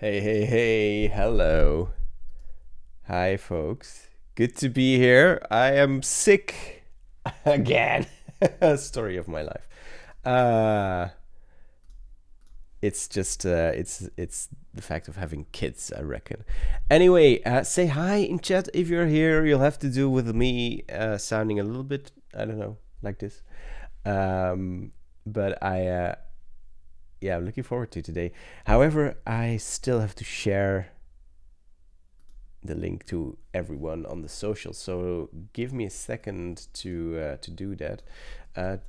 Hey, hello. Hi, folks. Good to be here. I am sick again. Story of my life. Uh, it's the fact of having kids, I reckon. Anyway, say hi in chat if you're here. You'll have to do with me sounding a little bit, I don't know, like this. But yeah, I'm looking forward to today. However, I still have to share the link to everyone on the social. So give me a second to do that. We're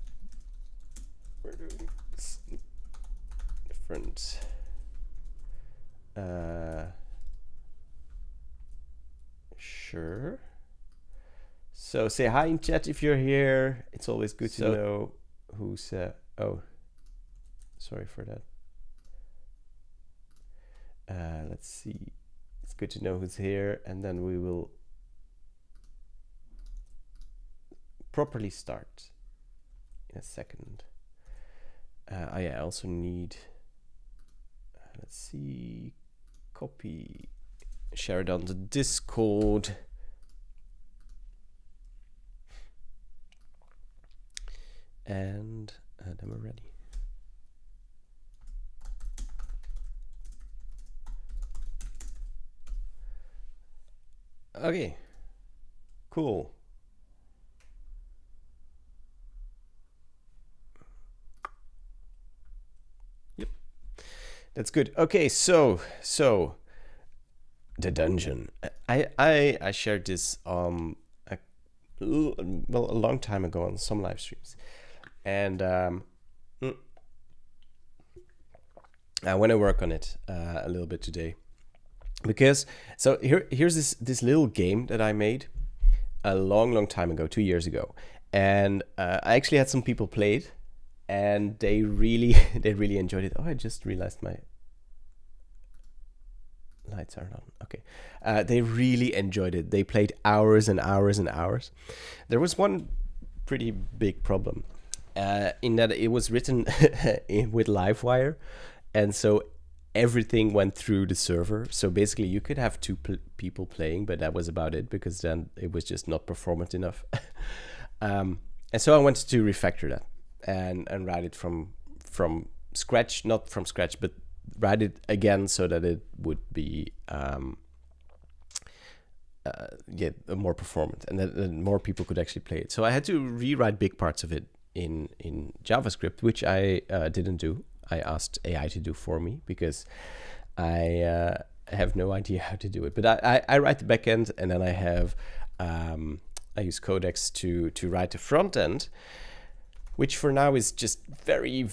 doing different. Sure. So say hi in chat if you're here. It's always good to know who's. Oh, sorry for that. Let's see. It's good to know who's here, and then we will properly start in a second. I also need, let's see, copy, share it on the Discord. And then we're ready. Okay, cool. Yep, that's good. Okay, so the dungeon. I shared this a long time ago on some live streams, and I want to work on it a little bit today. Because so here's this little game that I made a long time ago, 2 years ago, and I actually had some people play it, and they really enjoyed it. Oh, I just realized my lights are on. Okay, they really enjoyed it. They played hours and hours and hours. There was one pretty big problem in that it was written with Livewire, and so everything went through the server. So basically you could have two people playing, but that was about it, because then it was just not performant enough. And so I wanted to refactor that and write it from scratch, not from scratch, but write it again so that it would be more performant, and that more people could actually play it. So I had to rewrite big parts of it in JavaScript, which I didn't do. I asked AI to do for me, because I have no idea how to do it. But I write the backend, and then I have I use Codex to write the front end, which for now is just very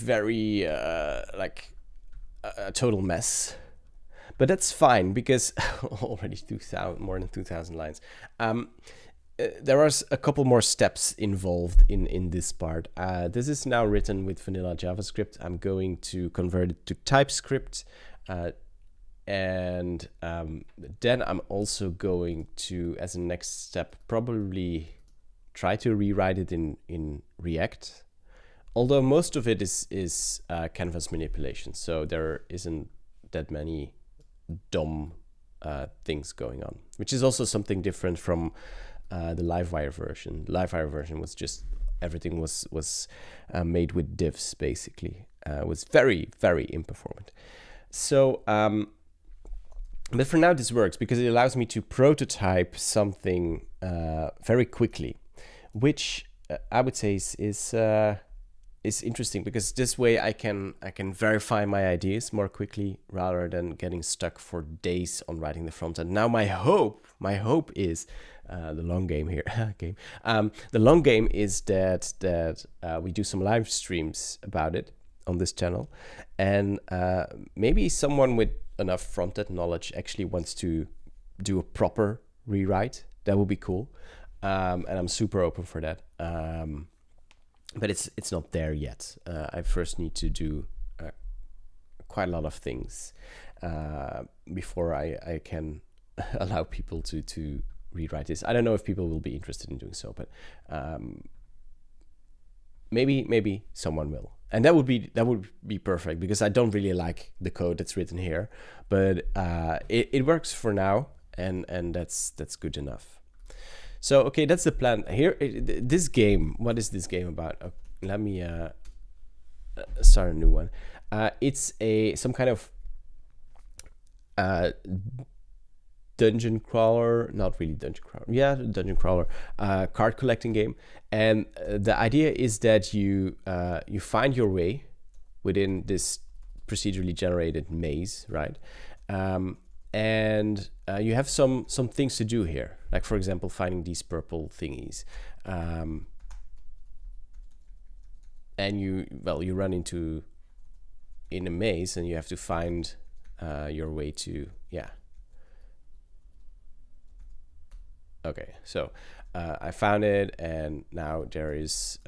like a total mess. But that's fine, because already more than 2,000 lines. There are a couple more steps involved in this part. This is now written with vanilla JavaScript. I'm going to convert it to TypeScript. And then I'm also going to, as a next step, probably try to rewrite it in React. Although most of it is canvas manipulation. So there isn't that many dumb things going on, which is also something different from the Livewire version. The Livewire version was just, everything was made with divs, basically. It was very imperformant. So, but for now this works, because it allows me to prototype something very quickly, which I would say is interesting, because this way I can verify my ideas more quickly, rather than getting stuck for days on writing the front end. Now my hope is the long game here. The long game is that we do some live streams about it on this channel, and maybe someone with enough front-end knowledge actually wants to do a proper rewrite. That would be cool, and I'm super open for that. But it's not there yet. I first need to do quite a lot of things before I can allow people to rewrite this. I don't know if people will be interested in doing so, but maybe someone will. And that would be perfect, because I don't really like the code that's written here, but it works for now, and that's good enough. So okay, that's the plan. Here, this game. What is this game about? Let me start a new one. It's some kind of dungeon crawler, not really dungeon crawler. Yeah, dungeon crawler, card collecting game. And the idea is that you find your way within this procedurally generated maze, right? And you have some things to do here, like for example finding these purple thingies, and you run in a maze, and you have to find your way to, yeah. Okay, so I found it, and now there's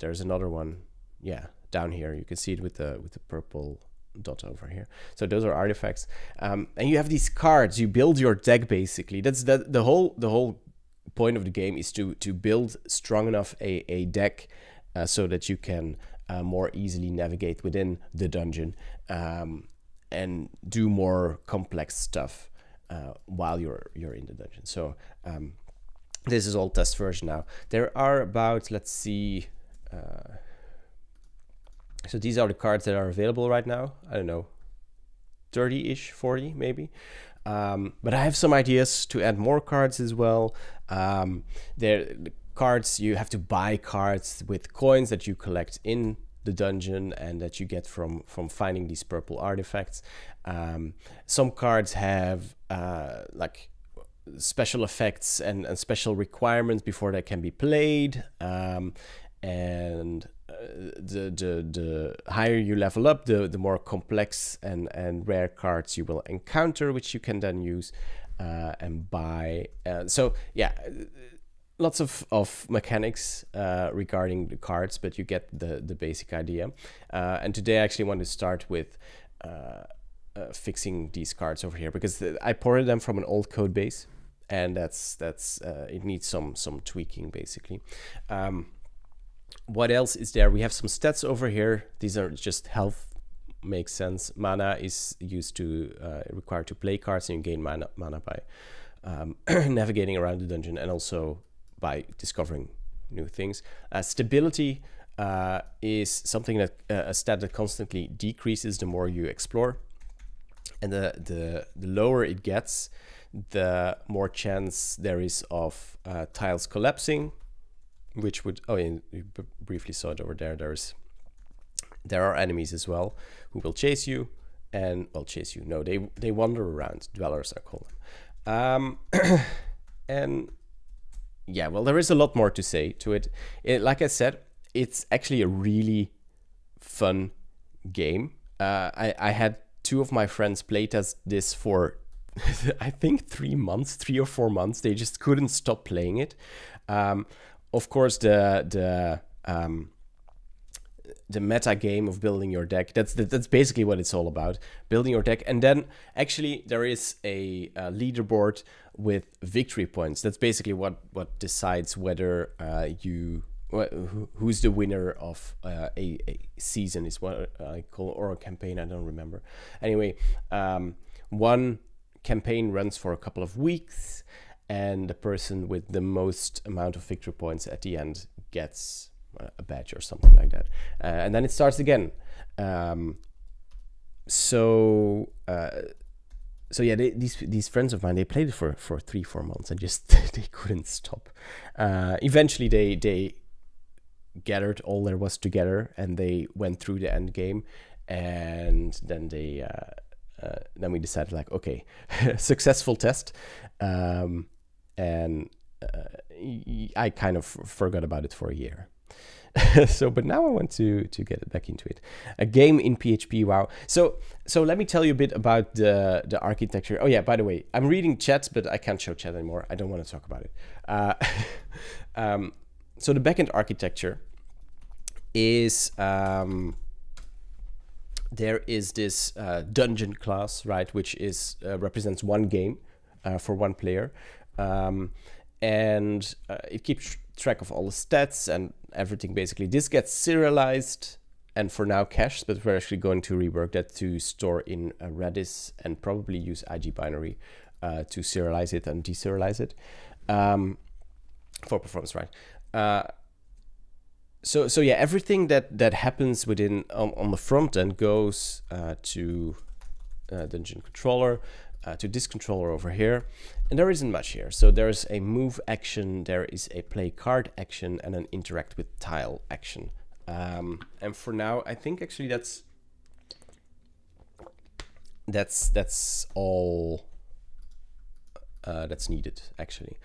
another one, yeah, down here. You can see it with the purple dot over here. So those are artifacts, and you have these cards. You build your deck basically. That's the whole point of the game, is to build strong enough a deck so that you can more easily navigate within the dungeon and do more complex stuff while you're in the dungeon. So this is all test version now. There are about, let's see, so these are the cards that are available right now. I don't know, 30-ish, 40 maybe. But I have some ideas to add more cards as well. The cards, you have to buy cards with coins that you collect in the dungeon and that you get from finding these purple artifacts. Some cards have like special effects and special requirements before they can be played. And the higher you level up, the more complex and rare cards you will encounter, which you can then use and buy. So yeah, lots of mechanics regarding the cards, but you get the basic idea. And today I actually want to start with fixing these cards over here, because I ported them from an old code base, and that's it needs some tweaking basically. What else is there? We have some stats over here. These are just health, makes sense. Mana is used to required to play cards, and you gain mana by navigating around the dungeon, and also by discovering new things. Stability is something that a stat that constantly decreases the more you explore, and the lower it gets, the more chance there is of tiles collapsing, which would, oh, and you briefly saw it over there. There are enemies as well who will chase you, and chase you. No, they wander around. Dwellers, I call them. And yeah, well, there is a lot more to say to it. Like I said, it's actually a really fun game. I had two of my friends playtest this for I think 3 or 4 months. They just couldn't stop playing it. Of course, the meta game of building your deck, that's basically what it's all about, building your deck. And then actually there is a leaderboard with victory points. That's basically what decides whether who's the winner of a season, is what I call, or a campaign, I don't remember. Anyway, one campaign runs for a couple of weeks, and the person with the most amount of victory points at the end gets a badge or something like that. And then it starts again. So yeah, these friends of mine, they played it for 3-4 months and just they couldn't stop. Eventually they gathered all there was together, and they went through the end game, and then then we decided, like, okay, successful test. And I kind of forgot about it for a year. But now I want to get back into it. A game in PHP, wow. So let me tell you a bit about the architecture. Oh yeah, by the way, I'm reading chat, but I can't show chat anymore. I don't want to talk about it. So the backend architecture is, there is this dungeon class, right, which is represents one game for one player. And it keeps track of all the stats and everything. Basically, this gets serialized and for now cached, but we're actually going to rework that to store in Redis and probably use IG binary to serialize it and deserialize it for performance, right? So yeah, everything that happens within on the front end goes to Dungeon controller, to this controller over here, and there isn't much here. So there's a move action, there is a play card action, and an interact with tile action. And for now, I think actually that's all that's needed actually.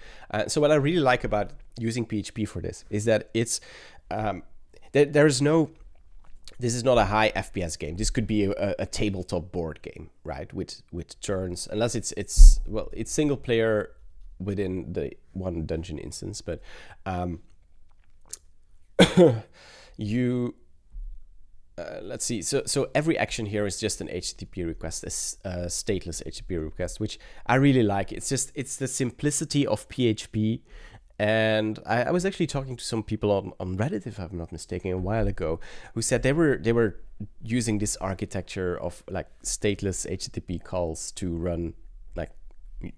So what I really like about using PHP for this is that it's there's no, this is not a high FPS game. This could be a tabletop board game, right? With turns, unless it's well, it's single player within the one dungeon instance, but you let's see. So every action here is just an HTTP request, a stateless HTTP request, which I really like. It's the simplicity of PHP. And I was actually talking to some people on Reddit, if I'm not mistaken, a while ago, who said they were using this architecture of like stateless HTTP calls to run like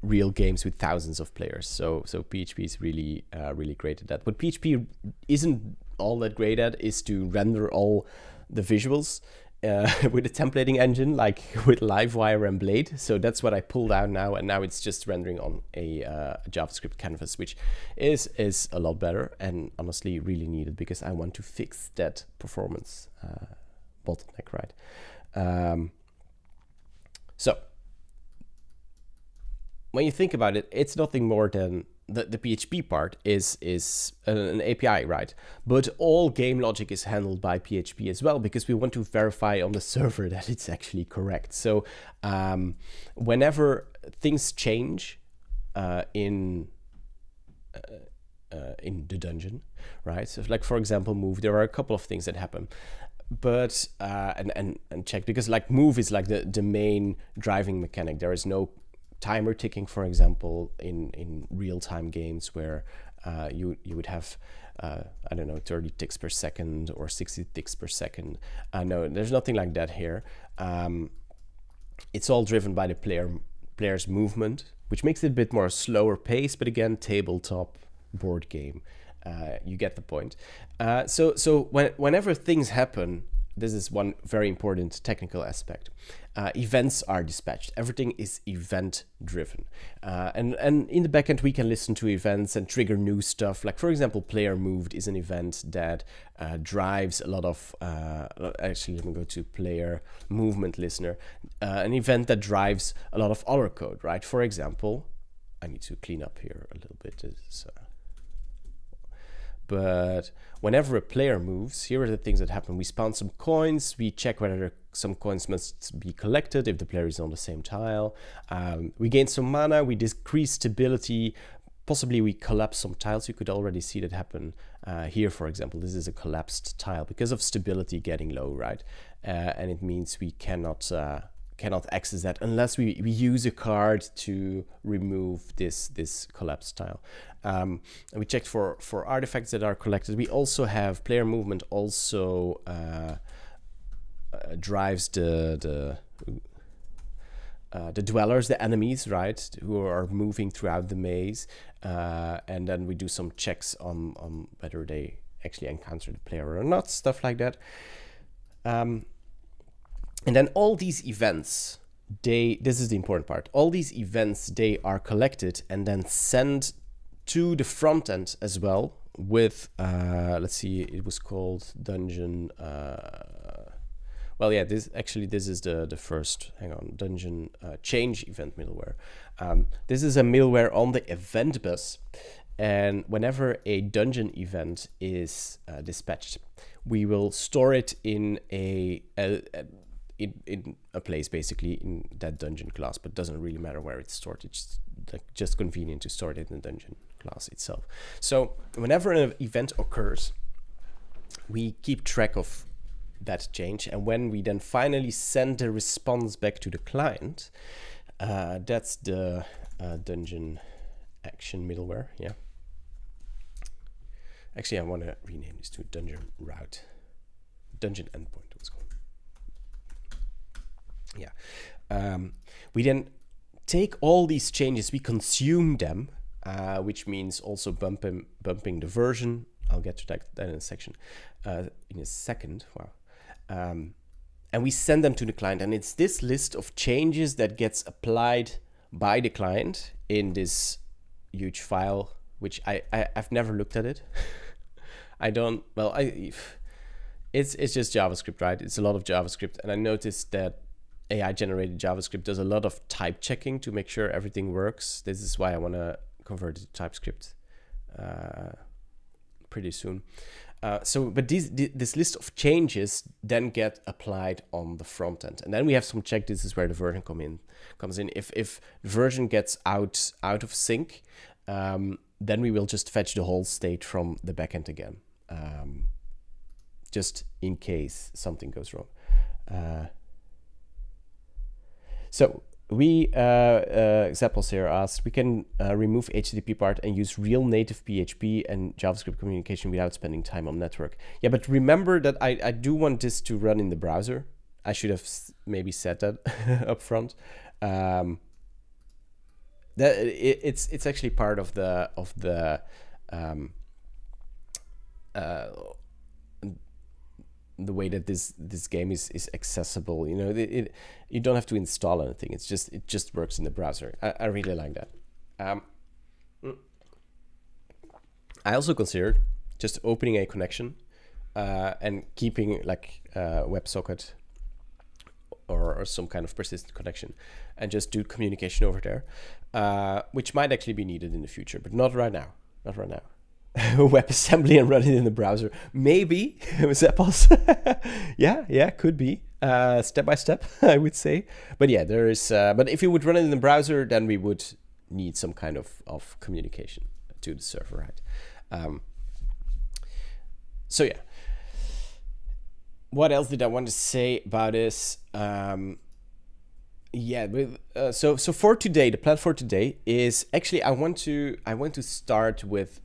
real games with thousands of players. So PHP is really really great at that. What PHP isn't all that great at is to render all the visuals with a templating engine like with Livewire and Blade. So that's what I pulled out now, and now it's just rendering on a JavaScript canvas, which is a lot better and honestly really needed because I want to fix that performance bottleneck, right? So when you think about it, it's nothing more than the PHP part is an API, right? But all game logic is handled by PHP as well, because we want to verify on the server that it's actually correct. So whenever things change in the dungeon, right? So like for example, move, there are a couple of things that happen. But and check, because like move is like the main driving mechanic. There is no timer ticking, for example, in real-time games where you would have I don't know, 30 ticks per second or 60 ticks per second. No, there's nothing like that here. It's all driven by the player's movement, which makes it a bit more slower pace, but again, tabletop board game. You get the point. So whenever things happen, this is one very important technical aspect. Events are dispatched. Everything is event driven. And in the backend, we can listen to events and trigger new stuff. Like for example, player moved is an event that drives a lot of, actually let me go to player movement listener, an event that drives a lot of other code, right? For example, I need to clean up here a little bit. But whenever a player moves, here are the things that happen. We spawn some coins, we check whether some coins must be collected if the player is on the same tile. We gain some mana, we decrease stability, possibly we collapse some tiles. You could already see that happen here, for example. This is a collapsed tile because of stability getting low, right? And it means we cannot access that unless we use a card to remove this collapsed tile. And we checked for artifacts that are collected. We also have player movement also drives the dwellers, the enemies, right, who are moving throughout the maze, and then we do some checks on whether they actually encounter the player or not, stuff like that. And then all these events, this is the important part, all these events, they are collected and then sent to the front end as well with, let's see, it was called Dungeon, well, yeah, this is the first, hang on, Dungeon change event middleware. This is a middleware on the event bus, and whenever a dungeon event is dispatched, we will store it in a place, basically in that dungeon class, but it doesn't really matter where it's stored. It's just convenient to store it in the dungeon class itself. So whenever an event occurs, we keep track of that change, and when we then finally send the response back to the client, that's the dungeon action middleware. Yeah, actually I want to rename this to dungeon route dungeon endpoint was called. Yeah. We then take all these changes, we consume them, which means also bumping the version. I'll get to that in a second. Wow. And we send them to the client, and it's this list of changes that gets applied by the client in this huge file, which I've never looked at it. It's just JavaScript, right? It's a lot of JavaScript, and I noticed that AI generated JavaScript does a lot of type checking to make sure everything works. This is why I want to convert it to TypeScript pretty soon. But this list of changes then get applied on the front end, and then we have some check. This is where the version comes in. If the version gets out of sync, then we will just fetch the whole state from the backend again, just in case something goes wrong. So we, Zappos here asked, we can remove HTTP part and use real native PHP and JavaScript communication without spending time on network. Yeah, but remember that I do want this to run in the browser. I should have maybe said that up front. It's actually part of the way that this game is accessible. You know, you don't have to install anything. It just works in the browser. I really like that. I also considered just opening a connection and keeping like WebSocket or some kind of persistent connection and just do communication over there, which might actually be needed in the future, but not right now. Not right now. WebAssembly and run it in the browser. Maybe Zappos. yeah, could be step by step, I would say. But yeah, there is. But if you would run it in the browser, then we would need some kind of communication to the server, right? So yeah. What else did I want to say about this? So for today, the plan for today is actually I want to start with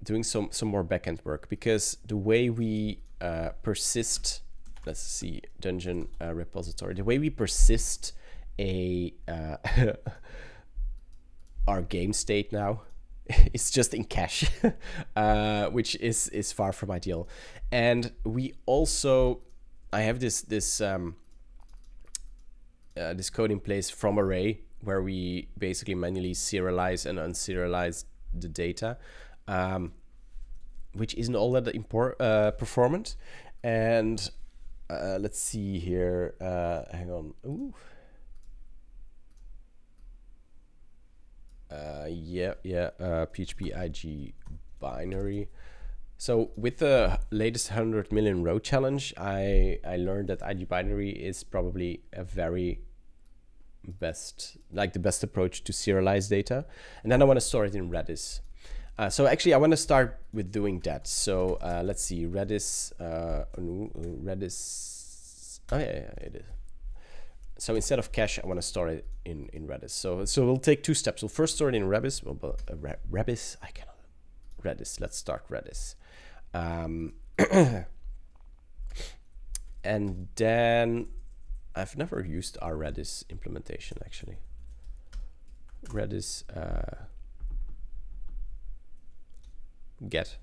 doing some more backend work, because the way we persist, let's see, Dungeon repository, the way we persist our game state now is just in cache, which is far from ideal. And we also, I have this code in place from array, where we basically manually serialize and unserialize the data, which isn't all that performant. And let's see here. Hang on. Ooh. PHP IG binary. So with the latest 100 million row challenge, I learned that IG binary is probably a very the best approach to serialize data. And then I want to store it in Redis. So actually I want to start with doing that. So let's see, Redis, Redis, oh yeah, it is. So instead of cache, I want to store it in Redis. So we'll take two steps. We'll first store it in Redis. Redis, let's start Redis. And then I've never used our Redis implementation, actually. Redis get.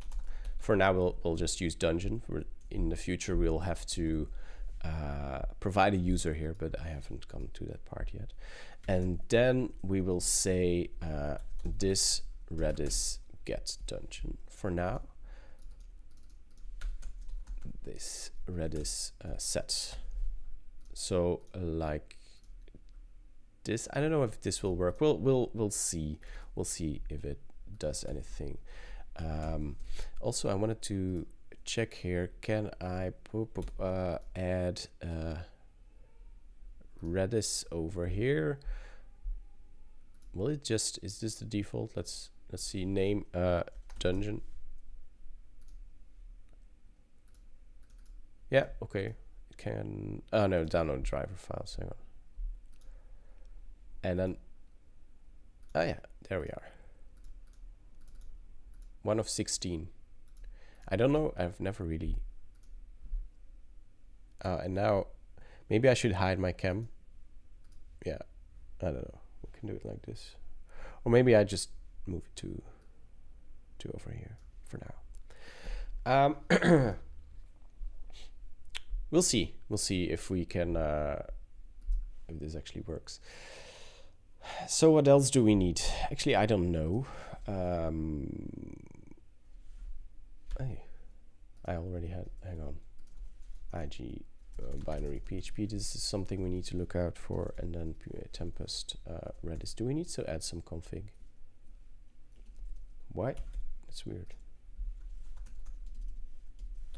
For now, we'll just use Dungeon. In the future, we'll have to provide a user here, but I haven't gone to that part yet. And then we will say this Redis get Dungeon. For now, this Redis set. So like this, I don't know if this will work. We'll see. We'll see if it does anything. Also, I wanted to check here. Can I add Redis over here? Will it just, is this the default? Let's see, name Dungeon. Yeah, okay. Can, oh no, download driver files, hang on. And then, oh yeah, there we are. 1 of 16. I don't know, I've never really And now maybe I should hide my cam. Yeah, I don't know. We can do it like this. Or maybe I just move it to over here for now. We'll see. We'll see if we can, if this actually works. So what else do we need? Actually, I don't know. Hey, I already had, hang on. IG binary PHP. This is something we need to look out for. And then Tempest Redis. Do we need to add some config? Why? That's weird.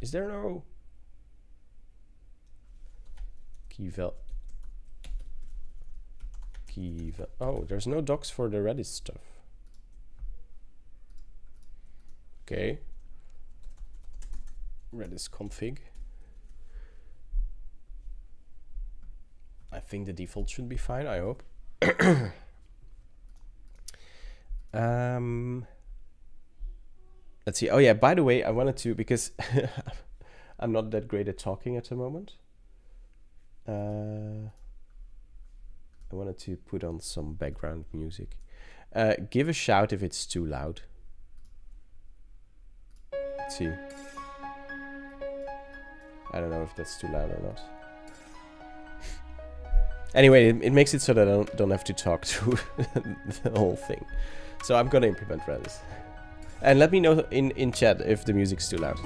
Is there no key? Oh, there's no docs for the Redis stuff. Okay. Redis config. I think the default should be fine, I hope. Let's see. Oh yeah, by the way, I wanted to, because I'm not that great at talking at the moment. I wanted to put on some background music. Give a shout if it's too loud. Let's see. I don't know if that's too loud or not. Anyway, it makes it so that I don't have to talk through the whole thing. So I'm gonna implement Redis. And let me know in chat if the music's too loud.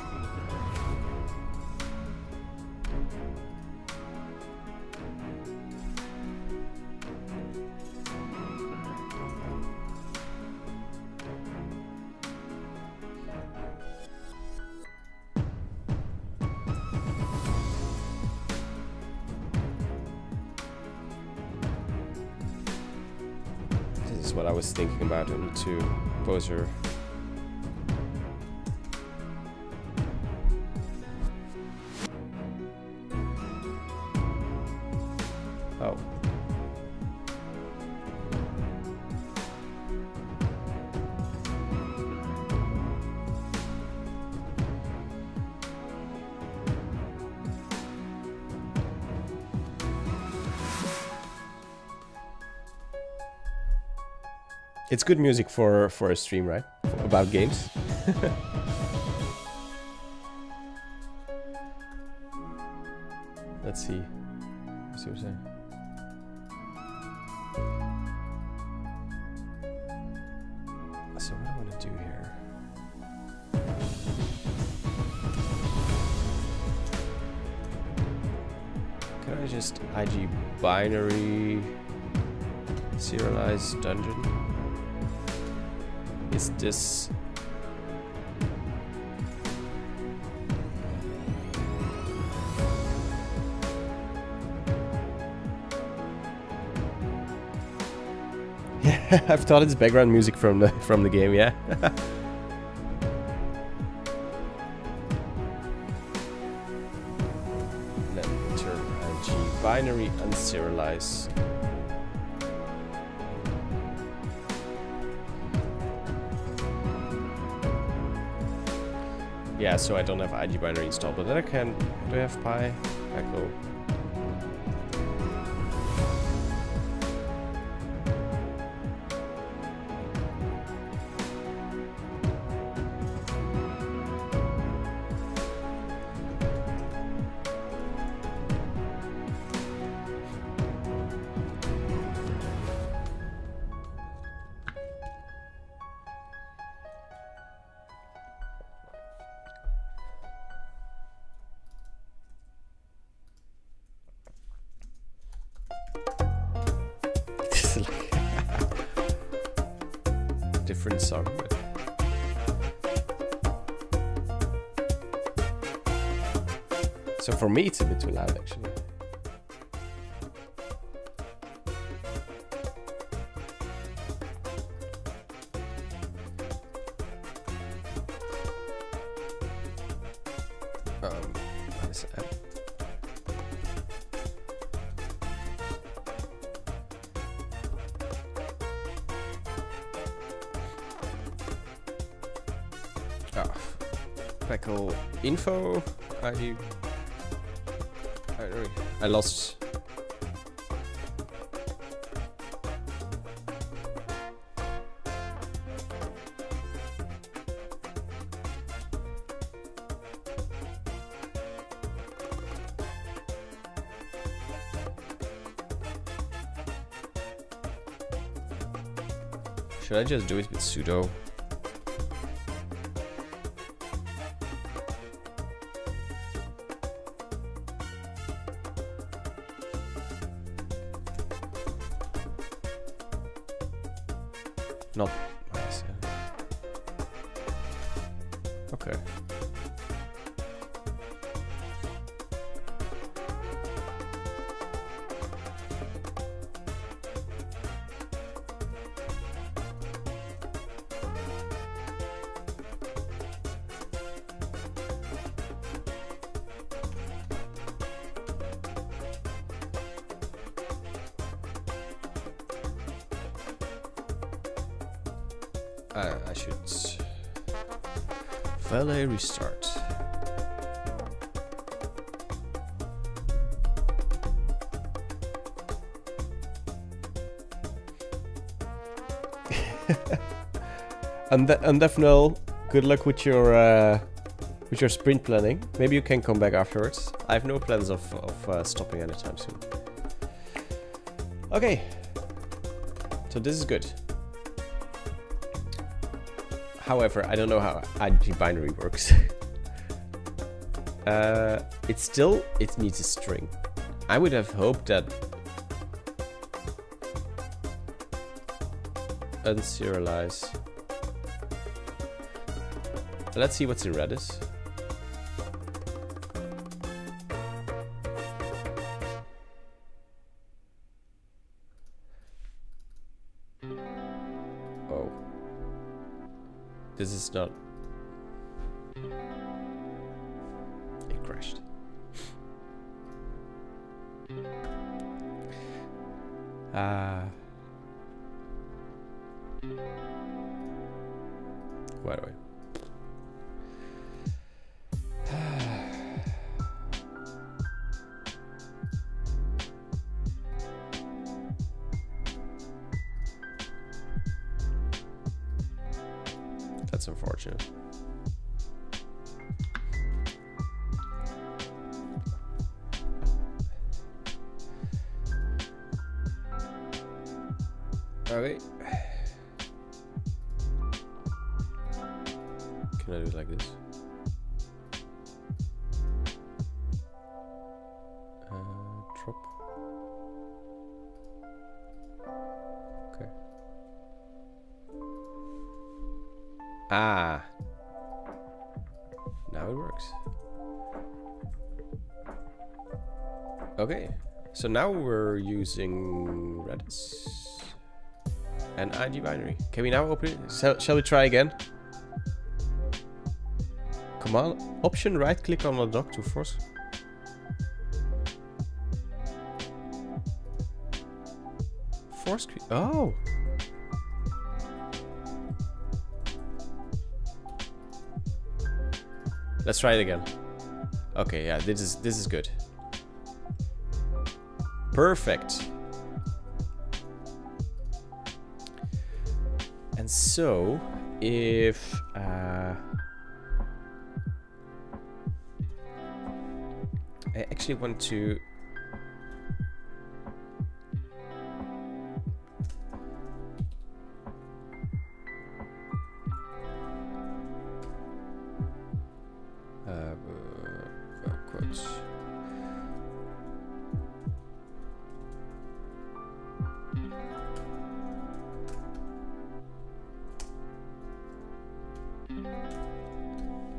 This is what I was thinking about. I need to pose her. Oh. It's good music for a stream, right? About games. Let's see. Let's see what I'm saying. So what do I want to do here? Can I just IG binary serialize dungeon? Is this yeah, I've thought it's background music from the game, yeah. Then enter IG binary unserialize. Yeah, so I don't have IG binary installed, but then I can. Do I have Pi? Echo. Different song, but so for me it's a bit too loud actually. What is that? Info, IG binary. I lost. Should I just do it with sudo? Not nice. Okay. I should valet restart. Undefnal, good luck with your sprint planning. Maybe you can come back afterwards. I have no plans of stopping anytime soon. Okay, so this is good. However, I don't know how ID binary works. It needs a string. I would have hoped that unserialize. Let's see what's in Redis. Oh. This is not... It crashed. Why do I? That's unfortunate. Okay. Can I do it like this? Drop. Okay. Ah. Now it works. Okay. So now we're using Redis and ID binary. Can we now open it? Shall we try again? Command option right click on the dock to force. Force. Oh. Let's try it again. Okay, yeah, this is good. Perfect. And so, if I actually want to quotes.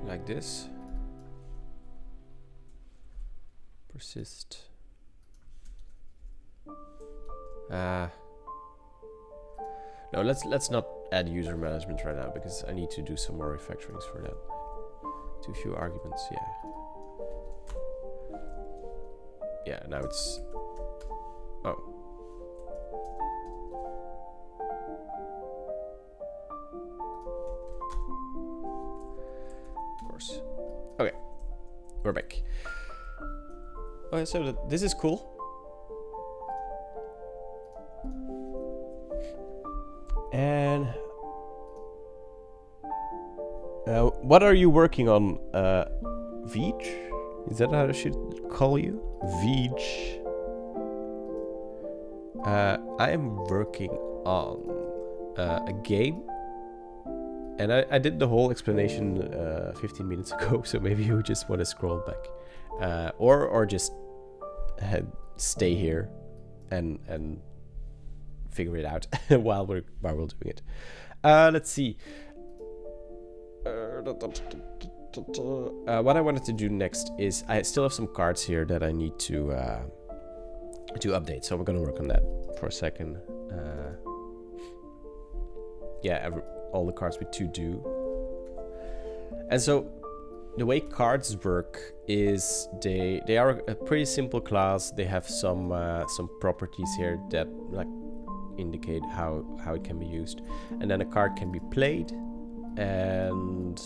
Like this. Persist. No, let's not add user management right now because I need to do some more refactorings for that. Too few arguments, yeah. Yeah, now it's... Oh. Of course. Okay. We're back. Okay, so this is cool. And what are you working on, Veej? Is that how I should call you? Veej. I am working on a game. And I did the whole explanation 15 minutes ago, so maybe you just want to scroll back. Or just stay here and figure it out while we're doing it. Let's see. What I wanted to do next is I still have some cards here that I need to update, so we're gonna work on that for a second. Yeah, all the cards with to do. And so the way cards work is they are a pretty simple class. They have some properties here that like indicate how it can be used, and then a card can be played, and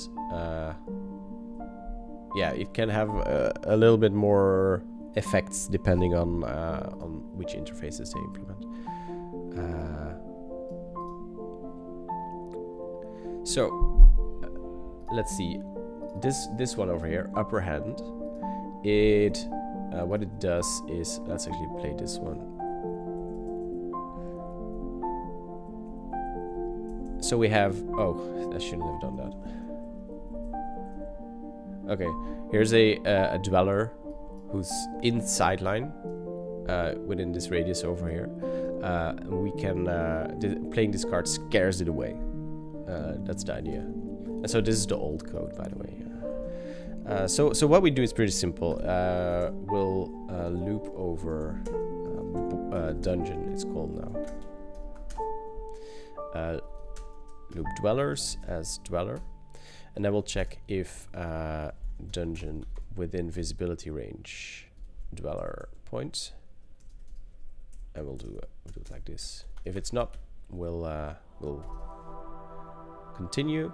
yeah, it can have a little bit more effects depending on which interfaces they implement. So let's see, this one over here, upper hand, it what it does is, let's actually play this one. So we have, oh, I shouldn't have done that. Okay, here's a dweller who's in sideline within this radius over here. We can playing this card scares it away. That's the idea. And so this is the old code, by the way. So what we do is pretty simple. We'll loop over dungeon, it's called now. Loop dwellers as dweller, and then we'll check if dungeon within visibility range dweller point, and we'll do it like this. If it's not, we'll continue,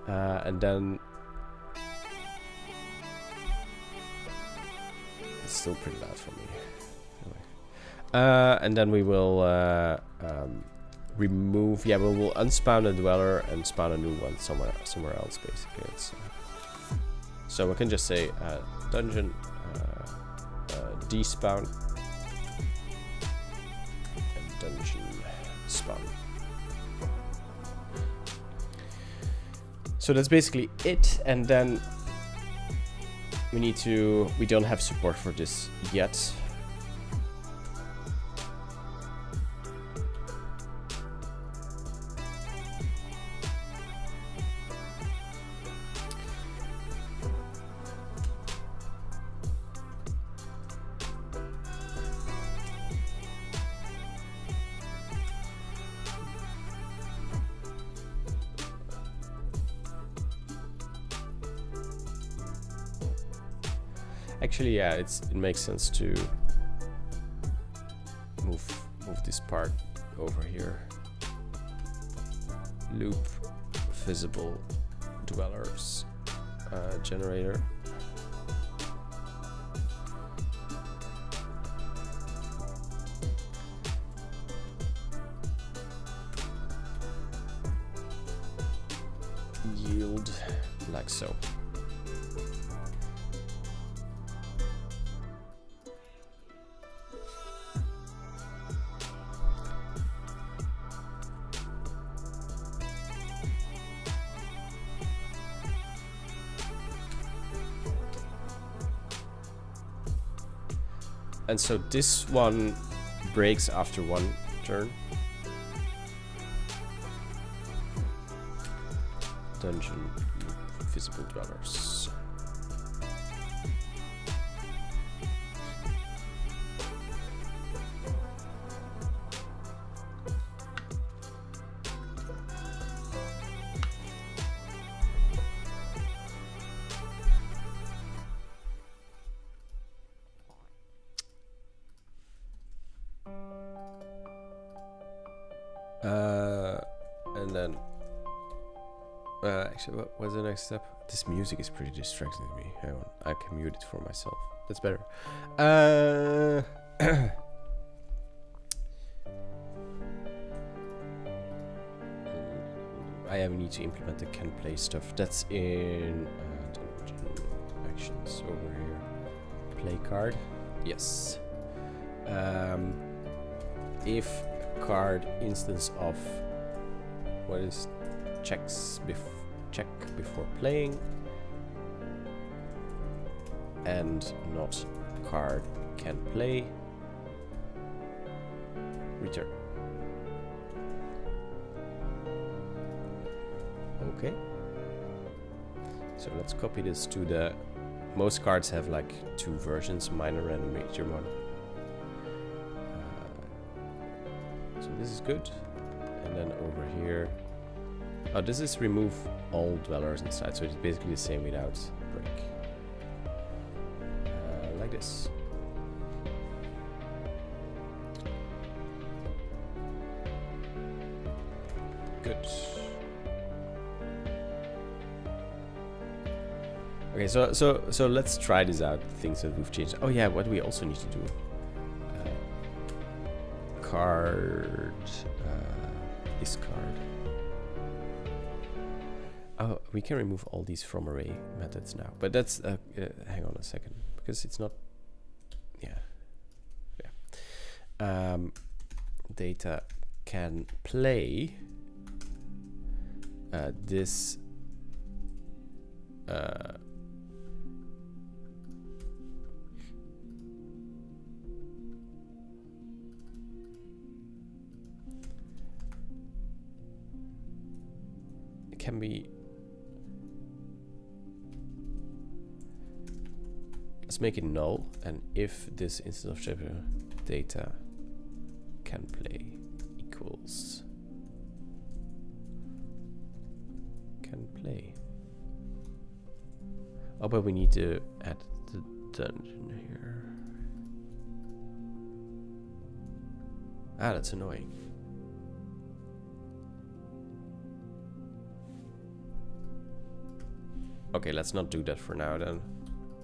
and then it's still pretty loud for me. Anyway. And then we will remove. Yeah, we'll unspawn a dweller and spawn a new one somewhere else. Basically, so we can just say dungeon despawn and dungeon spawn. So that's basically it, and then we don't have support for this yet. Actually, yeah, it makes sense to move this part over here. Loop visible dwellers generator. Yield like so. And so this one breaks after one turn. Dungeon visible dwellers. And then Actually, what was the next step? This music is pretty distracting to me. Hang on, I can mute it for myself. That's better. I need to implement the can play stuff. That's in actions over here. Play card. Yes. If card instance of what is check before playing and not card can play, return. Okay, so let's copy this to the, most cards have like 2 versions, minor and major one. So this is good. And then over here, oh, this is remove all dwellers inside, so it's basically the same without break. Like this. Good. Okay, so let's try this out. Things that we've changed. Oh yeah, what do we also need to do? Card. Discard. Oh, we can remove all these from array methods now. But that's hang on a second, because it's not. Yeah. Data can play. This. Can be, let's make it null, and if this instance of chapter data can play equals can play. Oh, but we need to add the dungeon here. Ah, that's annoying. Okay, let's not do that for now then.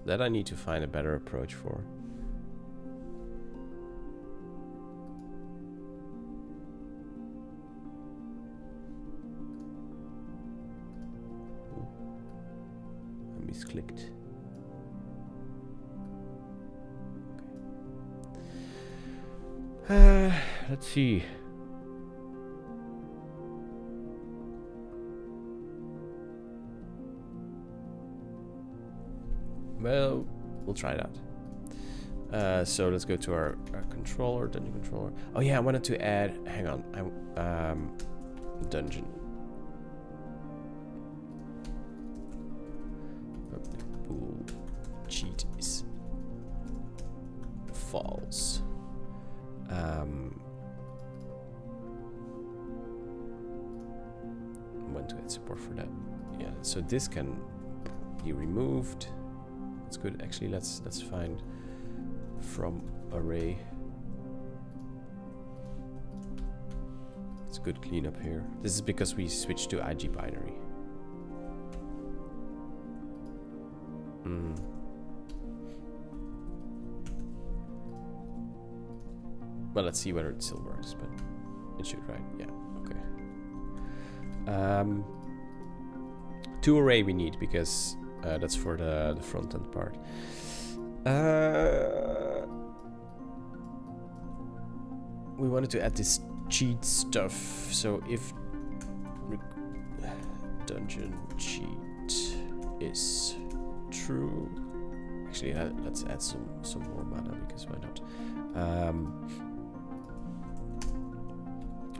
That I need to find a better approach for. Ooh. I misclicked. Okay. Let's see. Well, we'll try it out. So let's go to our controller, dungeon controller. Oh yeah, I wanted to add, hang on, dungeon. Public pool cheat is false. When to add support for that? Yeah, so this can be removed. That's good. Actually, let's find from array. It's a good cleanup here. This is because we switched to IG binary. Well, let's see whether it still works, but it should, right? Yeah, okay. 2 array we need because that's for the front end part. We wanted to add this cheat stuff. So if dungeon cheat is true, actually let's add some more mana, because why not?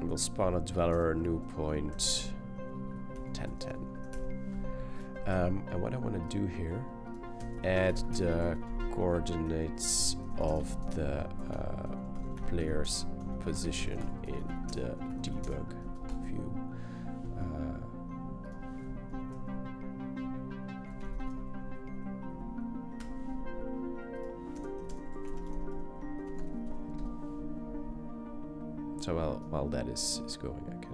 We'll spawn a dweller, new point, 1010. And what I want to do here, add the coordinates of the player's position in the debug view. So while that is going, I can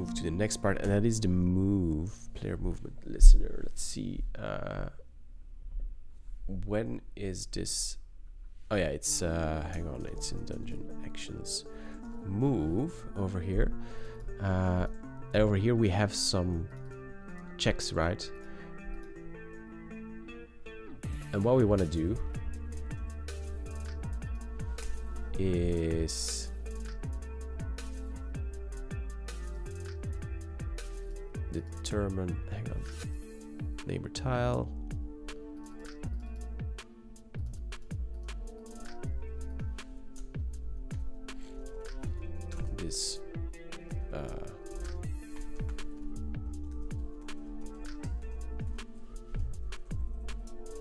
move to the next part, and that is the player movement listener. Let's see. When is this? Oh yeah, it's hang on, it's in dungeon actions. Move over here. Over here we have some checks, right? And what we want to do is determine, hang on, neighbor tile. This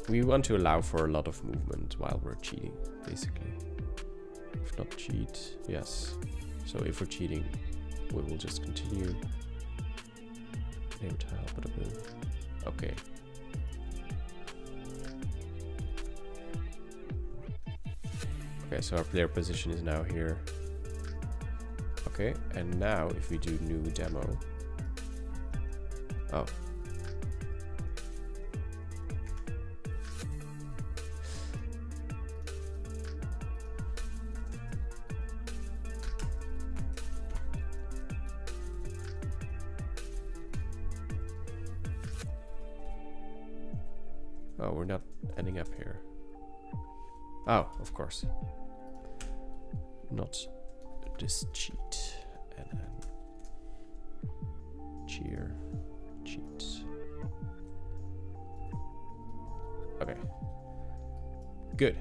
we want to allow for a lot of movement while we're cheating, basically. If not cheat, yes. So if we're cheating, we will just continue. Neighbor tile, okay. Okay, so our player position is now here. Okay, and now if we do new demo. Oh. Oh, we're not ending up here. Oh, of course. Not this cheat. And then cheer, cheat. Okay. Good.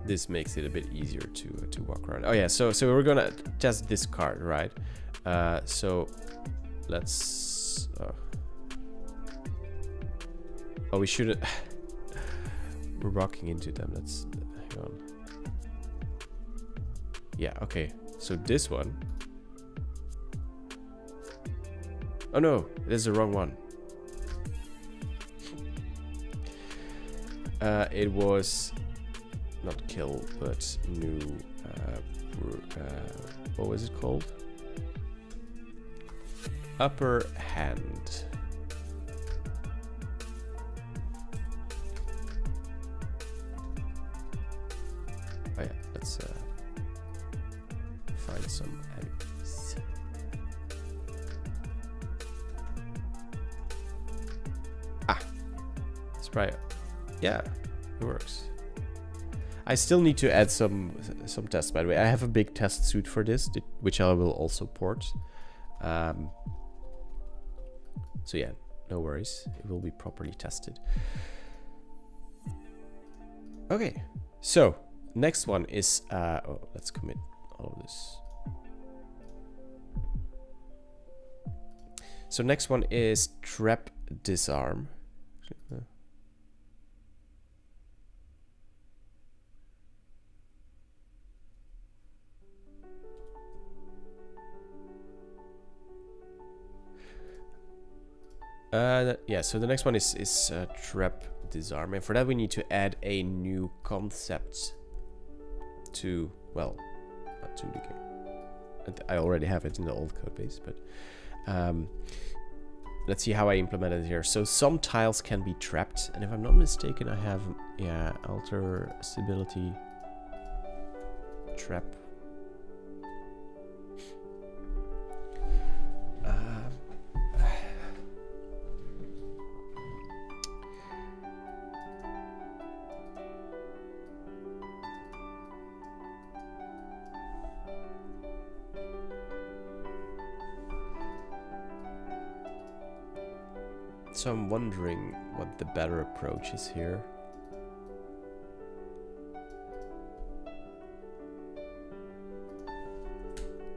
This makes it a bit easier to walk around. Oh yeah, so we're gonna test this card, right? So let's. Oh, we shouldn't. We're walking into them. Let's hang on. Yeah. Okay. So this one. Oh no, this is the wrong one. It was not kill, but new. What was it called? Upper hand. Oh yeah, let's find some enemies. Ah, let's try it. Yeah, it works. I still need to add some tests, by the way. I have a big test suite for this, which I will also port. So yeah, no worries. It will be properly tested. Okay, so next one is, oh, let's commit all of this. So next one is trap disarm. Yeah, so the next one is trap disarm, and for that we need to add a new concept to, well, not to the game. I already have it in the old code base, but let's see how I implement it here. So some tiles can be trapped, and if I'm not mistaken, I have, yeah, alter stability trap. So I'm wondering what the better approach is here.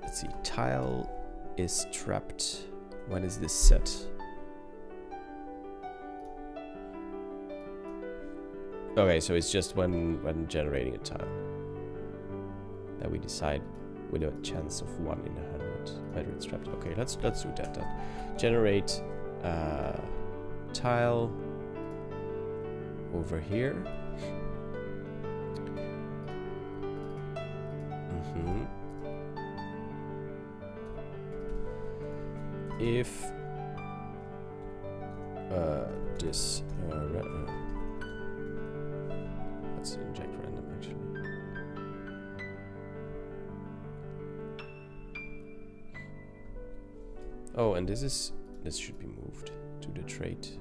Let's see, tile is trapped. When is this set? Okay, so it's just when generating a tile that we decide with a chance of 1 in 100 whether it's trapped. Okay, let's do that then. Generate tile over here. if this let's inject random actually. Oh, and this should be moved to the trait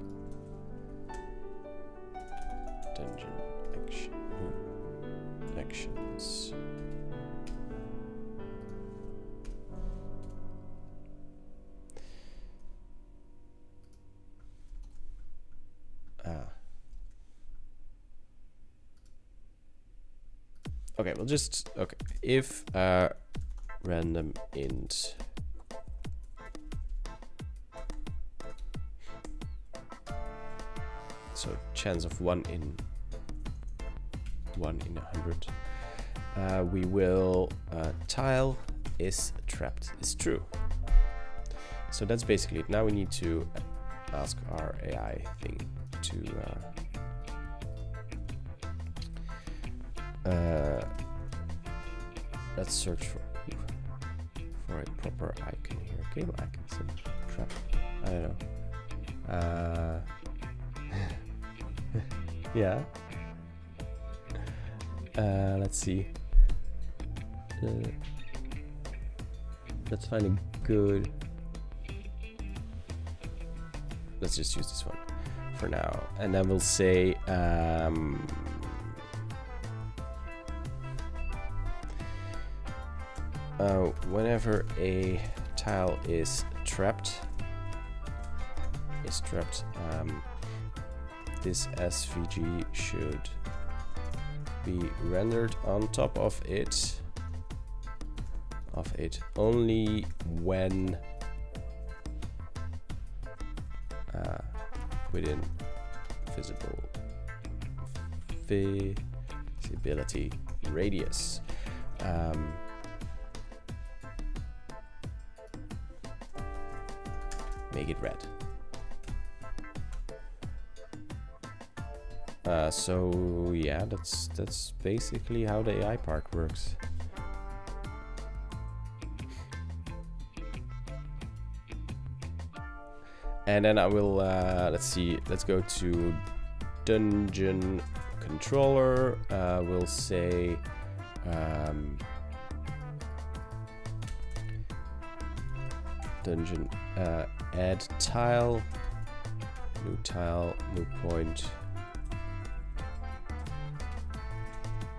dungeon actions. Okay, we'll just if random int so chance of 1 in 100. We will tile is trapped is true. So that's basically it. Now we need to ask our AI thing to let's search for a proper icon here. Game icon, trap. I don't know. Yeah. Let's see. Let's find a good. Let's just use this one for now, and then we'll say whenever a tile is trapped, this SVG should be rendered on top of it only when within visibility radius. Make it red. So yeah, that's basically how the AI part works. And then I will let's go to dungeon controller. We'll say dungeon add tile, new point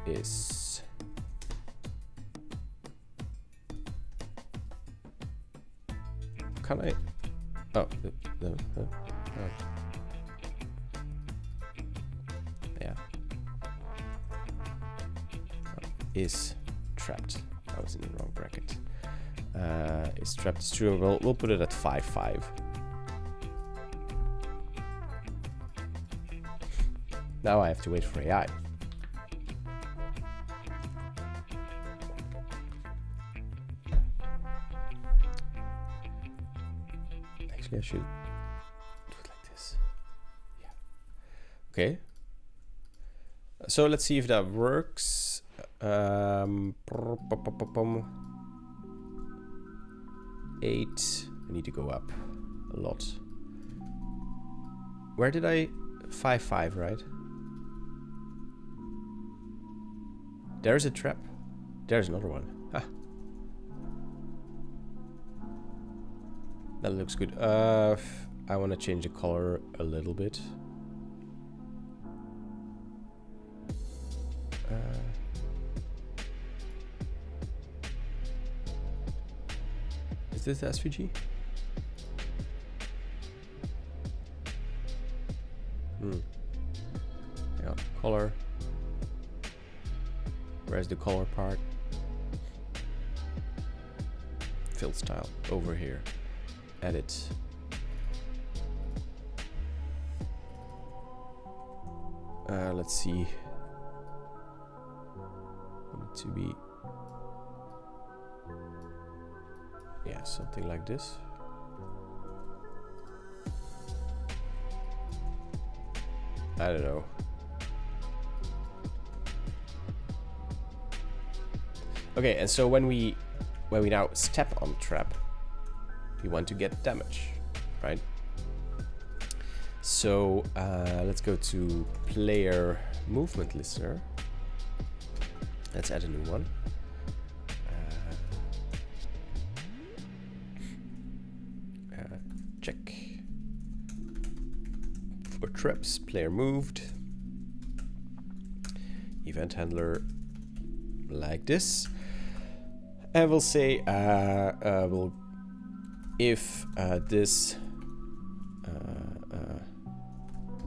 is can I yeah is trapped. I was in the wrong bracket. Is trapped is true. We'll put it at 5.5. Now I have to wait for AI. Actually, I should do it like this. Yeah. Okay. So let's see if that works. 8. I need to go up a lot. Where did I 5.5, right? There's a trap. There's another one. Ah. That looks good. I want to change the color a little bit. Is this SVG? Yeah, color. Where's the color part? Fill style over here. Edit. Let's see. Want it to be, yeah, something like this. I don't know. Okay, and so when we now step on trap, we want to get damage, right? So let's go to player movement listener. Let's add a new one. Check. For traps, player moved. Event handler like this. And we'll say if this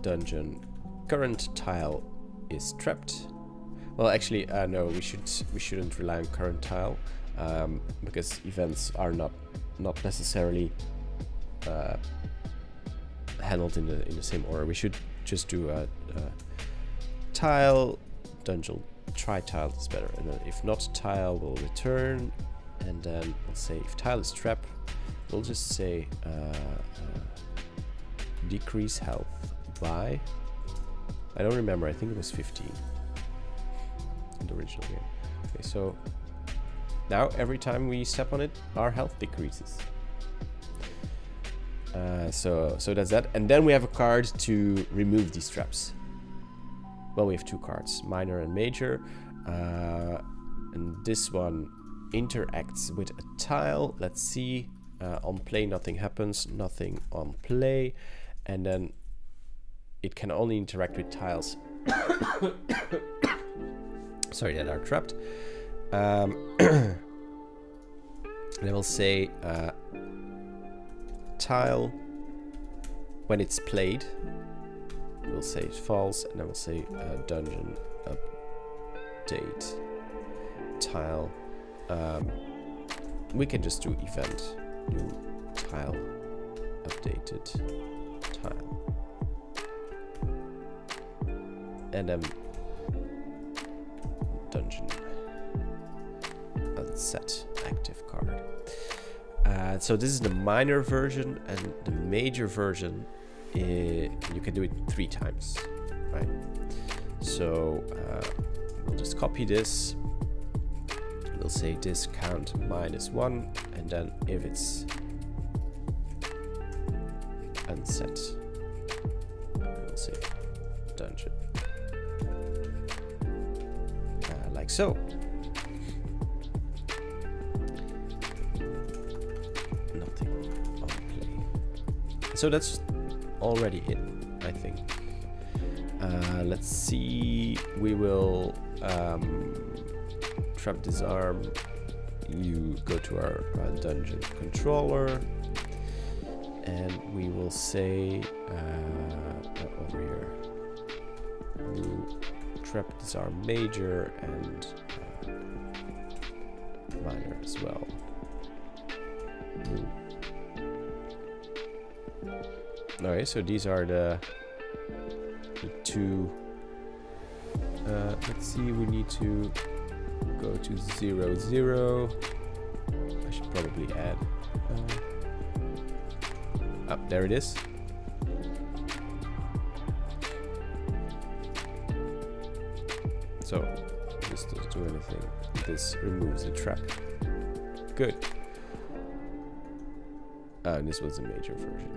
dungeon current tile is trapped. Well, actually, no, we shouldn't rely on current tile because events are not necessarily handled in the same order. We should just do a tile dungeon. Try tile is better, and then if not tile, we'll return, and then we'll say if tile is trapped, we'll just say decrease health by, I don't remember, I think it was 15 in the original game. Okay, so now every time we step on it, our health decreases. So that's that, and then we have a card to remove these traps. Well, we have two cards, minor and major, and this one interacts with a tile. Let's see, on play nothing happens, nothing on play, and then it can only interact with tiles sorry, that are trapped. And I will say tile when it's played, we'll say false, and then we'll say dungeon update tile. We can just do event new tile updated tile, and then dungeon unset active card. So this is the minor version, and the major version you can do it 3 times, right? So we'll just copy this. We'll say discount -1, and then if it's unset, we'll say dungeon, like so. Nothing on play. So that's already it, I think. Let's see. We will trap disarm. You go to our dungeon controller, and we will say over here, trap disarm major and minor as well. Alright, so these are the two. Let's see, we need to go to 0, 0. I should probably add. There it is. So this doesn't do anything. This removes the trap. Good. And this was the major version.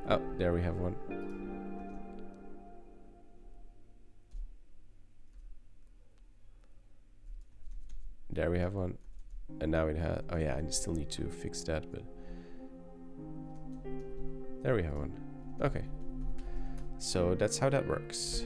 Oh, there we have one. There we have one. And now it has, oh yeah, I still need to fix that, but there we have one. Okay. So that's how that works.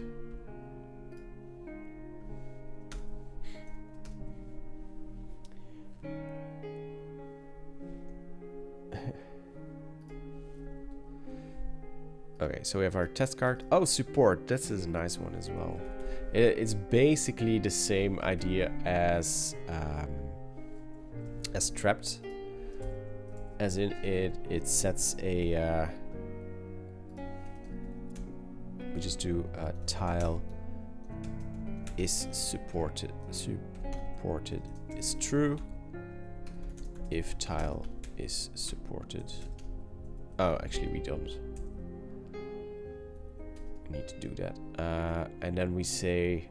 Okay, so we have our test card. Oh, support. This is a nice one as well. It's basically the same idea as trapped, as in it sets a. We just do tile is supported is true if tile is supported. Oh, actually we don't need to do that. And then we say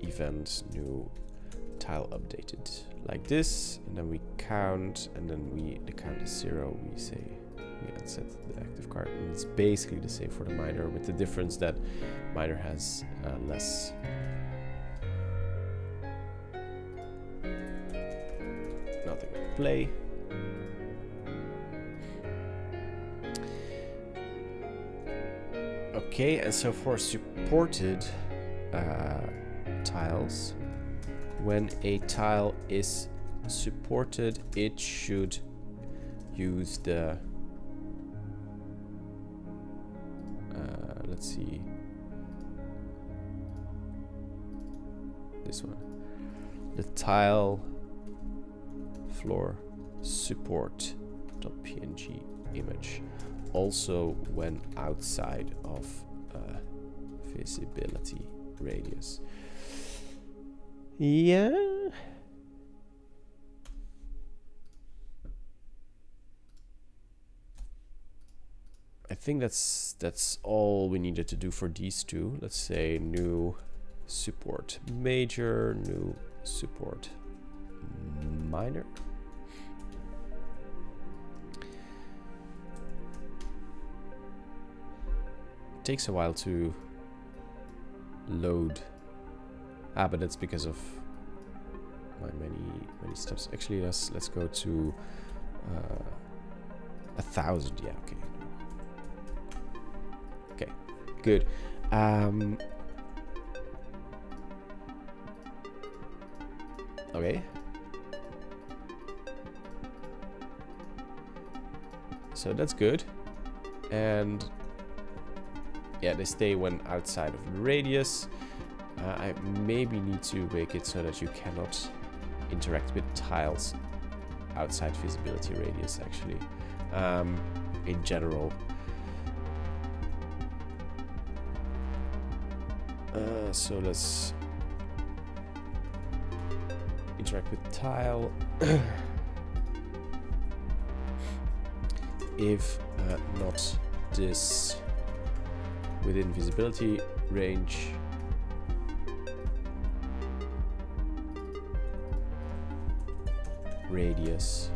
event new tile updated like this, and then we count, and then the count is 0. We say we unset the active card, and it's basically the same for the miner, with the difference that miner has less. Nothing. Play. Okay, and so for supported tiles, when a tile is supported, it should use the let's see, this one, the tile floor support.png image, also when outside of visibility radius. Yeah. I think that's all we needed to do for these two. Let's say new support major, new support minor. It takes a while to load. But that's because of my many steps. Actually, let's go to 1,000. Yeah, okay. Okay, good. Okay. So that's good. And yeah, they stay when outside of the radius. I maybe need to make it so that you cannot interact with tiles outside visibility radius, actually. In general. So let's interact with tile. If not this within visibility range, radius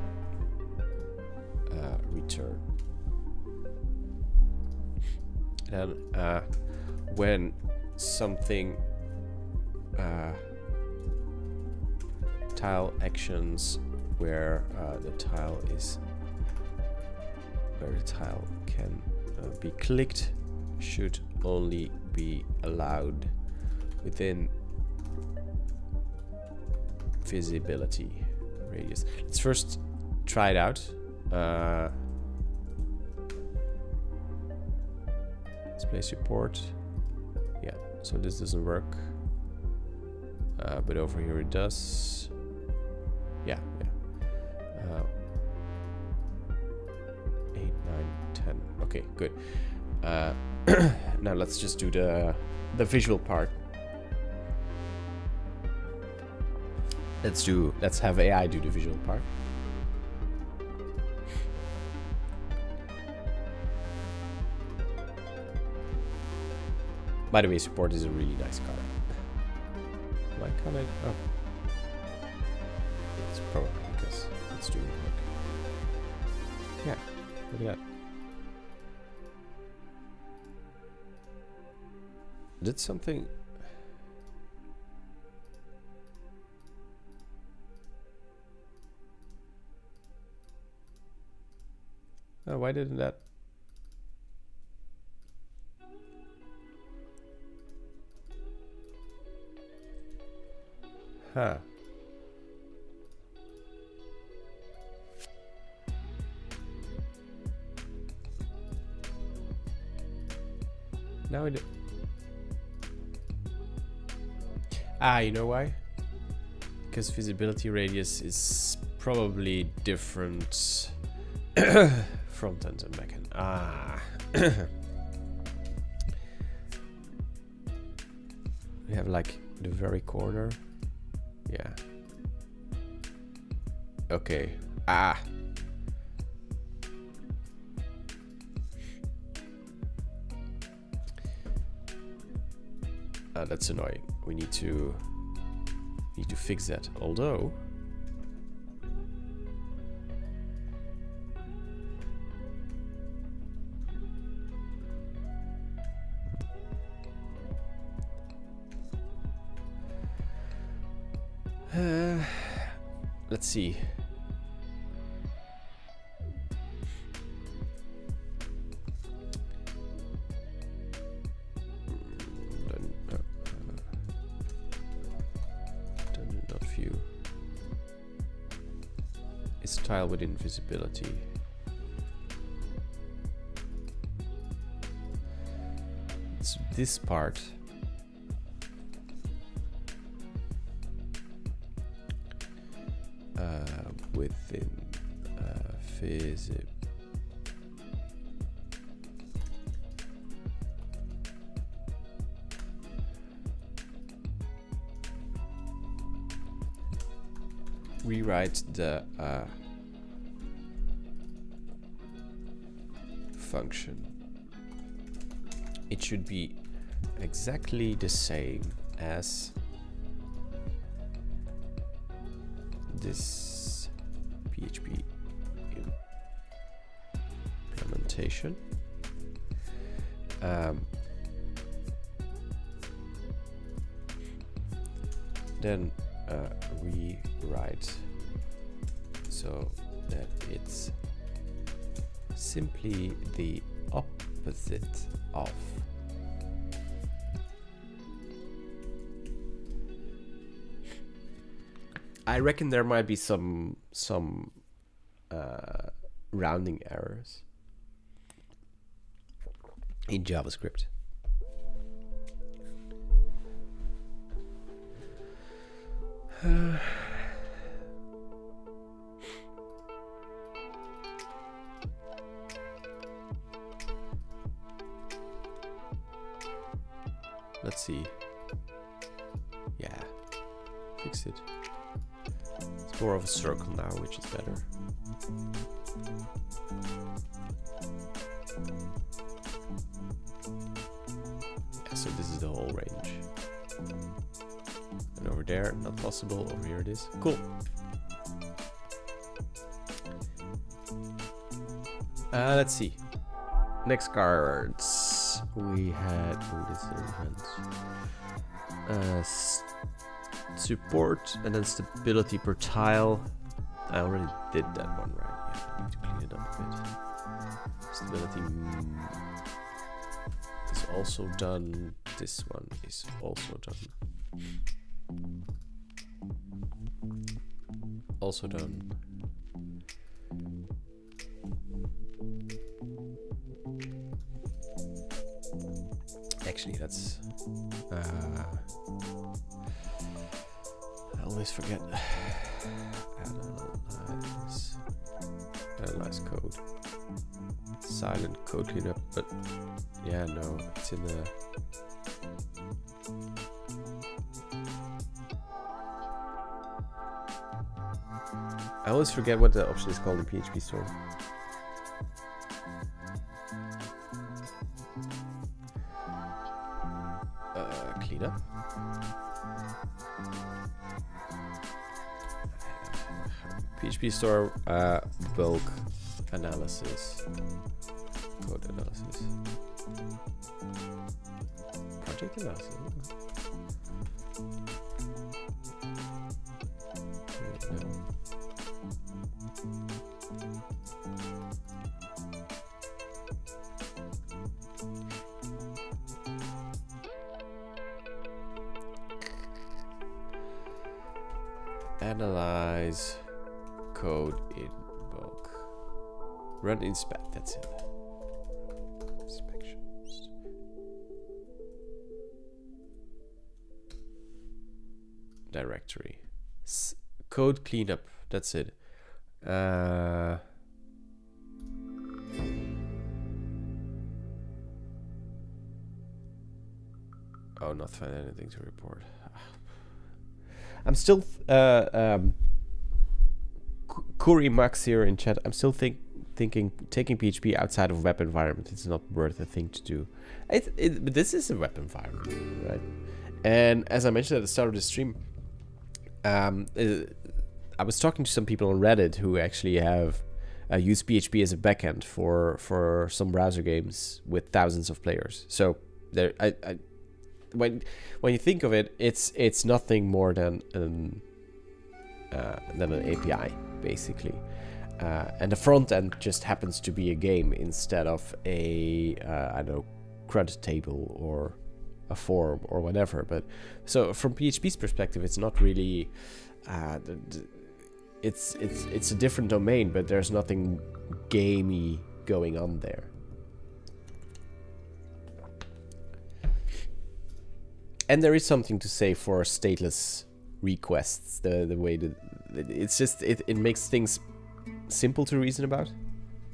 return. And when something tile actions where the tile can be clicked should only be allowed within visibility radius. Let's first try it out. Display support. Yeah, so this doesn't work, but over here it does. Yeah. 8, 9, 10. Okay, good. Now let's just do the visual part. Let's have AI do the visual part. By the way, support is a really nice card. Why can't I? Oh, it's probably because it's doing work. Yeah, look at that. Did something? Oh, why didn't that? Huh. Now it. You know why? Because visibility radius is probably different front end and back end. We have like the very corner. Yeah. Okay. That's annoying. We need to Need to fix that. Although let's see. Not view. It's tile with invisibility. It's this part. Within physics. Rewrite the function. It should be exactly the same as this PHP implementation. Then rewrite so that it's simply the opposite of I reckon there might be some rounding errors in JavaScript. Let's see. Yeah, fix it. It's more of a circle now, which is better. Yeah, so this is the whole range. And over there, not possible. Over here it is. Cool. Let's see. Next cards. We had support and then stability per tile. I already did that one, right? Yeah, I need to clean it up a bit. Stability is also done. This one is also done. Also done. Actually, that's I always forget. Analyze code. Silent code cleanup, but yeah, no, it's in the I always forget what the option is called in PHP store. Cleanup. PHP store bulk analysis. Code analysis. Project analysis. No. Analyze code in bulk. Run inspect, that's it. Inspections. Directory. Code cleanup, that's it. Oh, not find anything to report. I'm still Kuri Max here in chat. I'm still thinking taking PHP outside of web environment is not worth a thing to do. But this is a web environment, right? And as I mentioned at the start of the stream, I was talking to some people on Reddit who actually have used PHP as a backend for some browser games with thousands of players. So there, when you think of it, it's nothing more than an API basically, and the front end just happens to be a game instead of a I don't know, CRUD table or a form or whatever. But so from PHP's perspective, it's not really it's a different domain, but there's nothing gamey going on there. And there is something to say for stateless requests, the way that it's just it makes things simple to reason about,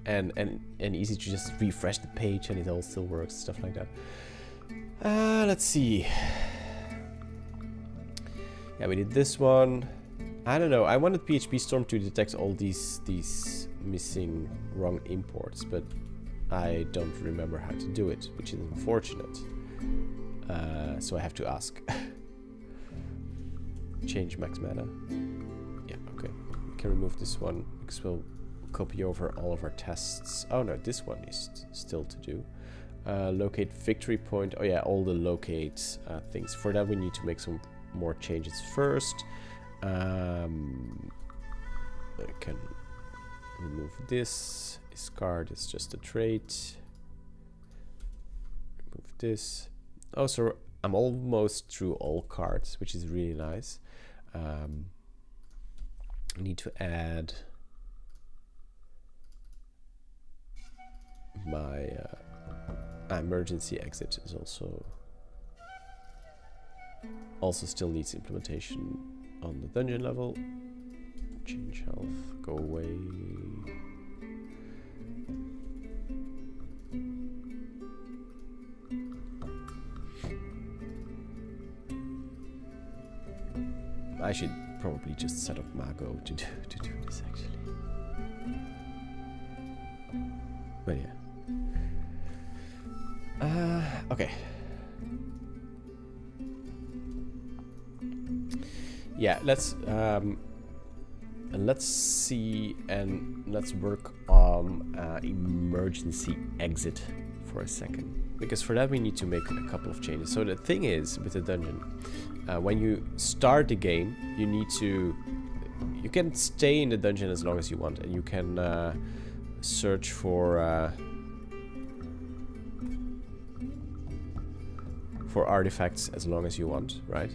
and easy to just refresh the page and it all still works, stuff like that. Let's see. Yeah, we did this one. I don't know. I wanted PHP Storm to detect all these missing wrong imports, but I don't remember how to do it, which is unfortunate. So I have to ask. Change max mana. Yeah, okay. We can remove this one because we'll copy over all of our tests. Oh no, this one is still to do. Locate victory point. Oh yeah, all the locate things. For that we need to make some more changes first. I can remove this. Discard is just a trait. Remove this. Oh, so I'm almost through all cards, which is really nice. I need to add my emergency exit is also still needs implementation on the dungeon level. Change health, go away. I should probably just set up Mago to do this actually. But yeah. Okay. Yeah, let's see and let's work on emergency exit for a second, because for that we need to make a couple of changes. So the thing is with the dungeon, when you start the game, you can stay in the dungeon as long as you want, and you can search for artifacts as long as you want, right?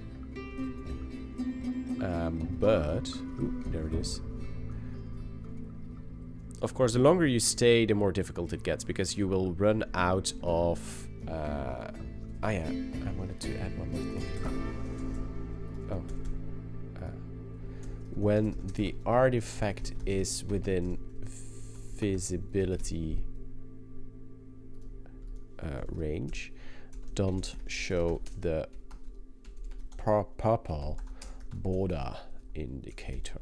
But there it is. Of course, the longer you stay, the more difficult it gets, because you will run out of. Yeah, I wanted to add one more thing. Oh, when the artifact is within visibility range, don't show the purple border indicator.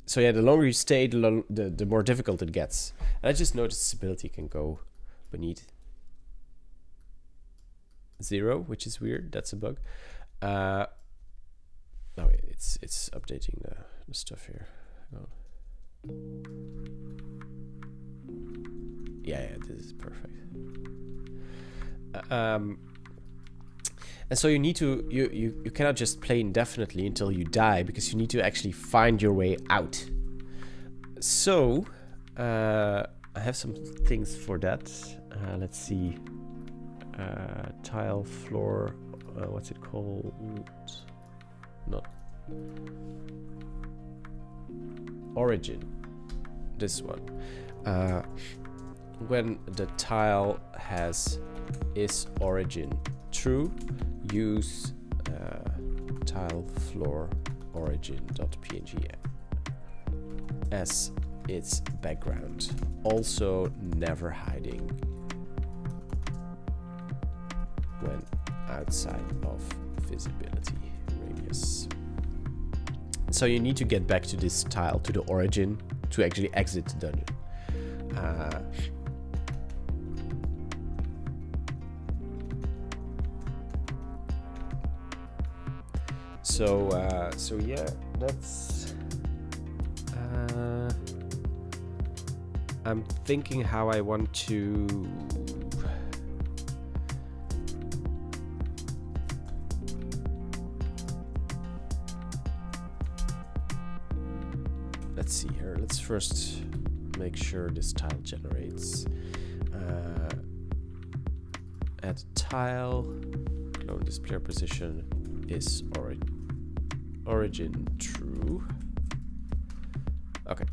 So yeah, the longer you stay, the more difficult it gets. And I just noticed stability can go beneath 0, which is weird. That's a bug. No, it's updating the stuff here. Oh. Yeah, this is perfect. And so you need to you cannot just play indefinitely until you die, because you need to actually find your way out. So I have some things for that. Let's see. Tile floor. What's it called? Not origin. This one. When the tile is origin true, use tile floor origin.png as its background. Also, never hiding when outside of visibility radius. So you need to get back to this tile, to the origin, to actually exit the dungeon. So yeah, that's. I'm thinking how I want to. Let's see here. Let's first make sure this tile generates. Add tile. Clone this player position is origin true. Okay.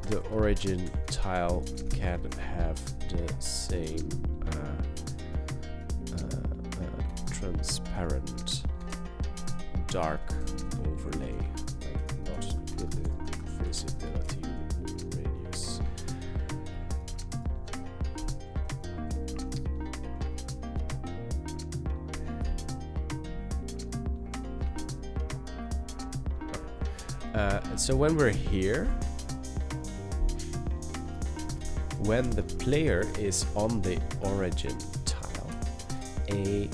The origin tile can have the same transparent dark overlay, not with the visibility radius. So when we're here, when the player is on the origin tile, a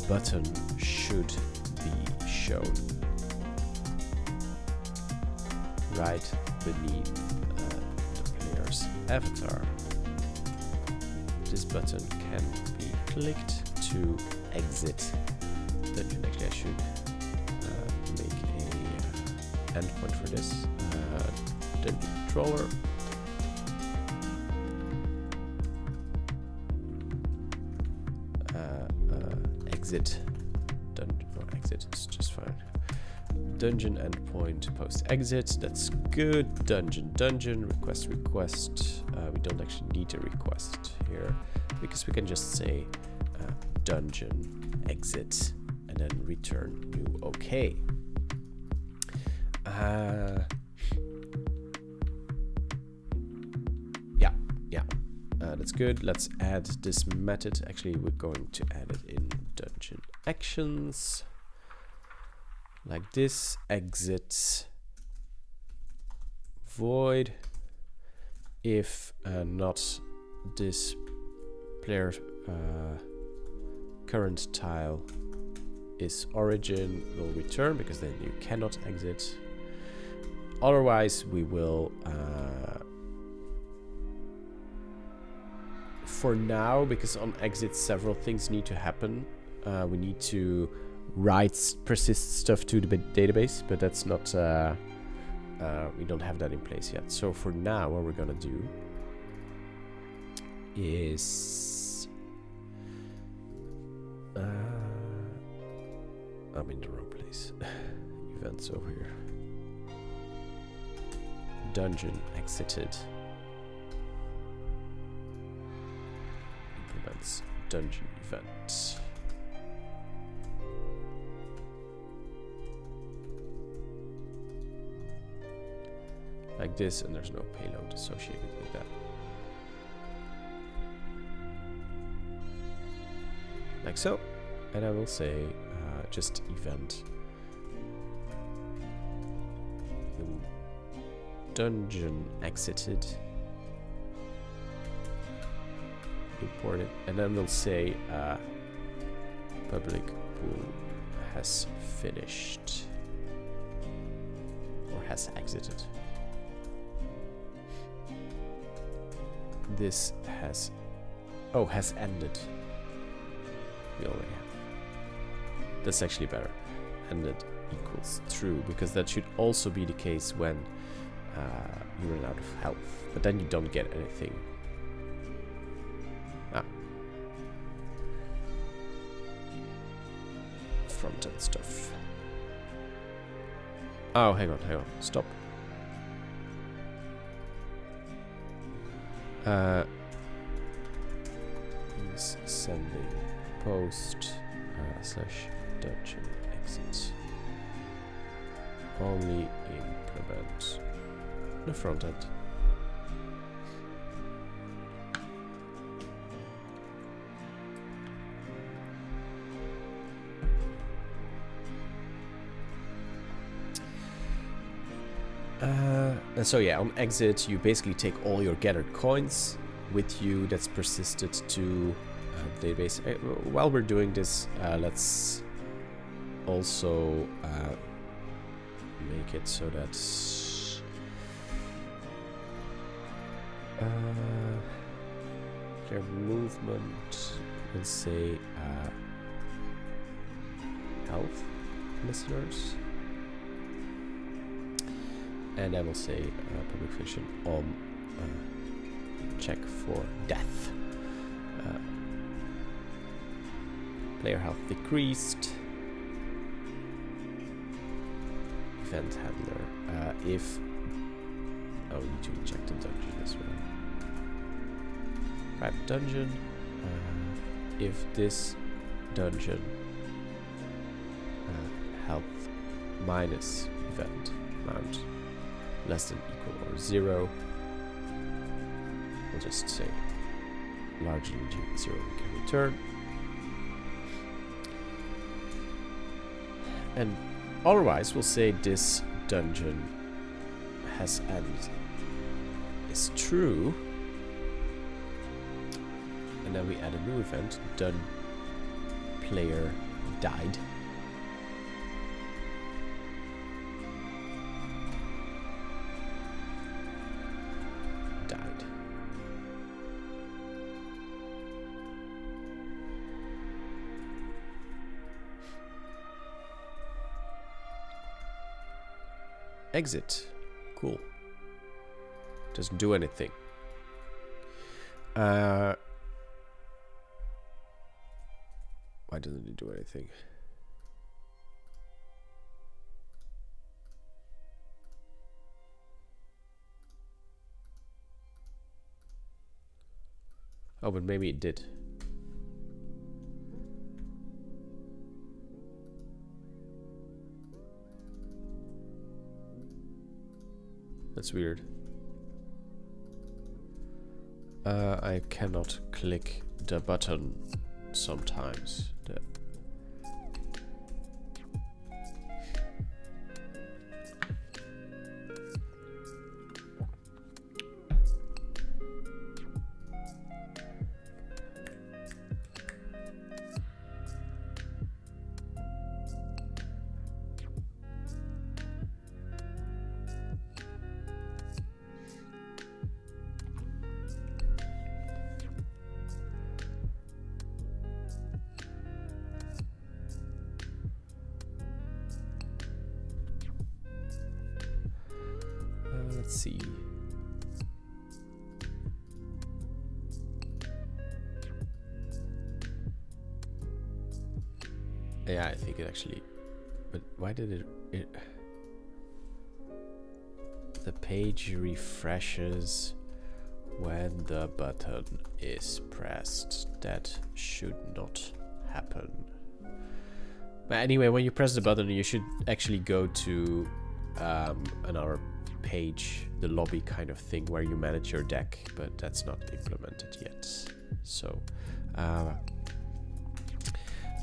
button should be shown right beneath the player's avatar. This button can be clicked to exit. Then actually I should make a endpoint for this. Then the controller. Exit. Exit is just fine. Dungeon endpoint post exit. That's good. Dungeon request. We don't actually need a request here because we can just say dungeon exit and then return new OK. That's good. Let's add this method. Actually, we're going to add it in dungeon actions like this. Exit void if not this player current tile is origin will return, because then you cannot exit. Otherwise we will for now, because on exit several things need to happen. We need to write persist stuff to the database, but that's not we don't have that in place yet. So for now what we're gonna do is I'm in the wrong place. Events over here. Dungeon exited. Implements dungeon event. Like this, and there's no payload associated with that. Like so. And I will say just event dungeon exited, import it, and then we'll say public pool has finished or has exited. This has ended. We already have. That's actually better. Ended equals true, because that should also be the case when you run out of health, but then you don't get anything. Front-end stuff. Oh, hang on, stop. He's sending post slash dungeon exit. Only implement the front end. And so yeah, on exit, you basically take all your gathered coins with you that's persisted to the database. While we're doing this, let's also make it so that their movement will say health listeners, and I will say public function on check for death. Player health decreased. Event handler. If we need to inject the dungeon as well. Private dungeon. If this dungeon health minus event amount less than equal or 0, we'll just say larger than 0 we can return. And otherwise we'll say this dungeon has ended is true, and then we add a new event, done player died. Exit. Cool. Doesn't do anything. Why doesn't it do anything? Oh, but maybe it did. That's weird. I cannot click the button sometimes. Let's see. Yeah, I think it actually. But why did it? The page refreshes when the button is pressed. That should not happen. But anyway, when you press the button, you should actually go to another page, the lobby kind of thing, where you manage your deck, but that's not implemented yet. So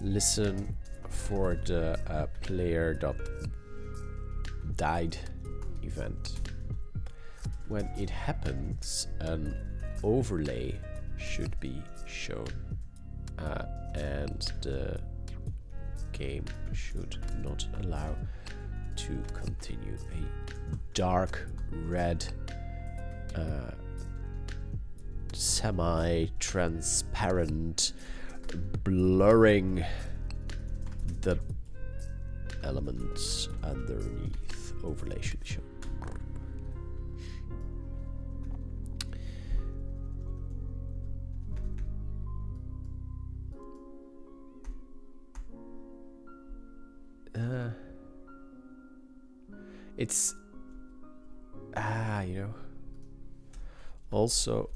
listen for the player.died event. When it happens, an overlay should be shown, and the game should not allow to continue. A dark red semi-transparent blurring the elements underneath overlay should be shown. It's you know, also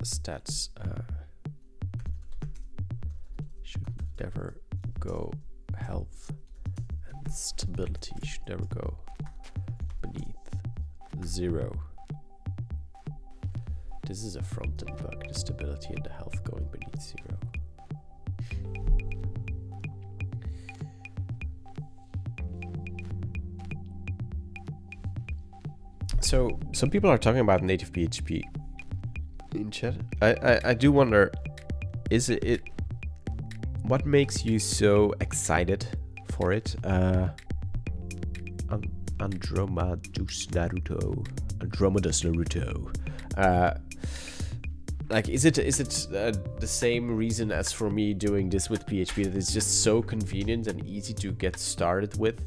stats should never go, health and stability should never go beneath 0. This is a front-end bug, the stability and the health going beneath 0. So some people are talking about native PHP in chat. I do wonder, is it what makes you so excited for it? Andromedas Naruto. Like, is it the same reason as for me doing this with PHP, that it's just so convenient and easy to get started with?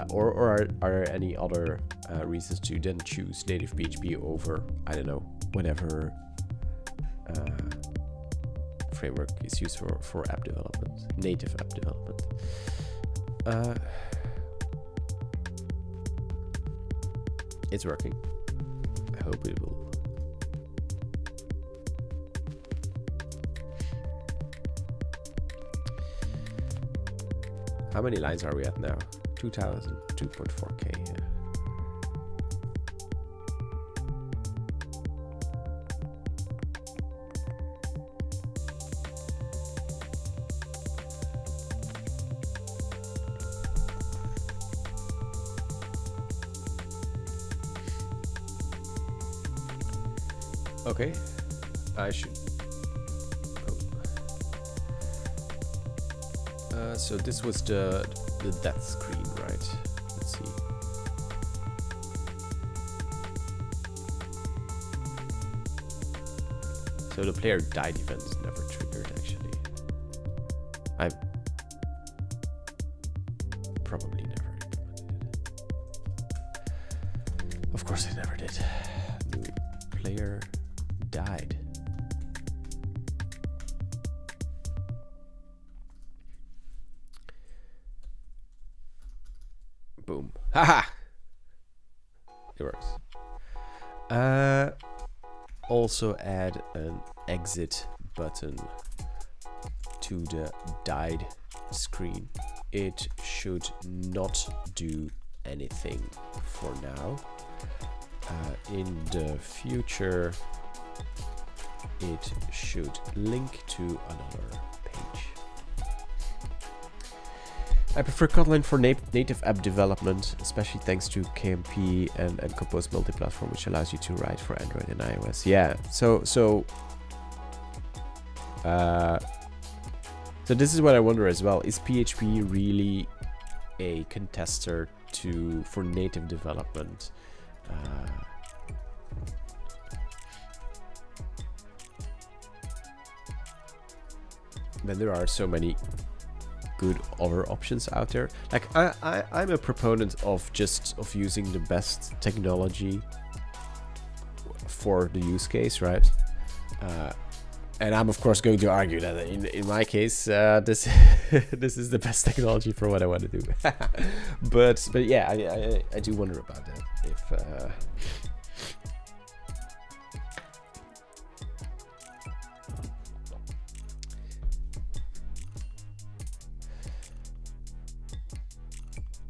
Or are there any other reasons to then choose native PHP over, I don't know, whatever framework is used for app development, native app development? It's working. I hope it will. How many lines are we at now? 2,000, 2.4K. Yeah. Okay, I should. Oh. So this was the death screen, right? Let's see. So the player died event is never triggered, actually. I probably never implemented it. Of course I never did. New player died. Boom. Haha! It works. Also add an exit button to the died screen. It should not do anything for now. In the future, it should link to another page. I prefer Kotlin for native app development, especially thanks to KMP and Compose multi-platform, which allows you to write for Android and iOS. Yeah, so this is what I wonder as well. Is PHP really a contester for native development? When there are so many good other options out there. Like I'm a proponent of using the best technology for the use case, right? And I'm of course going to argue that in my case, this this is the best technology for what I want to do. but yeah, I do wonder about that. If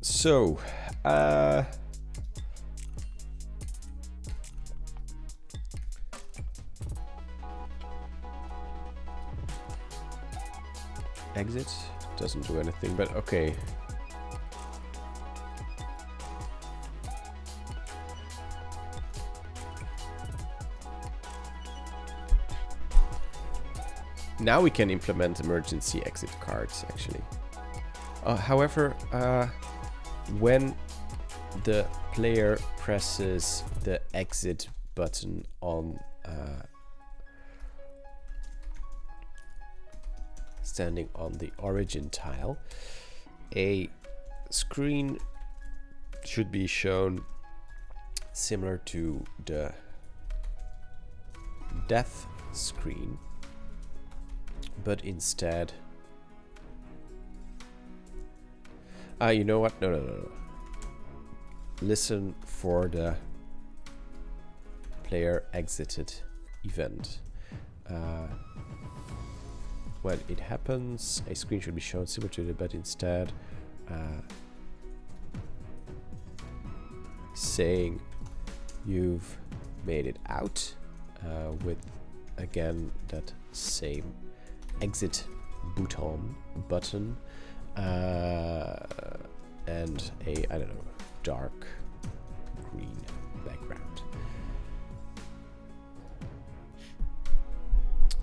So, exit doesn't do anything, but okay. Now we can implement emergency exit cards, actually. However, when the player presses the exit button on standing on the origin tile, a screen should be shown similar to the death screen, but instead you know what? No. Listen for the player exited event. When it happens, a screen should be shown similar to the, but instead saying you've made it out with again that same exit button. And a, I don't know, dark green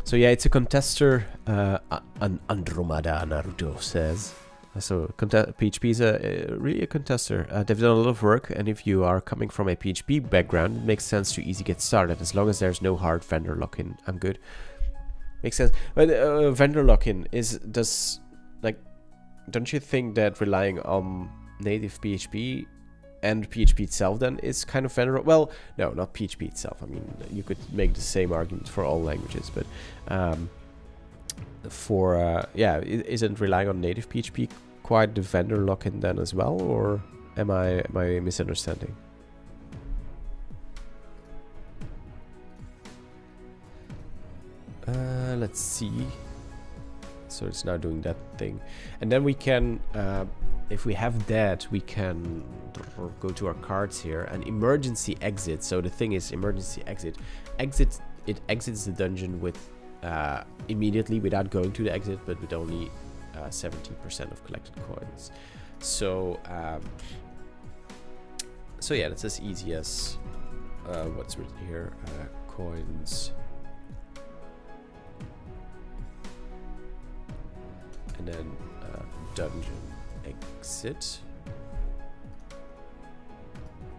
So yeah, it's a contester. An Andromeda Naruto says. So PHP is really a contester. They've done a lot of work, and if you are coming from a PHP background, it makes sense to easy get started. As long as there's no hard vendor lock-in, I'm good. Makes sense. But vendor lock-in don't you think that relying on native PHP and PHP itself then is kind of vendor? Well, no, not PHP itself. I mean, you could make the same argument for all languages, but isn't relying on native PHP quite the vendor lock-in then as well, or am I misunderstanding? Let's see. So it's now doing that thing, and then we can, if we have that, we can go to our cards here and emergency exit. So the thing is, emergency exit, it exits the dungeon with immediately without going to the exit, but with only 70% of collected coins. So yeah, that's as easy as what's written here, coins. And then dungeon exit.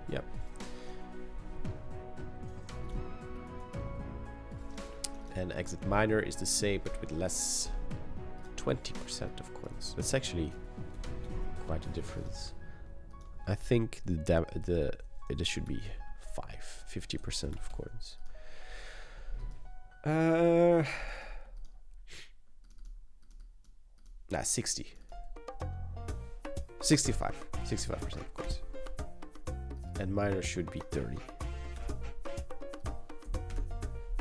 Yep. And exit minor is the same, but with less 20% of coins. That's actually quite a difference. I think it should be 50% of coins. 65% of course, and minor should be 30,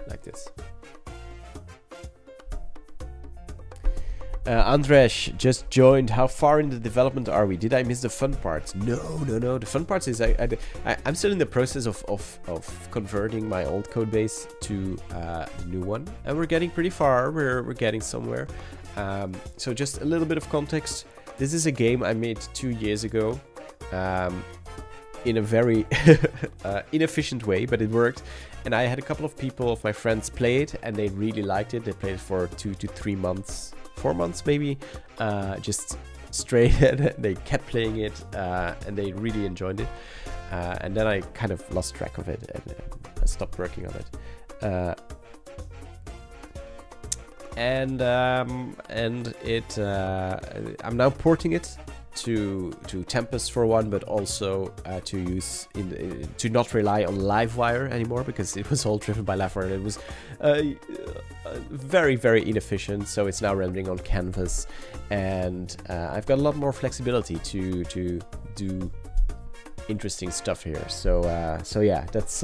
like this. Andres just joined. How far in the development are we? Did I miss the fun parts? No. The fun parts is I'm still in the process of converting my old code base to the new one, and we're getting pretty far. We're getting somewhere. So just a little bit of context. This is a game I made 2 years ago in a very inefficient way, but it worked. And I had a couple of people of my friends play it, and they really liked it. They played it for 2 to 3 months, 4 months maybe, just straight. They kept playing it, and they really enjoyed it. And then I kind of lost track of it, and I stopped working on it. I'm now porting it to Tempest for one, but also to not rely on Livewire anymore, because it was all driven by Livewire and it was very, very inefficient. So it's now rendering on Canvas, and I've got a lot more flexibility to do interesting stuff here. So yeah, that's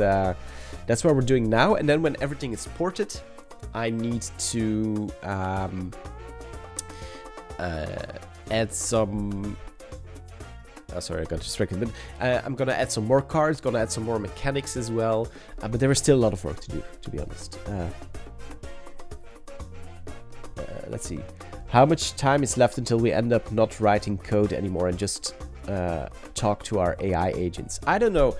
what we're doing now. And then when everything is ported, I need to add some. Oh, sorry, I got distracted. But I'm gonna add some more cards, gonna add some more mechanics as well. But there is still a lot of work to do, to be honest. Let's see. How much time is left until we end up not writing code anymore and just talk to our AI agents? I don't know.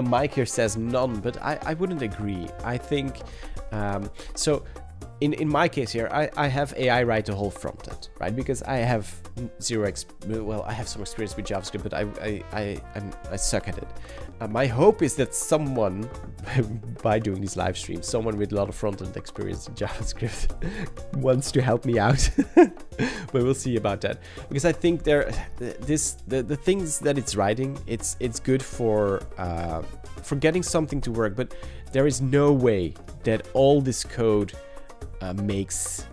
Mike here says none, but I wouldn't agree. I think so. In my case here, I have AI write the whole front end, right? Because I have I have some experience with JavaScript, but I suck at it. My hope is that someone, by doing these live streams, someone with a lot of front end experience in JavaScript wants to help me out. But we'll see about that, because I think the things that it's writing, it's good for getting something to work, but there is no way that all this code makes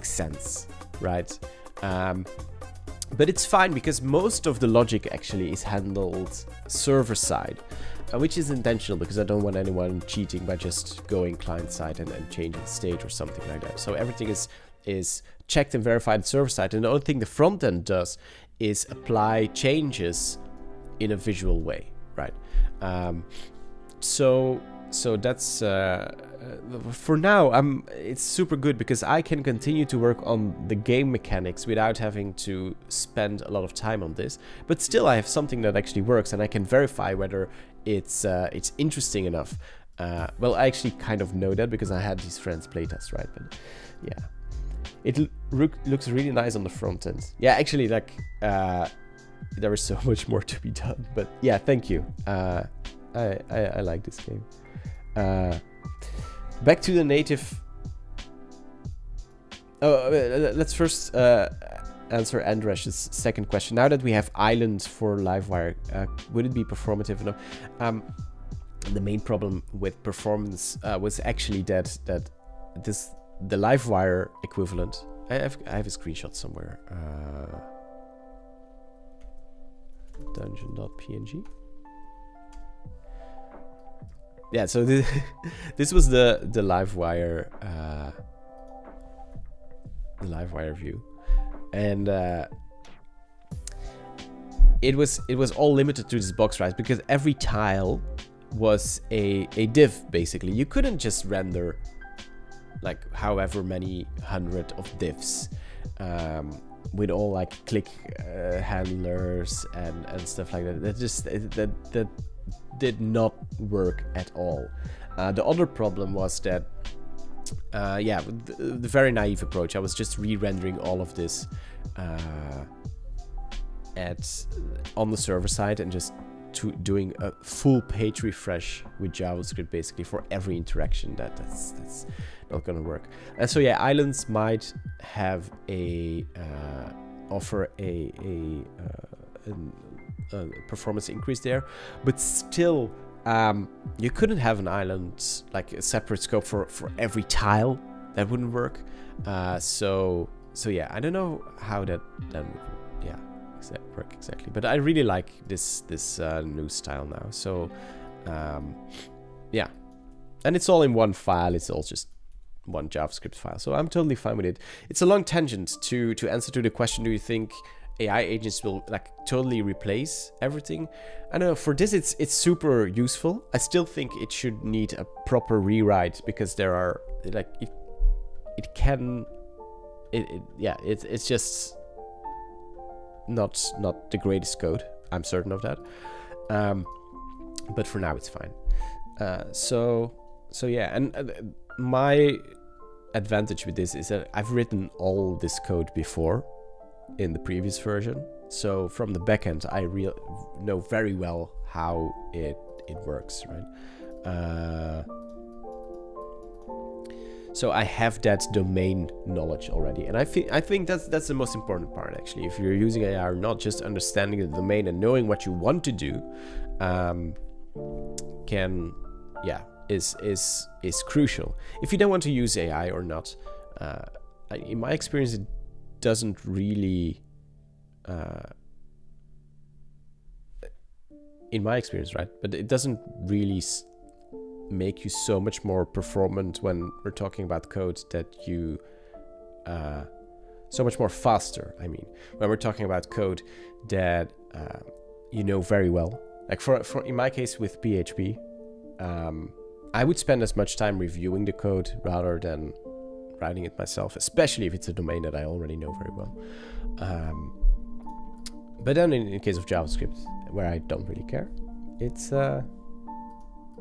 sense, right? But it's fine, because most of the logic actually is handled server side, which is intentional, because I don't want anyone cheating by just going client side and changing state or something like that. So everything is checked and verified server side, and the only thing the front end does is apply changes in a visual way, right? So that's for now. It's super good, because I can continue to work on the game mechanics without having to spend a lot of time on this. But still, I have something that actually works, and I can verify whether it's interesting enough. Well, I actually kind of know that because I had these friends playtest, right? But yeah, it looks really nice on the front end. Yeah, actually, like there is so much more to be done. But yeah, thank you. I like this game. Back to the native. Oh, let's first answer Andresh's second question. Now that we have islands for Livewire, would it be performative enough? The main problem with performance was actually that the Livewire equivalent. I have a screenshot somewhere. Dungeon.png. Yeah, so this was the Livewire view, and it was all limited to this box, right? Because every tile was a div, basically. You couldn't just render like however many hundred of divs with all like click handlers and stuff like that. That did not work at all. The other problem was that yeah, the very naive approach. I was just re-rendering all of this on the server side and just doing a full page refresh with JavaScript basically for every interaction. That's not gonna work. And so yeah, islands might have offer a performance increase there, but still you couldn't have an island like a separate scope for every tile. That wouldn't work. So yeah, I don't know how that would work exactly, but I really like this new style now. So yeah, and it's all in one file. It's all just one JavaScript file, so I'm totally fine with it. It's a long tangent to answer to the question: do you think AI agents will like totally replace everything? I don't know. For this, it's super useful. I still think it should need a proper rewrite because there are like it's just not the greatest code. I'm certain of that. But for now, it's fine. So yeah, and my advantage with this is that I've written all this code before in the previous version. So from the backend, I know very well how it works, right? So I have that domain knowledge already, and I think that's the most important part actually. If you're using AI, or not just understanding the domain and knowing what you want to do, is crucial. If you don't want to use AI or not, in my experience, it doesn't really. In my experience, right? But it doesn't really make you so much more performant when we're talking about code that you so much more faster. I mean, when we're talking about code that you know very well, like for in my case with PHP, I would spend as much time reviewing the code rather than writing it myself, especially if it's a domain that I already know very well. But then in case of JavaScript, where I don't really care, it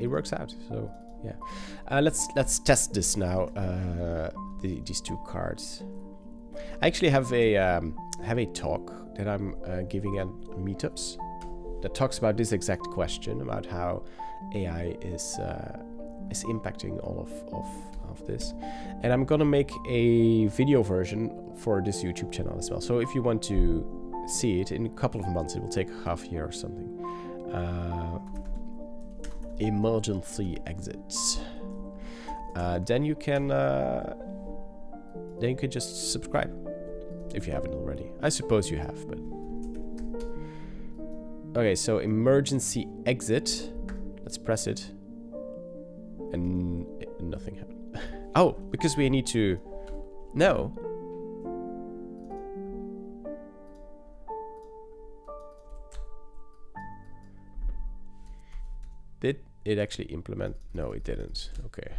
works out. So yeah, let's test this now. These two cards. I actually have a talk that I'm giving at meetups that talks about this exact question, about how AI is impacting all of this, and I'm gonna make a video version for this YouTube channel as well. So if you want to see it in a couple of months, it will take half a year or something. Emergency exits. Then you can just subscribe if you haven't already. I suppose you have, but okay. So emergency exit. Let's press it, and nothing happened. Oh, because we need to. No. Did it actually implement? No, it didn't. Okay.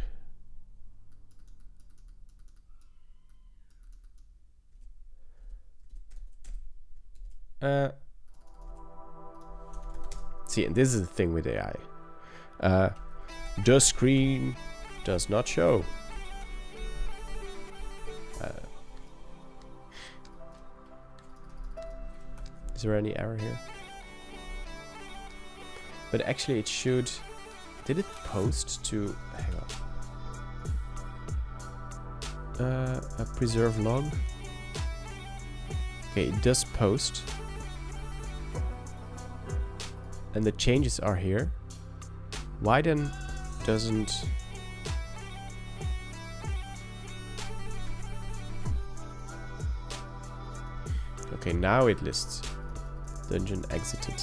See, and this is the thing with AI. The screen does not show. Is there any error here? But actually it should... Did it post to... Hang on. A preserve log. Okay, it does post. And the changes are here. Why then doesn't... Okay, now it lists dungeon exited.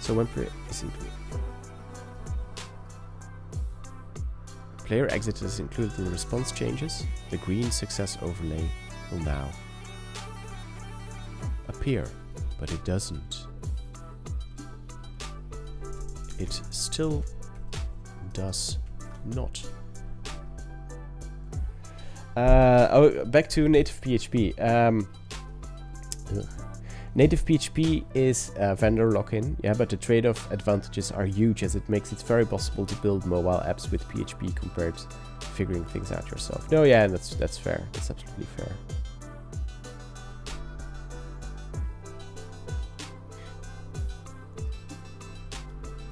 So when player exited is included in the response changes, the green success overlay will now appear, but it doesn't. It still does not. Back to native PHP. Native PHP is a vendor lock-in, yeah, but the trade-off advantages are huge as it makes it very possible to build mobile apps with PHP compared to figuring things out yourself. No, yeah, that's fair. That's absolutely fair.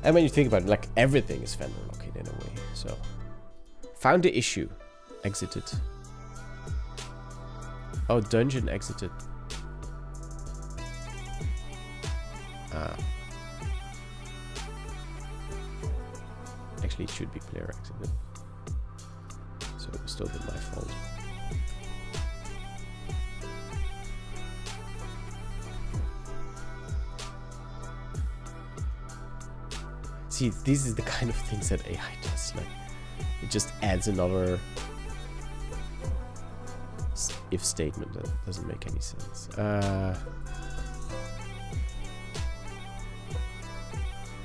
And when you think about it, like everything is vendor lock-in in a way. So, found the issue, exited. Oh, dungeon exited. Actually, it should be player exited. So it was still been my fault. See, this is the kind of things that AI does. Like, it just adds another if statement that doesn't make any sense. Yeah,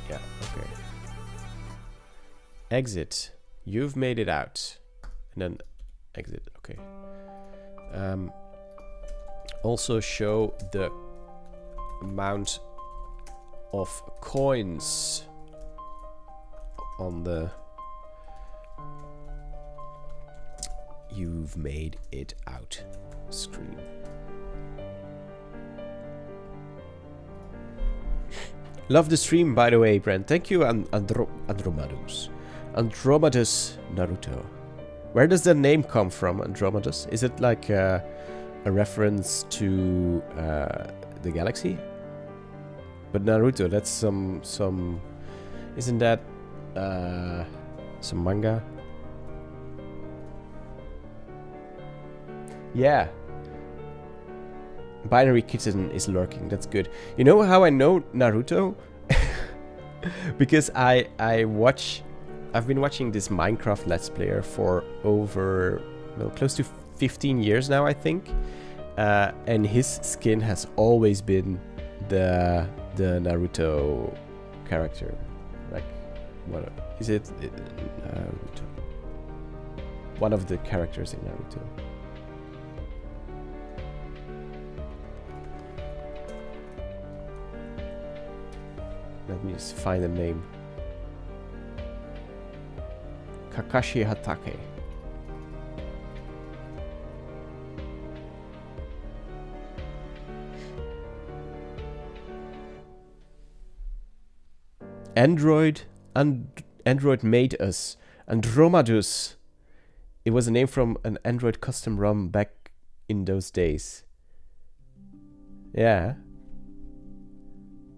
okay. Exit. You've made it out. And then exit. Okay. Also show the amount of coins on the you've made it out screen. Love the stream, by the way, Brent. Thank you, Andromedus. Andromedus Naruto. Where does the name come from, Andromedus? Is it like a reference to the galaxy? But Naruto, that's some isn't that some manga? Yeah. Binary Kitten is lurking. That's good. You know how I know Naruto? Because I've been watching this Minecraft Let's Player for over, well, close to 15 years now, I think. And his skin has always been the Naruto character. Like, what is it? Naruto. One of the characters in Naruto. Let me just find the name. Kakashi Hatake. Android made us. Andromedus. It was a name from an Android custom ROM back in those days. Yeah.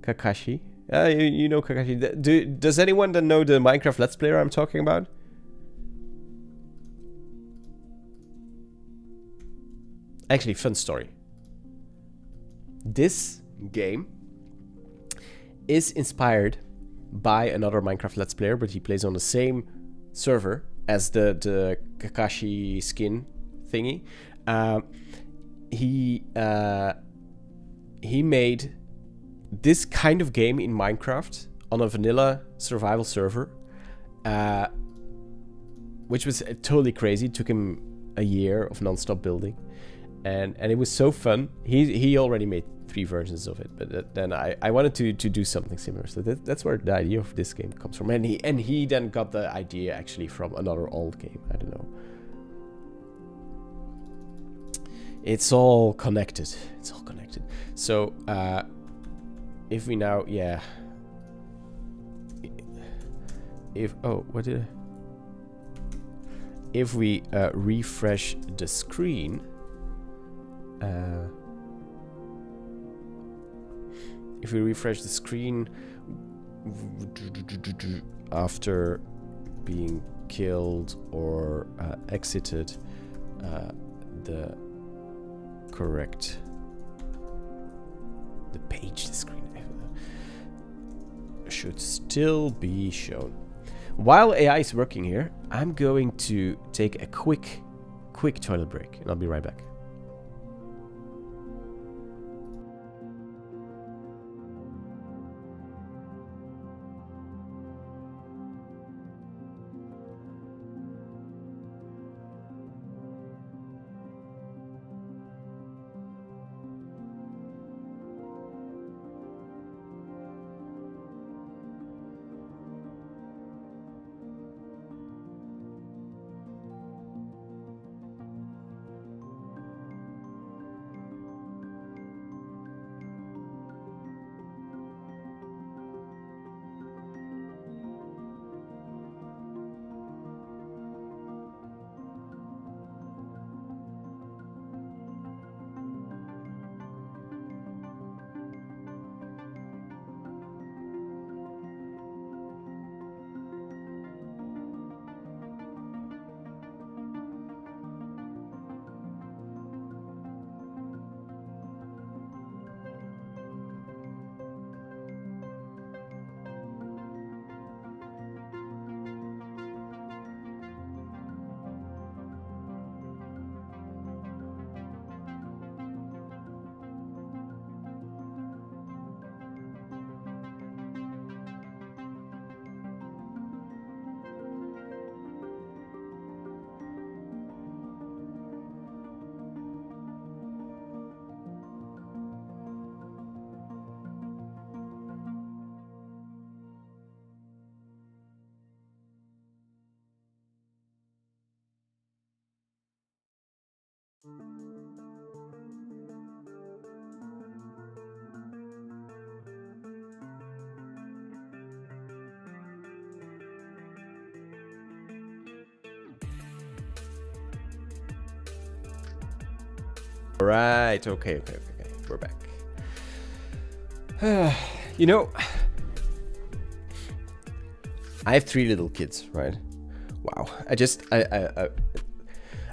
Kakashi. You know Kakashi. Does anyone then know the Minecraft Let's Player I'm talking about? Actually, fun story. This game is inspired by another Minecraft Let's Player, but he plays on the same server as the Kakashi skin thingy. He made this kind of game in Minecraft on a vanilla survival server, which was totally crazy. It took him a year of non-stop building. and it was so fun. He already made 3 versions of it, but then I wanted to do something similar. So that's where the idea of this game comes from. And he then got the idea actually from another old game. I don't know. It's all connected. It's all connected. So if we now, yeah. If we refresh the screen, after being killed or exited the page, the screen should still be shown. While AI is working here, I'm going to take a quick toilet break, and I'll be right back. Right, okay, we're back. You know, I have 3 little kids, right? Wow,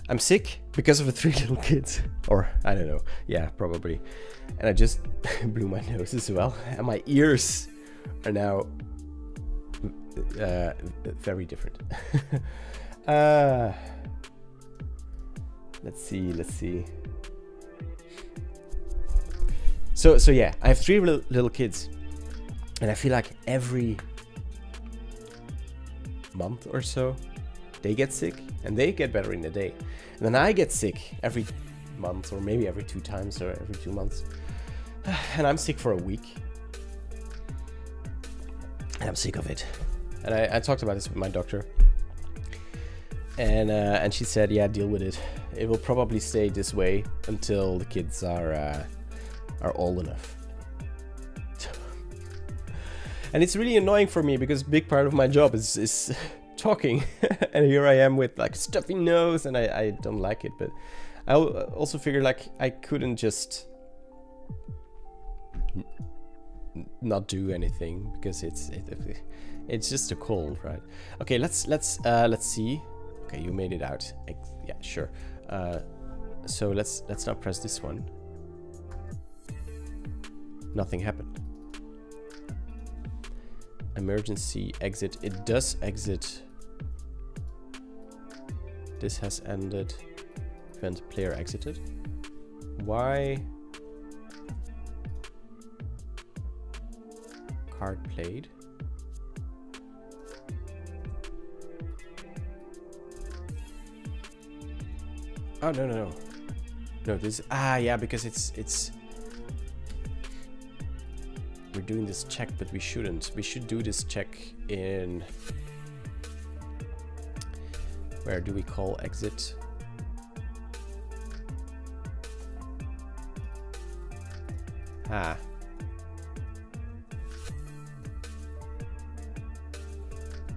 I'm sick because of the 3 little kids, or I don't know, yeah, probably. And I just blew my nose as well, and my ears are now very different. Let's see. So yeah, I have 3 little kids, and I feel like every month or so they get sick, and they get better in a day, and then I get sick every month, or maybe every 2 times, or every 2 months, and I'm sick for a week, and I'm sick of it. And I talked about this with my doctor, and she said, yeah, deal with it. It will probably stay this way until the kids are old enough. And it's really annoying for me, because a big part of my job is talking. And here I am with like stuffy nose, and I don't like it. But I also figured like I couldn't just not do anything, because it's just a cold, right? Okay, let's see. Okay, you made it out. Yeah, sure. So let's now press this one. Nothing happened. Emergency exit. It does exit. This has ended. Event player exited. Why? Card played. Oh, no. No, this, yeah, because it's, we're doing this check, but we shouldn't. We should do this check in, where do we call exit?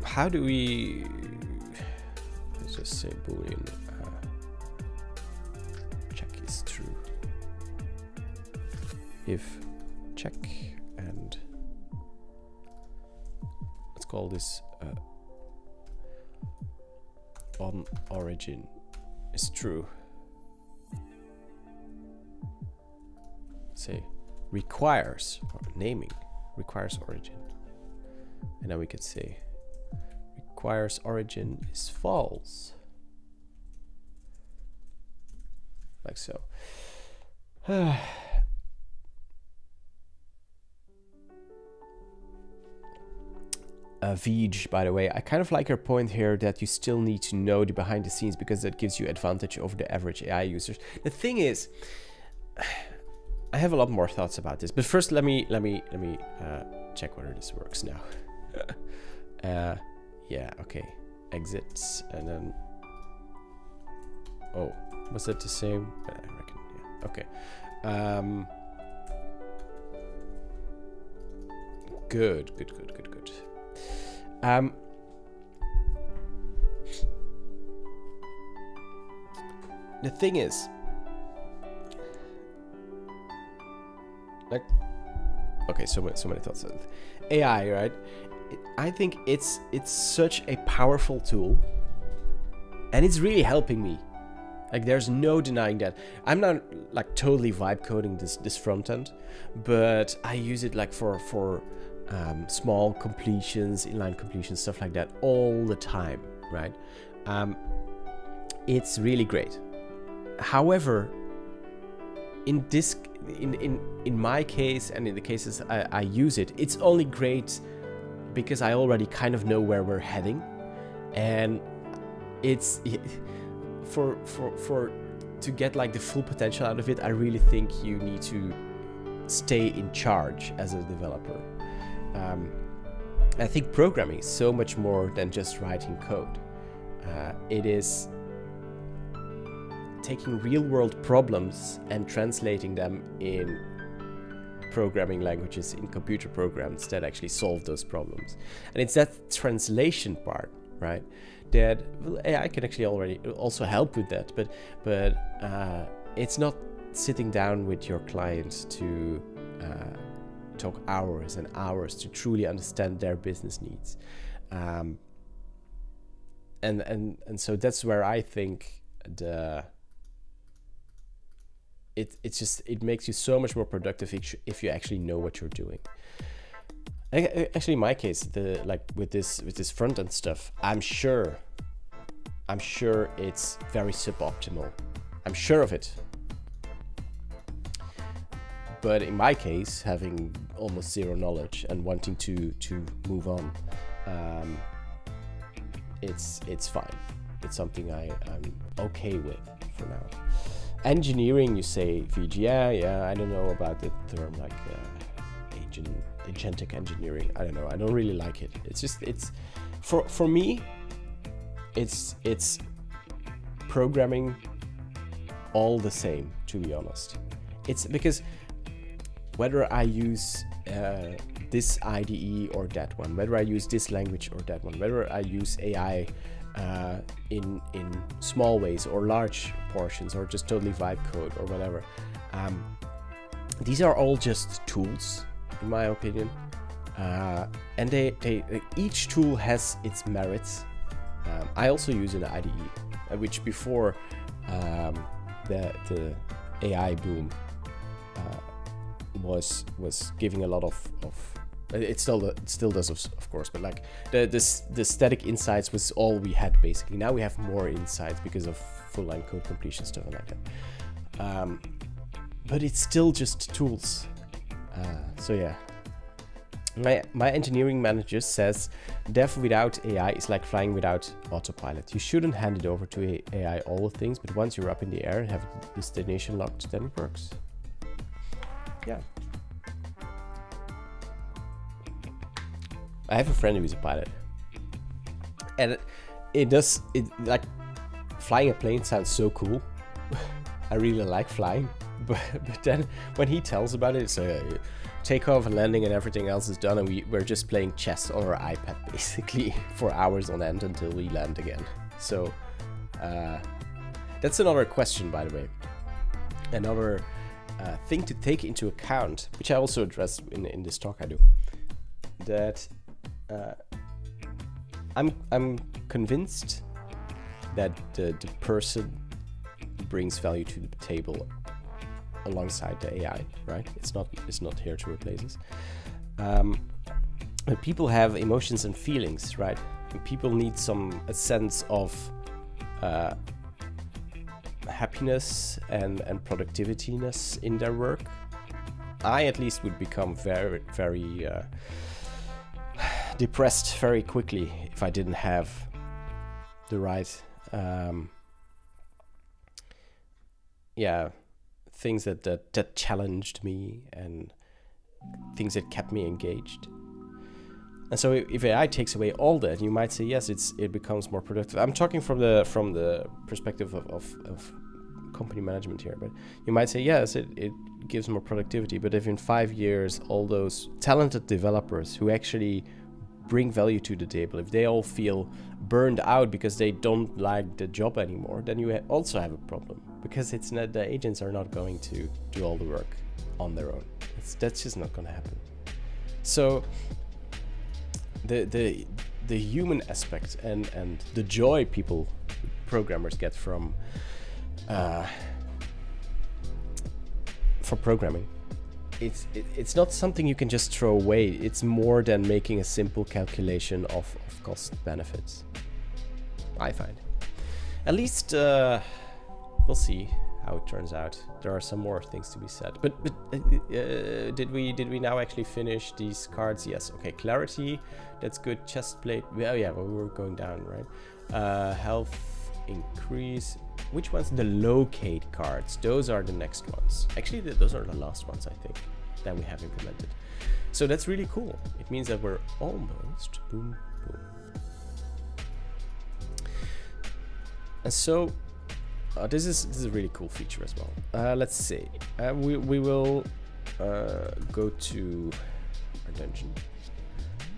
How do we, let's just say boolean check is true. If check, and let's call this on origin is true. Say requires, or naming requires origin, and then we could say requires origin is false, like so. Vij, by the way, I kind of like your point here that you still need to know the behind the scenes, because that gives you advantage over the average AI users. The thing is, I have a lot more thoughts about this, but first let me check whether this works now. Yeah, okay, exits, and then, oh, was that the same? I reckon, yeah, okay. Good. The thing is, like, okay, so many thoughts. AI, right? I think it's such a powerful tool, and it's really helping me. Like, there's no denying that. I'm not like totally vibe coding this front end, but I use it like for small completions, inline completions, stuff like that all the time, right? It's really great. However, in my case, and in the cases I use it, it's only great because I already kind of know where we're heading, and it's for to get like the full potential out of it. I really think you need to stay in charge as a developer. I think programming is so much more than just writing code. It is taking real-world problems and translating them in programming languages, in computer programs that actually solve those problems. And it's that translation part, right, that AI can actually already also help with that, but it's not sitting down with your client to talk hours and hours to truly understand their business needs. And so that's where I think it makes you so much more productive if you actually know what you're doing. Actually, in my case, with this front end stuff, I'm sure it's very suboptimal. I'm sure of it. But in my case, having almost zero knowledge and wanting to move on, it's fine. It's something I'm okay with for now. Engineering, you say, Vij, yeah, I don't know about the term like agentic engineering. I don't know. I don't really like it. It's just, for me, it's programming all the same, to be honest. It's because whether I use this IDE or that one, whether I use this language or that one, whether I use AI in small ways or large portions, or just totally vibe code or whatever, these are all just tools, in my opinion, and they each tool has its merits. I also use an IDE, which before the AI boom was giving a lot of it still does, of course, but like the static insights was all we had basically. Now we have more insights because of full line code completion, stuff like that, but it's still just tools. So yeah, My engineering manager says dev without AI is like flying without autopilot. You shouldn't hand it over to AI all the things, but once you're up in the air and have the destination locked, then it works. Yeah. I have a friend who's a pilot, and it like flying a plane sounds so cool. I really like flying, but then when he tells about it, it's takeoff and landing and everything else is done, and we're just playing chess on our iPad basically for hours on end until we land again. So that's another question, by the way. Another thing to take into account, which I also address in this talk I do, that I'm convinced that the person brings value to the table alongside the AI, right? It's not here to replace us. But people have emotions and feelings, right? And people need a sense of happiness and productivityness in their work. I at least would become very, very depressed very quickly if I didn't have the right things that challenged me and things that kept me engaged. And so if AI takes away all that, you might say yes, it becomes more productive. I'm talking from the perspective of company management here, but you might say yes, it gives more productivity. But if in 5 years all those talented developers who actually bring value to the table, if they all feel burned out because they don't like the job anymore, then you also have a problem, because it's not, the agents are not going to do all the work on their own. That's just not going to happen. So the human aspect and the joy programmers get from programming, it's not something you can just throw away. It's more than making a simple calculation of cost benefits, I find. At least we'll see how it turns out. There are some more things to be said. But did we now actually finish these cards? Yes. Okay. Clarity. That's good. Chest plate. Well, yeah. Well, we were going down, right? Health increase. Which ones? The locate cards. Those are the next ones. Actually, those are the last ones, I think, that we have implemented. So that's really cool. It means that we're almost boom, boom. And so this is a really cool feature as well. Let's see. We will go to our dungeon.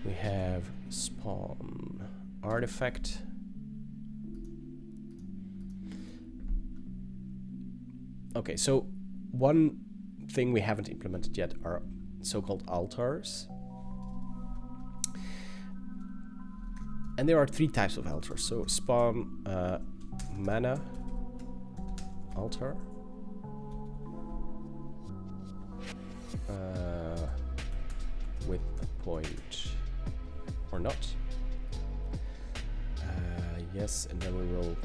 We have spawn artifact. Okay, so one thing we haven't implemented yet are so-called altars. And there are 3 types of altars. So spawn mana altar, with a point or not. Yes, and then we will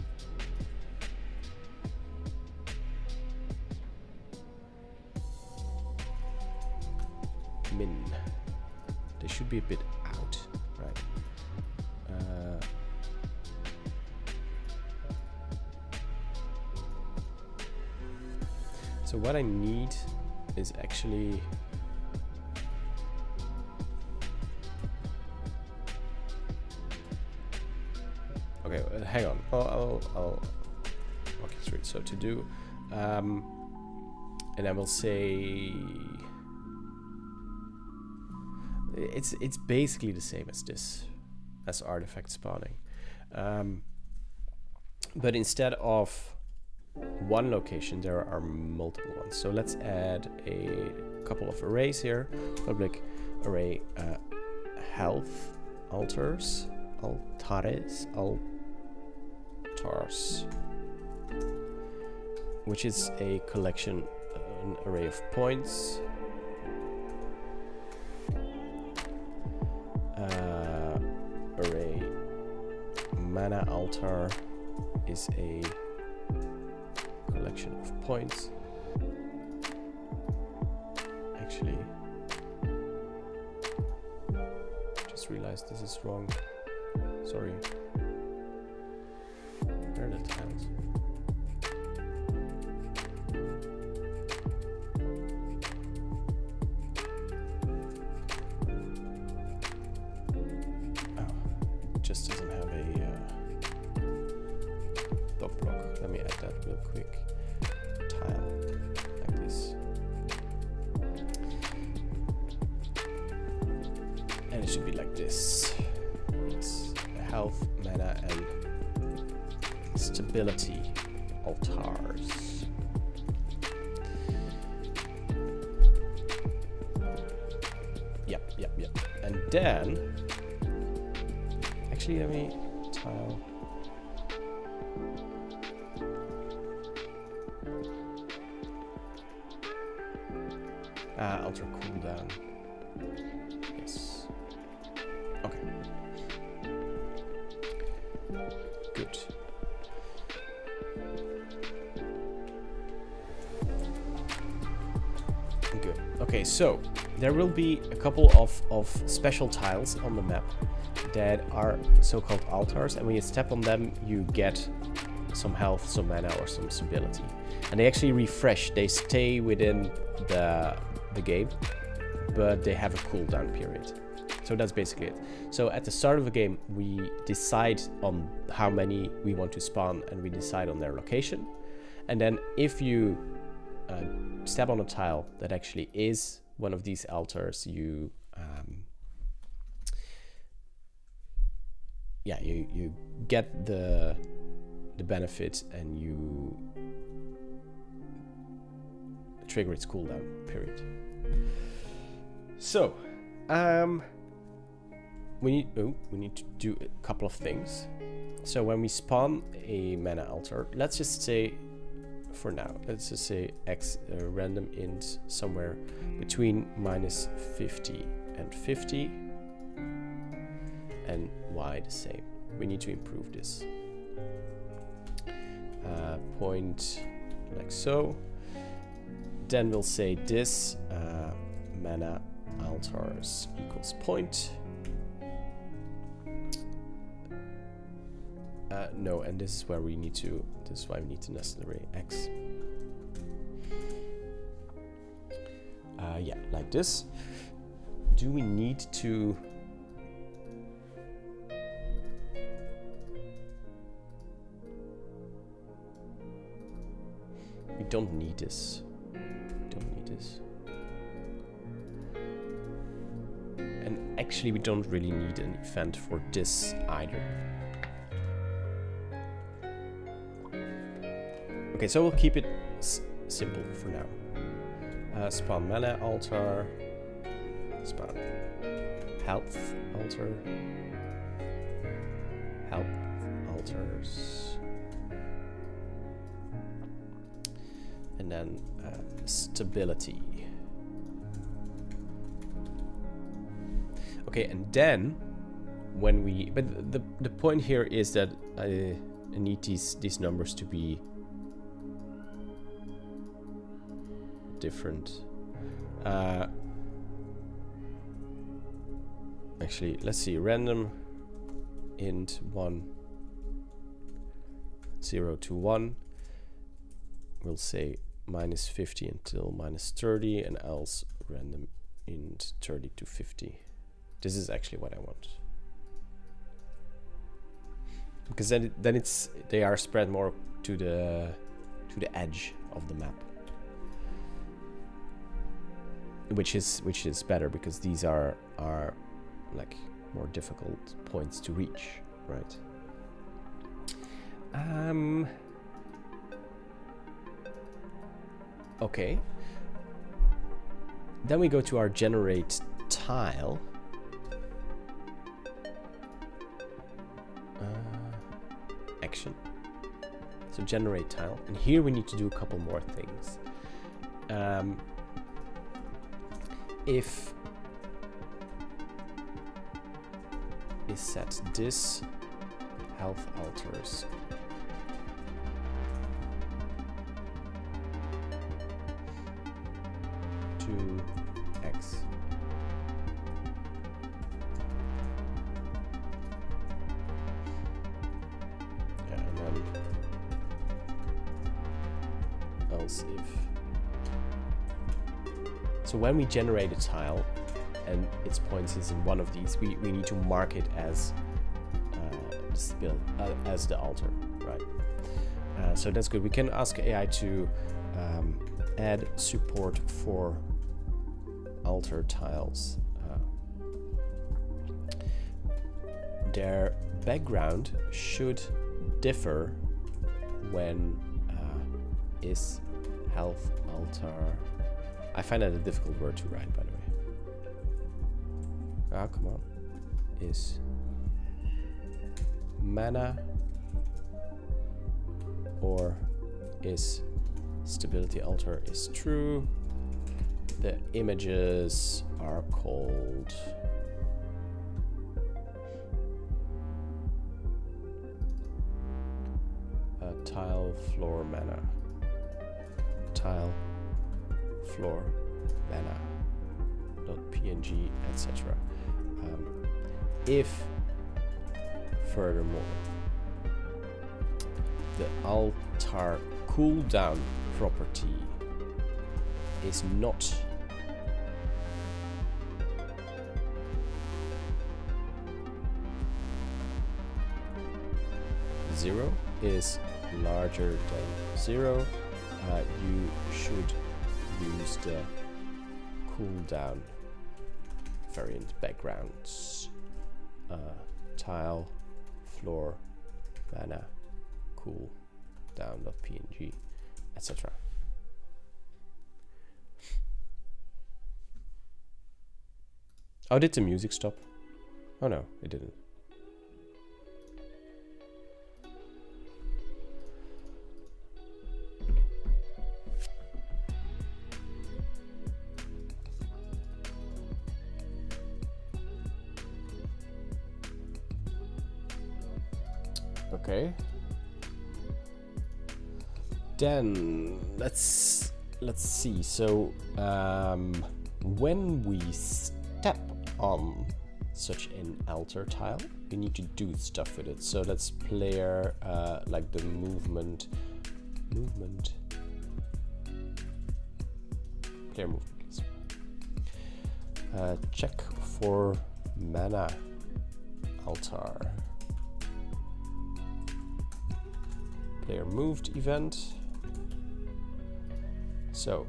min. They should be a bit out, right? So what I need is actually okay. Hang on. I'll walk you through it. So to do, and I will say it's basically the same as this, as artifact spawning, but instead of one location, there are multiple ones. So let's add a couple of arrays here. Public array health altars, altars, which is a collection, an array of points. Array mana altar is a collection of points. Actually, realized this is wrong. Sorry. Where are the tiles? Just doesn't have a dot block. Let me add that real quick. Tile, like this. And it should be like this. It's health, mana, and stability altars. Yep. And then, actually, let me tile. Alter cooldown. Yes. Okay. Good. Good. Okay, so there will be a couple of special tiles on the map that are so-called altars, and when you step on them, you get some health, some mana, or some stability. And they actually refresh. They stay within the game, but they have a cooldown period. So that's basically it. So at the start of the game, we decide on how many we want to spawn, and we decide on their location. And then if you step on a tile that actually is one of these altars, you you get the benefit, and you trigger its cooldown period. So we need to do a couple of things. So when we spawn a mana altar, let's just say, for now, let's just say x random int somewhere between -50 and 50, and y the same. We need to improve this. Point like so. Then we'll say this mana altars equals point. No, and this is where we need to. This is why we need to nest an array x. Yeah, like this. Do we need to? We don't need this. We don't need this. And actually, we don't really need an event for this either. Okay, so we'll keep it simple for now. Spawn mana altar, spawn health altar, health altars, and then stability. Okay, and then when we, but the point here is that I need these numbers to be different. Actually, let's see, random int 1 0 to 1. We'll say -50 until -30, and else random int 30 to 50. This is actually what I want, because then it's they are spread more to the edge of the map, which is better, because these are like more difficult points to reach, right? Okay. Then we go to our generate tile. Action. So generate tile, and here we need to do a couple more things. If we set this health altars to x, else if. So when we generate a tile and its points is in one of these, we need to mark it as as the alter, right? So that's good. We can ask AI to add support for alter tiles. Their background should differ when is health alter. I find that a difficult word to write, by the way. Ah, come on. Is mana or is stability alter is true. The images are called tile floor mana. Tile floor mana .png, etc. If furthermore the alter cooldown property is not zero, is larger than 0, you should use the cooldown variant backgrounds. Tile floor mana cooldown.png, etc. Oh, did the music stop? Oh no, it didn't. Okay. Then let's see. So when we step on such an alter tile, we need to do stuff with it. So let's player like the movement player movement, please. Check for mana alter. Player moved event. So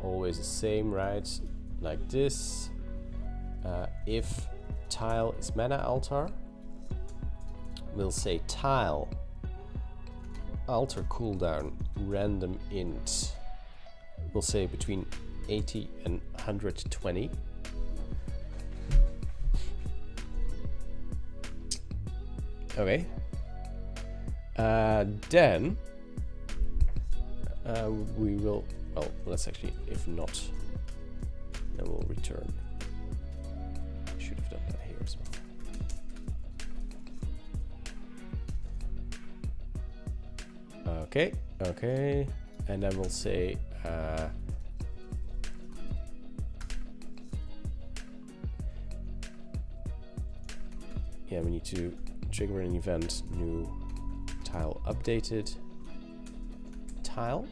always the same, right? Like this. If tile is mana alter, we'll say tile alter cooldown random int. We'll say between 80 and 120. Okay. Then we will, well, let's actually, if not, then we'll return. Should have done that here as well. Okay, okay, and then we'll say yeah, we need to trigger an event new tile updated tile.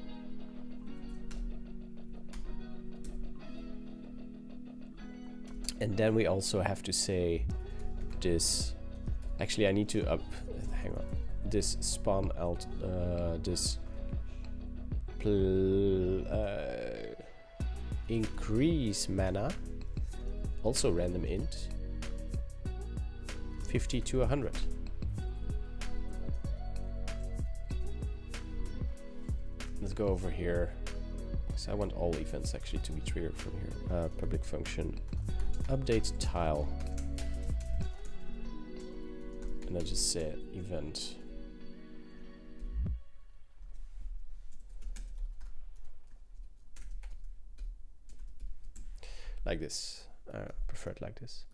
And then we also have to say this, actually I need to hang on, this spawn out, this increase mana, also random int, 50 to 100. Let's go over here, because I want all events actually to be triggered from here. Public function update tile, and I just say event like this. I prefer it like this.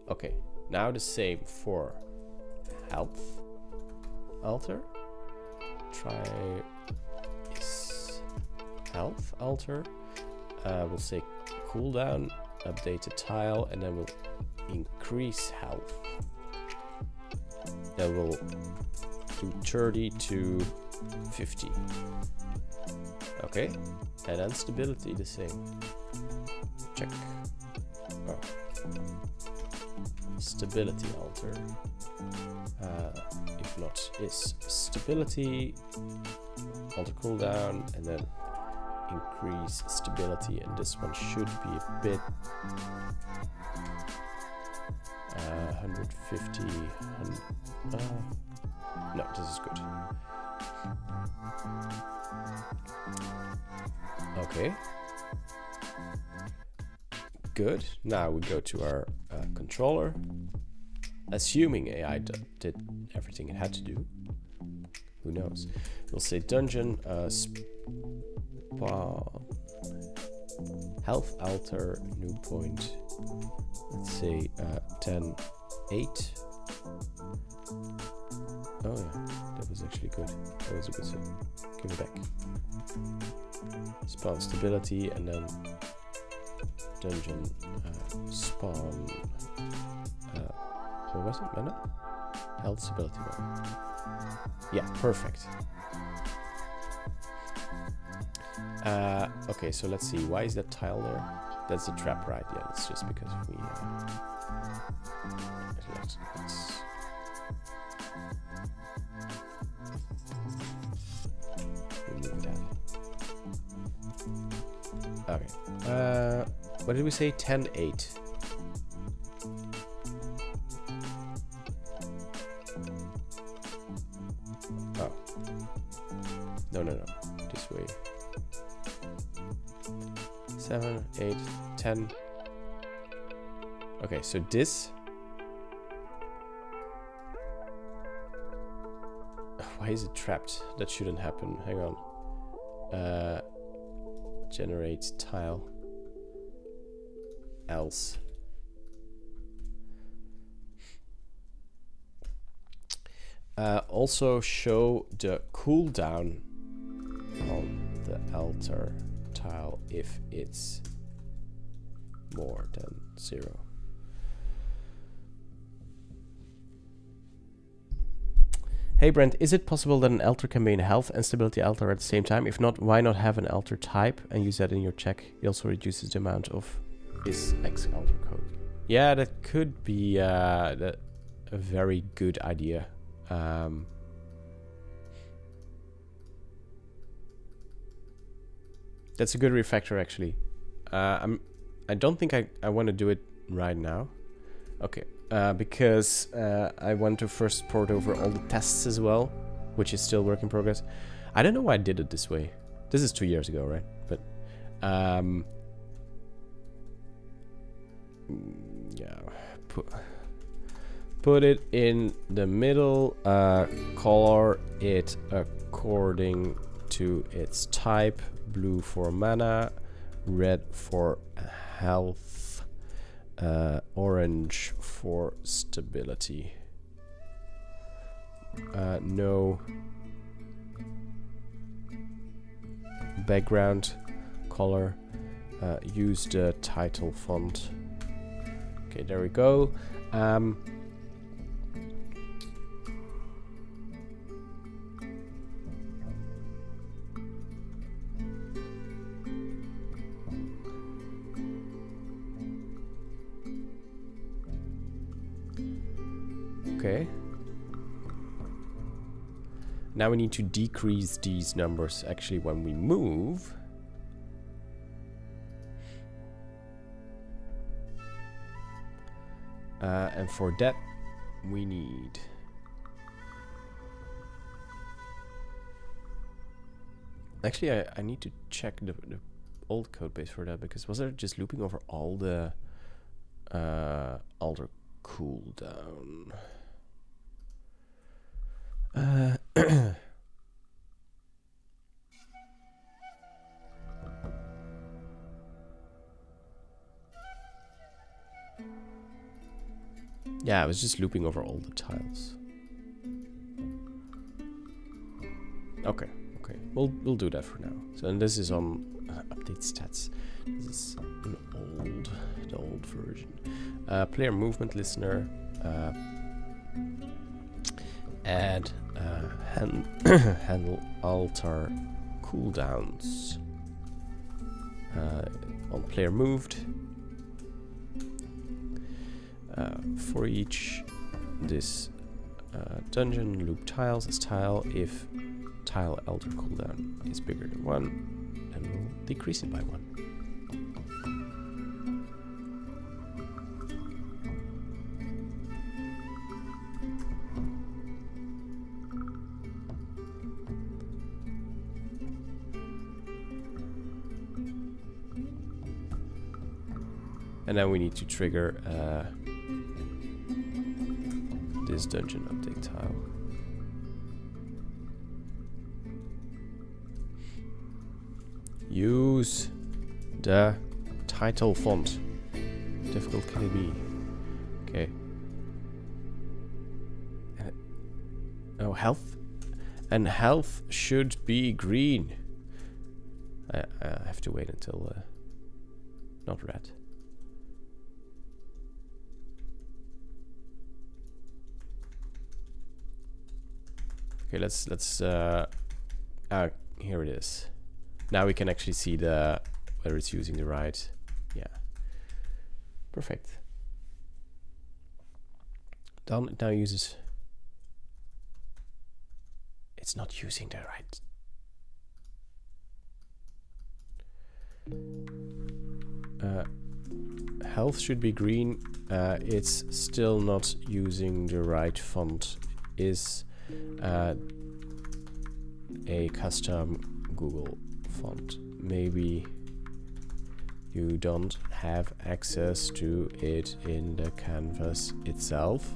Okay, now the same for health alter. Try is health alter. We'll say cooldown, update a tile, and then we'll increase health. Then we'll do 30 to 50. Okay, and then stability the same. Check. Oh. Stability alter. If not, is stability alter cooldown, and then increase stability, and this one should be a bit 150. No, this is good. Okay. Good. Now we go to our controller. Assuming AI did everything it had to do. Who knows? We'll say dungeon, spa, health alter, new point. Let's say 10, 8. Oh yeah, that was actually good. That was a good save. Give it back. Spawn stability, and then dungeon spawn. What was it? Mana? Health stability. Yeah, perfect. Okay, so let's see. Why is that tile there? That's the trap, right? Yeah, it's just because we. Let's remove that. Okay. What did we say? 10, 8. Oh. No. This way. 7, 8, 10. Okay, so this. Why is it trapped? That shouldn't happen. Hang on. Generate tile. Else. Also show the cooldown on the alter tile if it's more than 0. Hey Brent, is it possible that an alter can be in health and stability alter at the same time? If not, why not have an alter type and use that in your check? It also reduces the amount of is X alter code. Yeah, that could be a very good idea. That's a good refactor actually. I don't think I want to do it right now. Okay, because I want to first port over all the tests as well, which is still work in progress. I don't know why I did it this way. This is 2 years ago, right? But yeah, put it in the middle, color it according to its type, blue for mana, red for health, orange for stability. No background color, use the title font. Okay, there we go. Okay. Now we need to decrease these numbers actually when we move. And for that, we need actually I need to check the old code base for that, because was it just looping over all the alter cooldown? Yeah, I was just looping over all the tiles. Okay, we'll do that for now. So, and this is on update stats. This is the old version. Player movement listener. add handle alter cooldowns on player moved. For each this dungeon loop tiles as tile. If tile alter cooldown is bigger than 1, then we'll decrease it by 1. And then we need to trigger this dungeon update tile. Use the title font. Difficult can it be? Okay. Oh, health. And health should be green. I have to wait until not red. Okay, let's here it is. Now we can actually see the whether it's using the right. Yeah. Perfect. Done. It now uses. It's not using the right. Health should be green. It's still not using the right font. Is a custom Google font. Maybe you don't have access to it in the canvas itself.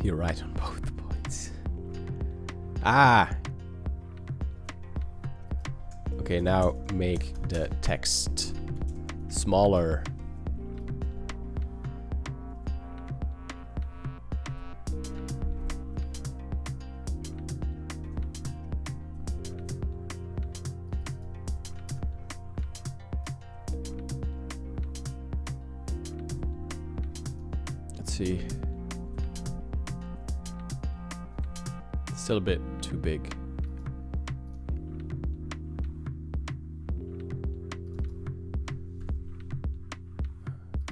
You're right on both points. Ah! Okay, now make the text smaller. Let's see. Still a bit too big.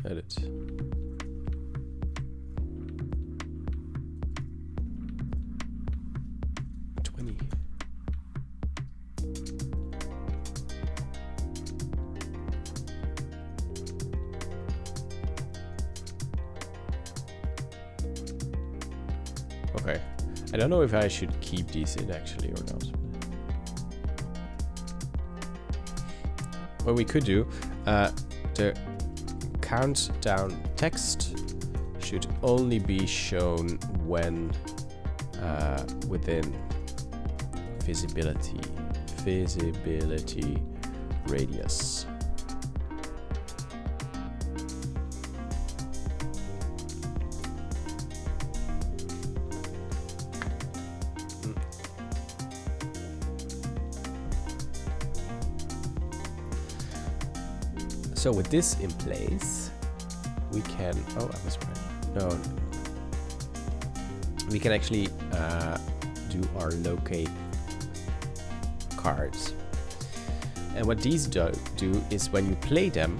Edit. Okay. I don't know if I should keep these in actually or not. What we could do, the countdown text should only be shown when within visibility radius. So with this in place, we can, oh, I was right. No. We can actually do our locate cards. And what these do is when you play them,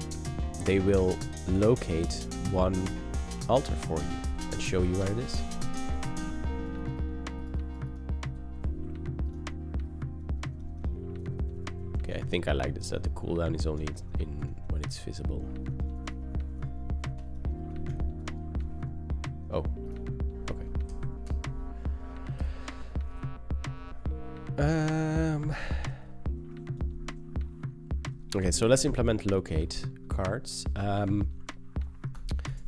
they will locate one altar for you and show you where it is. Okay, I think I like this, that the cooldown is only in when it's visible. Oh, okay. Okay, so let's implement locate cards.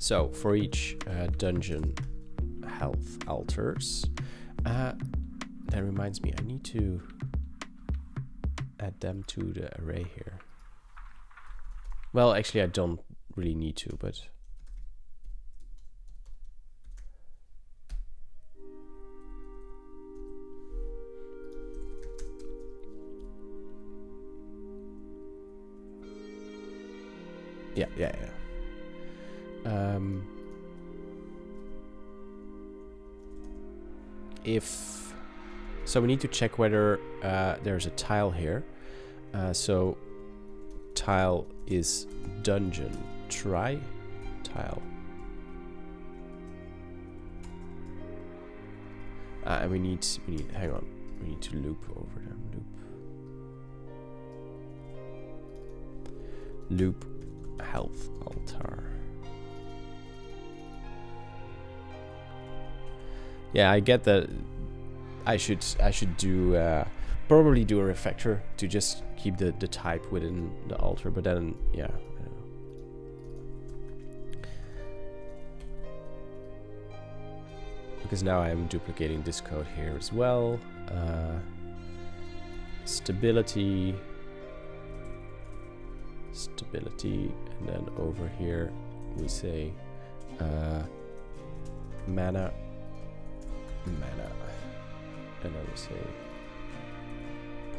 So for each dungeon health altars, that reminds me, I need to add them to the array here. Well, actually I don't really need to, but yeah. If so, we need to check whether there's a tile here. So tile is dungeon. Try tile. And we need hang on. We need to loop over them. Loop health altar. Yeah, I get that. I should do probably do a refactor to just keep the type within the altar, but then yeah. Because now I am duplicating this code here as well. Stability, and then over here we say mana, and then we say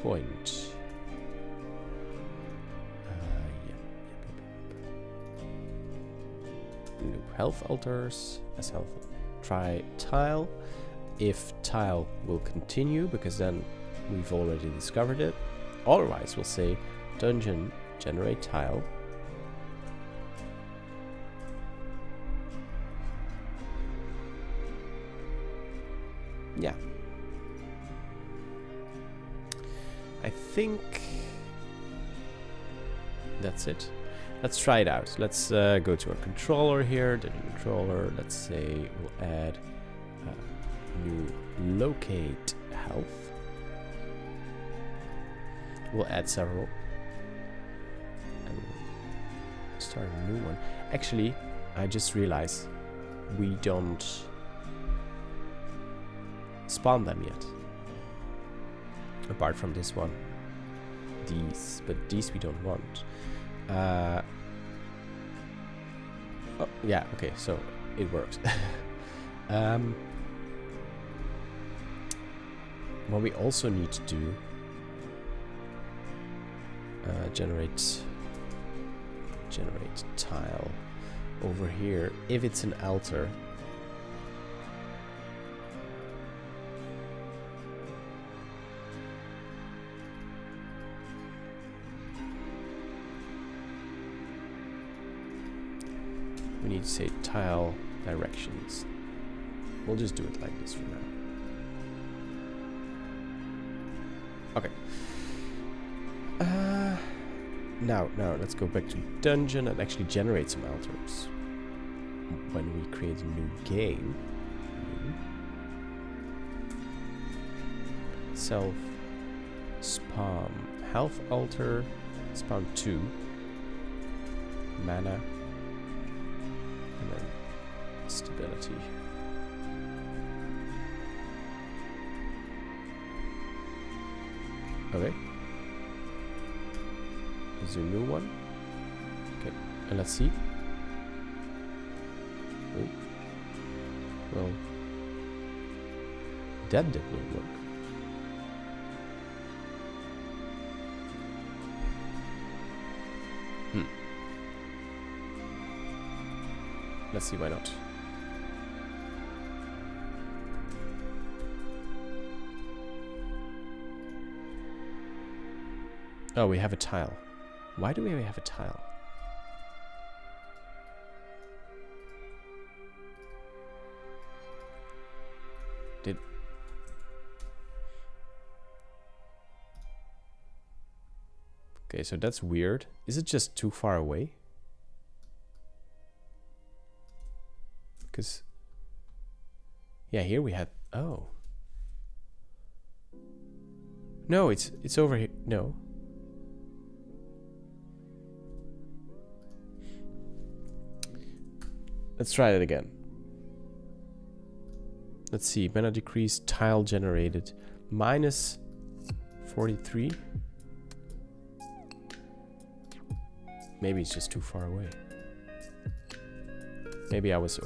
point. Loop health altars as health. Try tile. If tile will continue, because then we've already discovered it. Otherwise, we'll say dungeon generate tile. Yeah. I think that's it. Let's try it out. Let's go to our controller here, the controller. Let's say we'll add new locate health. We'll add several and start a new one. Actually, I just realized we don't spawn them yet. Apart from this one. These, but these we don't want. Oh, yeah, okay, so it works. What we also need to do, generate tile over here. If it's an altar, we need to say tile directions. We'll just do it like this for now. Okay. Now let's go back to dungeon and actually generate some altars. When we create a new game, self spawn health altar, spawn 2, mana, and then stability. Okay. There's a new one. Okay, and let's see. Oh. Well, that did not work. Let's see why not. Oh, we have a tile. Why do we have a tile? Okay, so that's weird. Is it just too far away? Because yeah, here we had, oh. No, it's over here. No. Let's try it again. Let's see, mana decrease, tile generated, minus 43. Maybe it's just too far away. Maybe I was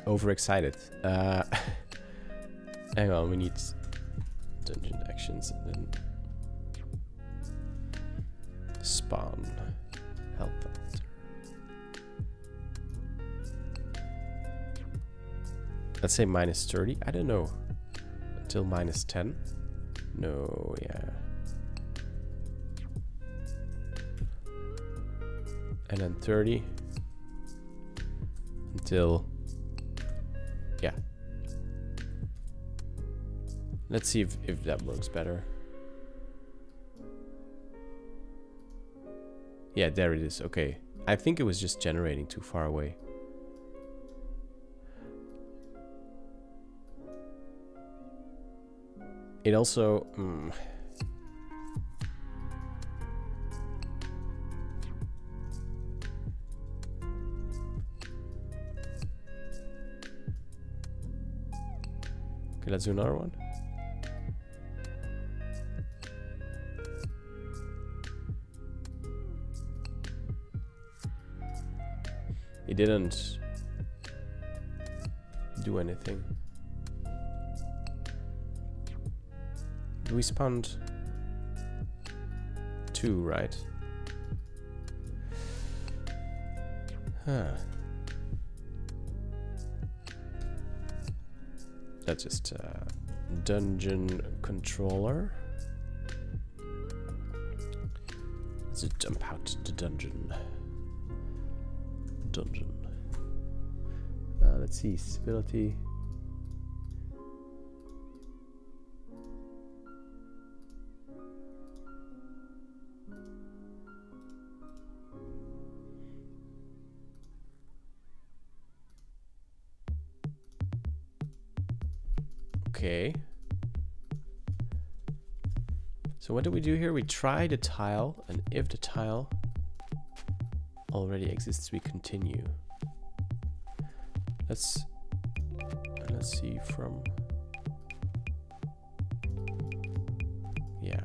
overexcited. Hang on, we need dungeon actions and then spawn help altar. Let's say minus 30. I don't know. Until minus 10. No, yeah. And then 30 until, yeah. Let's see if that works better. Yeah, there it is. Okay. I think it was just generating too far away. It also... Okay, let's do another one. It didn't do anything. We spawned 2, right? Huh. That's just dungeon controller. Let's just jump out to the dungeon. Let's see, stability. Okay. So what do we do here? We try the tile, and if the tile already exists, we continue. Let's see from, yeah,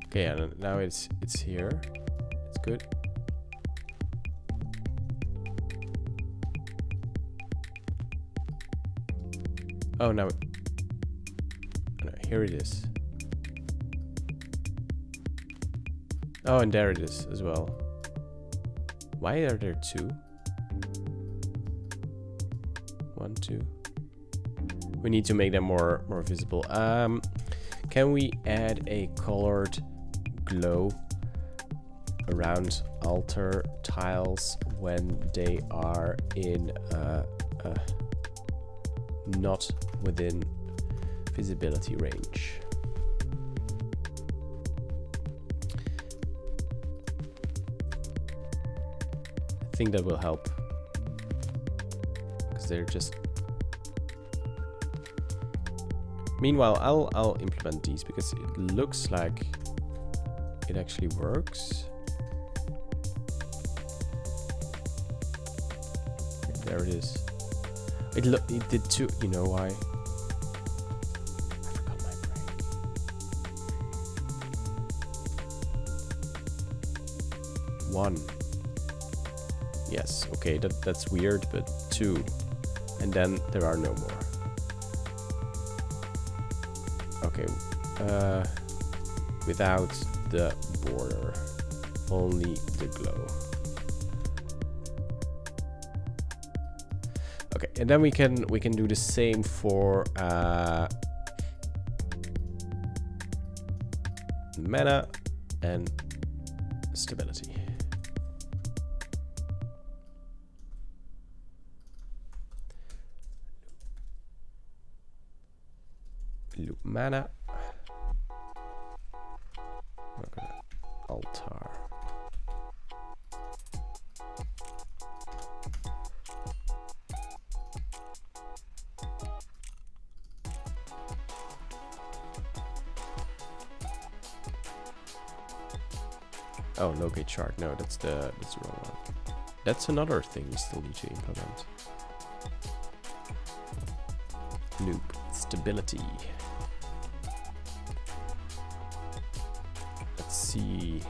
okay, and now it's here. It's good. Oh, now no, here it is. Oh, and there it is as well. Why are there 2? 1, 2. We need to make them more visible. Can we add a colored glow around altar tiles when they are in not within visibility range? I think that will help, because they're just... Meanwhile, I'll implement these because it looks like it actually works. There it is. It did too. You know why? I forgot my break. 1. Yes. Okay. That's weird, but 2, and then there are no more. Okay. Without the border, only the glow. Okay, and then we can do the same for mana and stability. Loop mana. Okay, altar. Oh, locate chart. No, that's the wrong one. That's another thing we still need to implement. Loop stability. Let's see.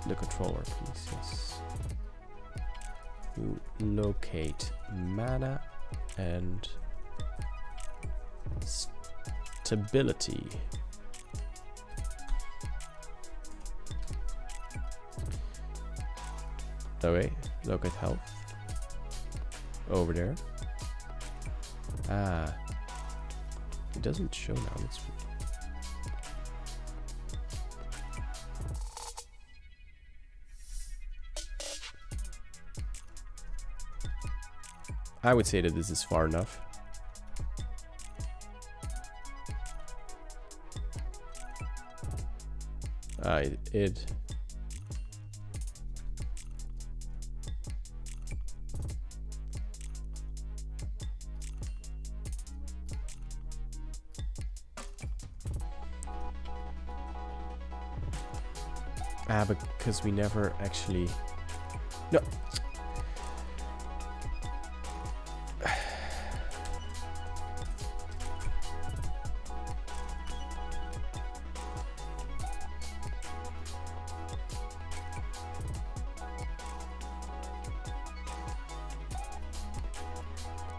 The controller, please. Yes. You locate mana and stability. Okay, locate health. Over there. Ah. It doesn't show now. That's weird. I would say that this is far enough. Because we never actually... No.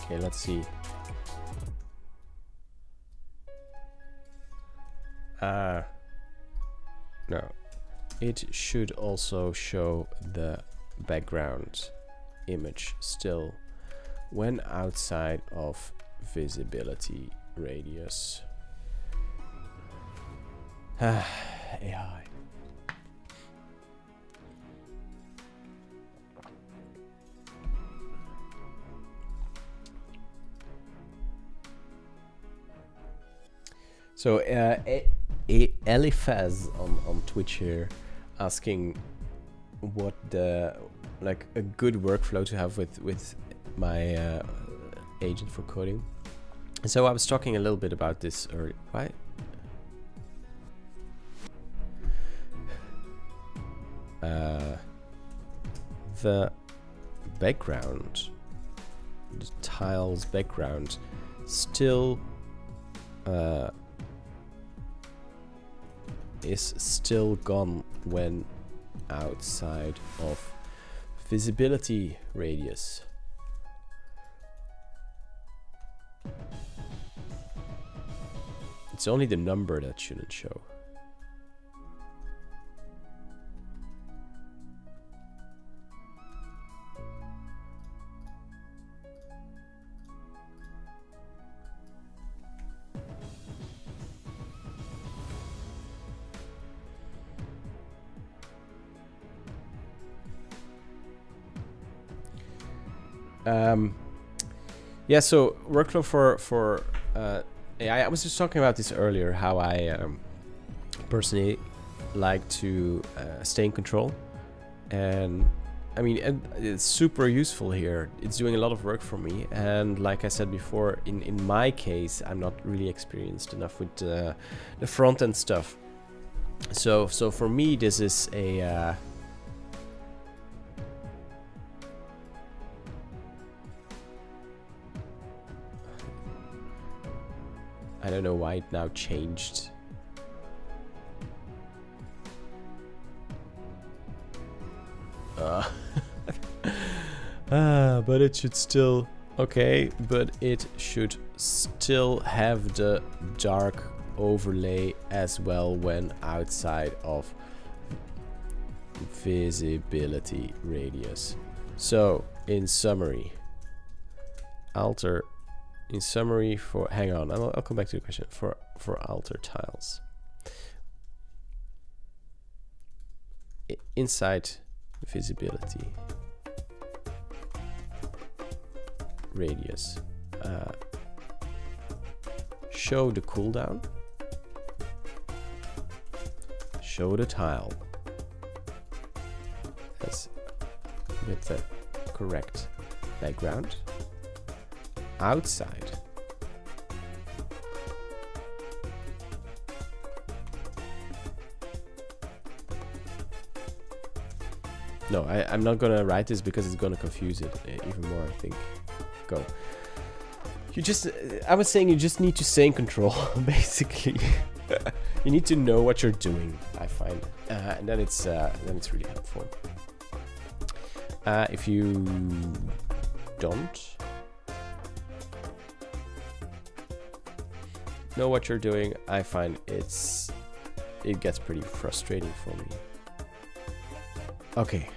Okay, let's see. No. It should also show the background image still when outside of visibility radius. AI. So Eliphaz on Twitch here asking what the a good workflow to have with my agent for coding. So I was talking a little bit about this earlier. Why? The background, the tiles background, still is still gone when outside of visibility radius. It's only the number that shouldn't show. Yeah, so workflow for AI. I was just talking about this earlier, how I personally like to stay in control. And I mean, it's super useful here. It's doing a lot of work for me. And like I said before, in my case, I'm not really experienced enough with the front end stuff. So for me, this is a... I don't know why it now changed. But it should still... Okay, but it should still have the dark overlay as well when outside of visibility radius. So, in summary, alter... In summary for... Hang on, I'll come back to the question. For alter tiles. Inside visibility radius. Show the cooldown. Show the tile. As with the correct background. Outside No, I'm not gonna write this because it's gonna confuse it even more, I think. Go. You just, I was saying you just need to stay in control, basically. You need to know what you're doing, I find. And then it's really helpful. If you don't know what you're doing, I find it gets pretty frustrating for me. Okay.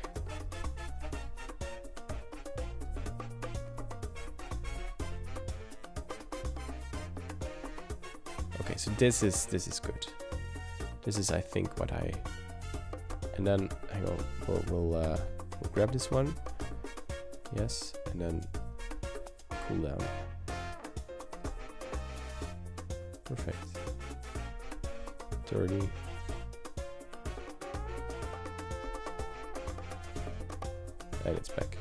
Okay, so this is good. This is, I think, what I. And then hang on, we'll grab this one. Yes, and then cool down. Perfect. 30. And it's back.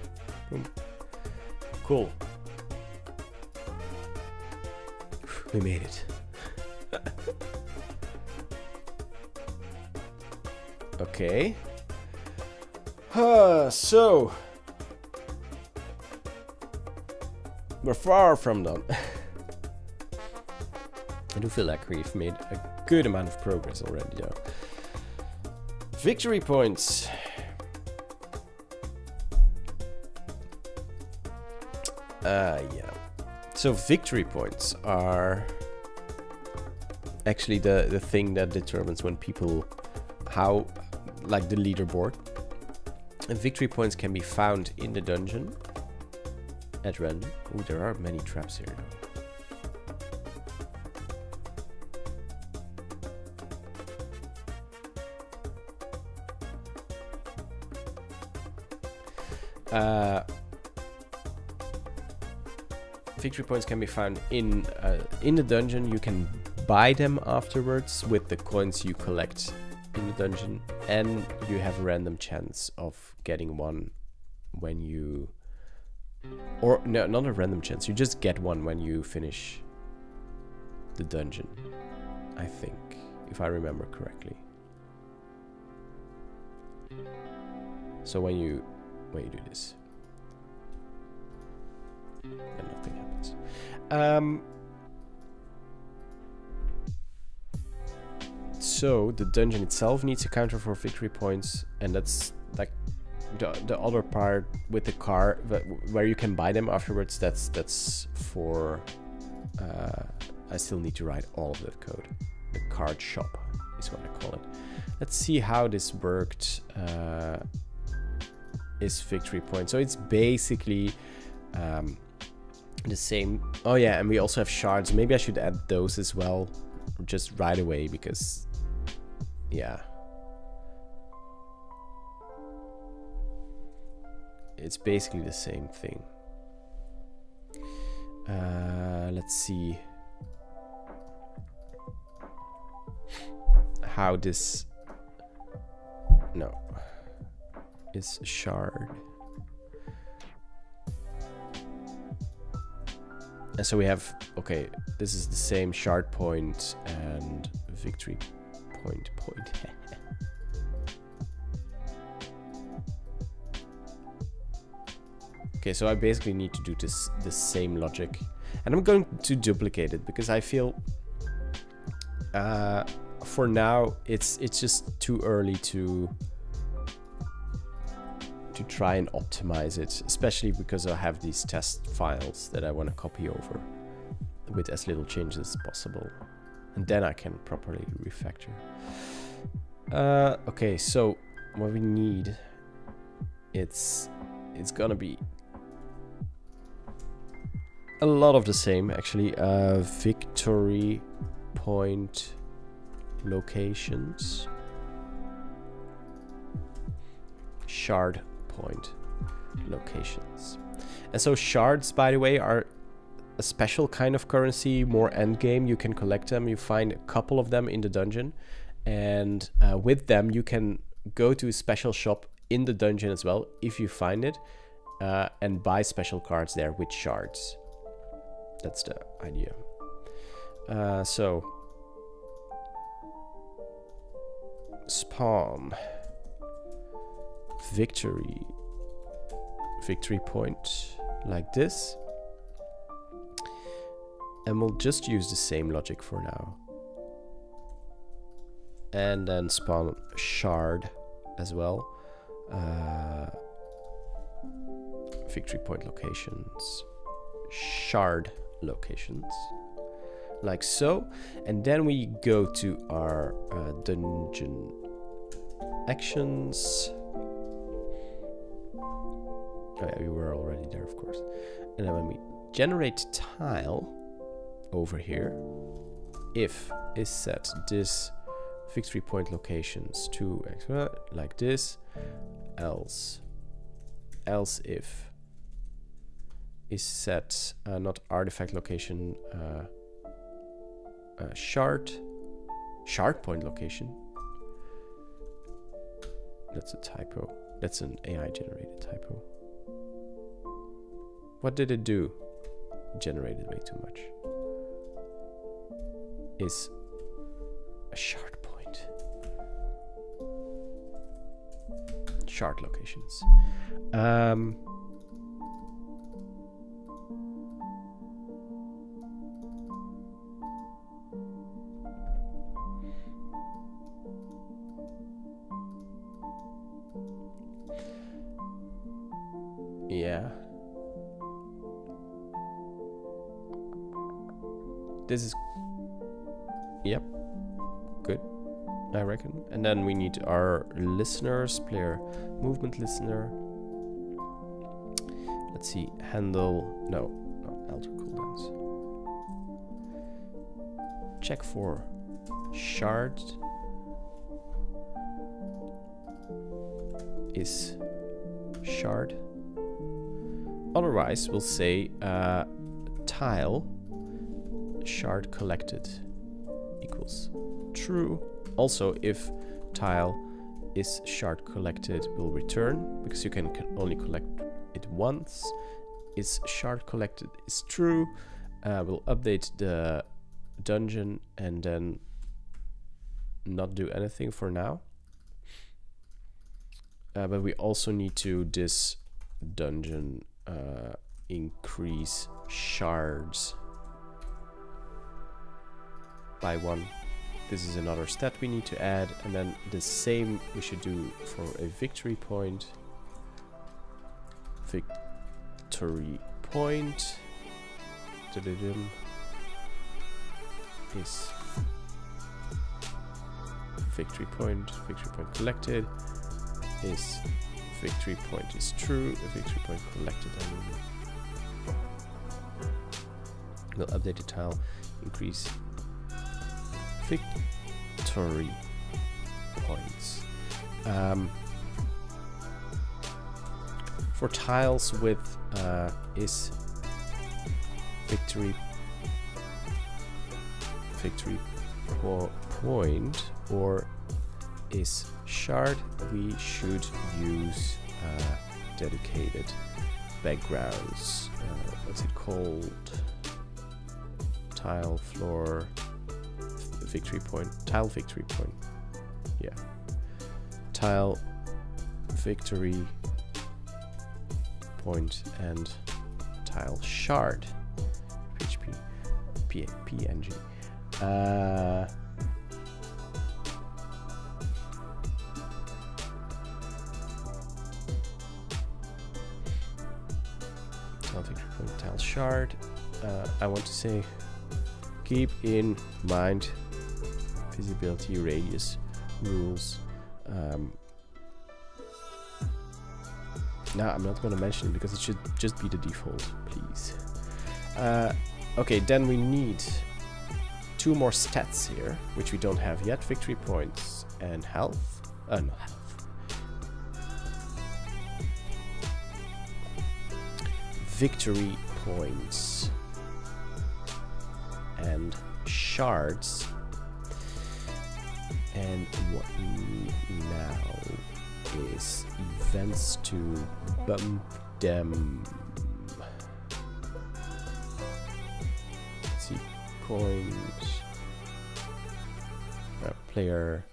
Boom. Cool. We made it. Okay. So we're far from done. I do feel like we've made a good amount of progress already, though. Victory points. Yeah. So victory points are actually the thing that determines when people, how, like the leaderboard. And victory points can be found in the dungeon at random. Oh, there are many traps here, though. Victory points can be found in the dungeon. You can buy them afterwards with the coins you collect in the dungeon, and you have a random chance of getting one when you, or no, not a random chance, you just get one when you finish the dungeon, I think, if I remember correctly. So when you do this, and nothing happens. So the dungeon itself needs a counter for victory points, and that's like the other part with the car where you can buy them afterwards. That's for I still need to write all of that code. The card shop is what I call it. Let's see how this worked. Is victory point. So it's basically the same. Oh yeah, and we also have shards. Maybe I should add those as well, just right away, because yeah, it's basically the same thing. Let's see how this is shard. And so we have, okay, this is the same shard point and victory point. Okay, so I basically need to do the same logic, and I'm going to duplicate it because I feel for now it's just too early to try and optimize it, especially because I have these test files that I want to copy over with as little changes as possible, and then I can properly refactor. Okay, so what we need, it's gonna be a lot of the same actually. Victory point locations, shard point locations. And so shards, by the way, are a special kind of currency, more end game. You can collect them. You find a couple of them in the dungeon, and with them you can go to a special shop in the dungeon as well if you find it, and buy special cards there with shards. That's the idea. So spawn victory point like this, and we'll just use the same logic for now, and then spawn a shard as well. Victory point locations, shard locations, like so. And then we go to our dungeon actions. Oh yeah, we were already there, of course. And then when we generate tile over here, if is set this victory point locations to like this, else if is set not artifact location, shard point location. That's a typo. That's an AI generated typo. What did it do? It generated way too much. Is a shard point. Shard locations. Yeah. This is, yep, good, I reckon. And then we need our listeners, player movement listener. Let's see, handle, no, not alter cooldowns. Check for shards is shard. Otherwise, we'll say tile shard collected equals true. Also, if tile is shard collected, will return, because you can only collect it once. Is shard collected is true. We'll update the dungeon and then not do anything for now. But we also need to this dungeon increase shards by 1. This is another stat we need to add, and then the same we should do for a victory point. Victory point is victory point collected is victory point is true, a victory point collected. We'll update the tile, increase victory points. For tiles with is victory point or is shard, we should use dedicated backgrounds. What's it called? Tile floor victory point. Tile victory point. Yeah. Tile victory point and tile shard. PHP PNG. Tile victory point, tile shard. I want to say keep in mind visibility radius rules. Now I'm not going to mention it because it should just be the default, please. Okay, then we need 2 more stats here, which we don't have yet. Victory points and health. No, health. Victory points and shards. And what we need now is events to bump them. Let's see, coins, player,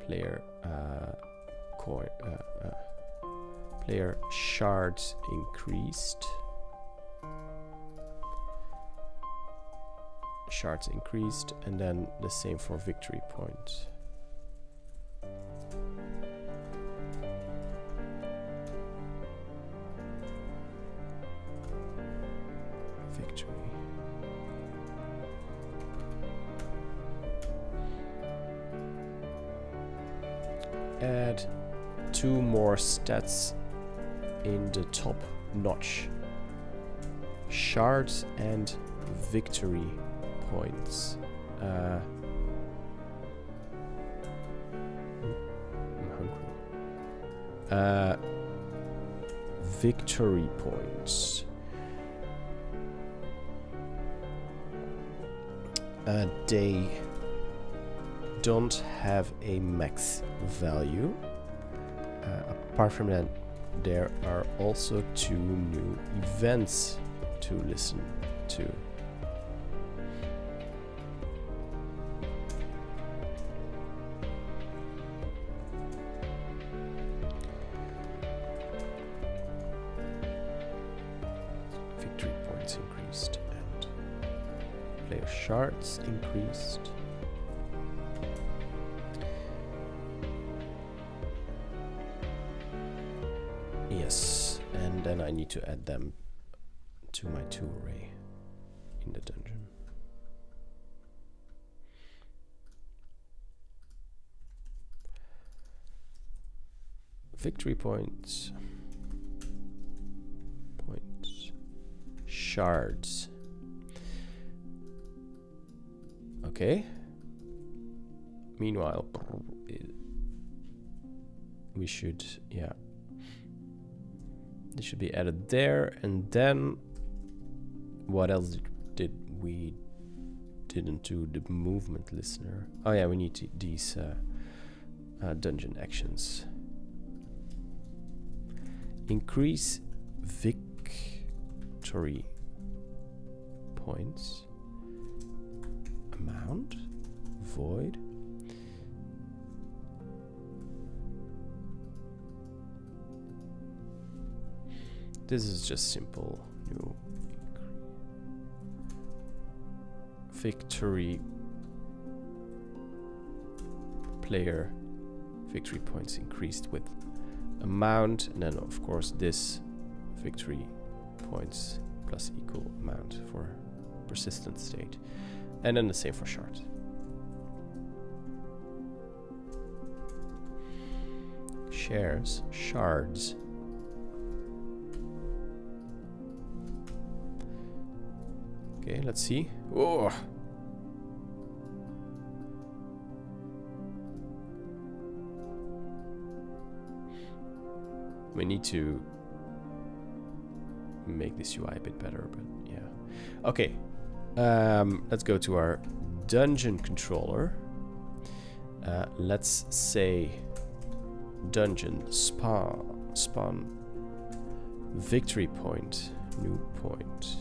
player player shards increased. Shards increased, and then the same for victory points. Victory. Add 2 more stats in the top notch. Shards and victory points. I'm hungry. Victory points. They don't have a max value. Apart from that, there are also 2 new events to listen to. Victory points increased and player shards increased. Yes, and then I need to add them to my 2 array in the dungeon. Victory points. Shards. Okay. Meanwhile, we should, yeah. This should be added there, and then what else did we didn't do? The movement listener. Oh yeah, we need these dungeon actions. Increase victory points. Amount. Void. This is just simple new victory player victory points increased with amount, and then of course this victory points plus equal amount for persistent state, and then the same for shard. Shards. Okay, let's see. Oh. We need to make this UI a bit better, but yeah. Okay, let's go to our dungeon controller. Let's say dungeon spawn victory point, new point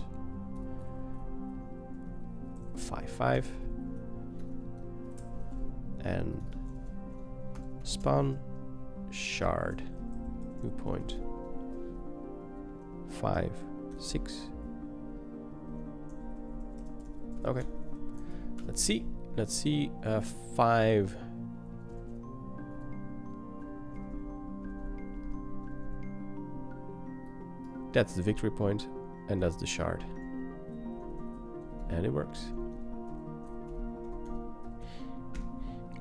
5 and spawn shard new point 5 6. Okay, let's see 5. That's the victory point, and that's the shard, and it works.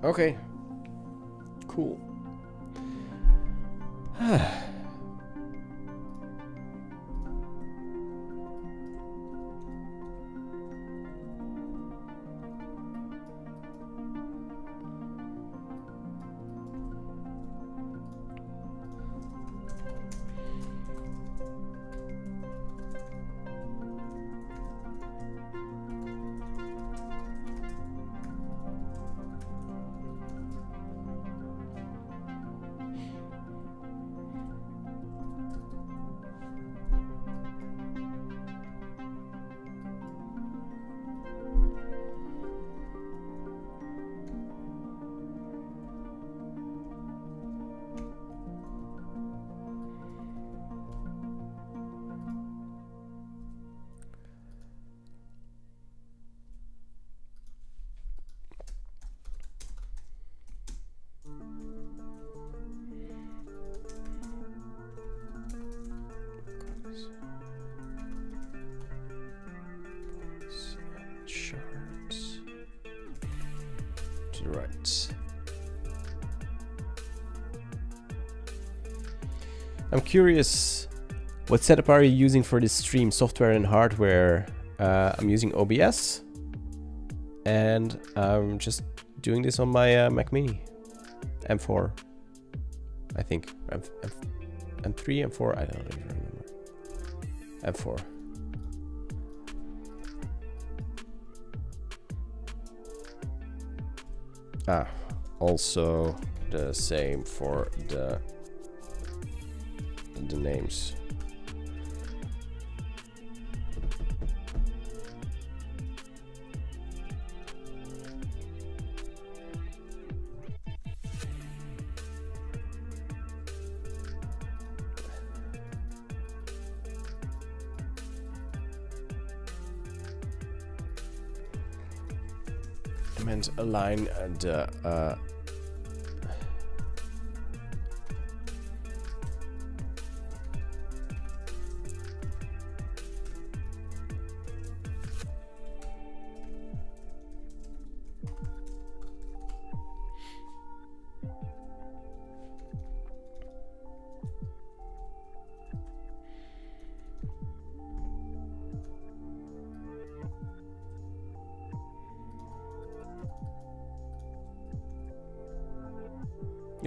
Okay, cool. I'm curious, what setup are you using for this stream? Software and hardware. I'm using OBS, and I'm just doing this on my Mac Mini, M4, I think. M3, M4, I don't even remember. M4. Also the same for the names. I meant align the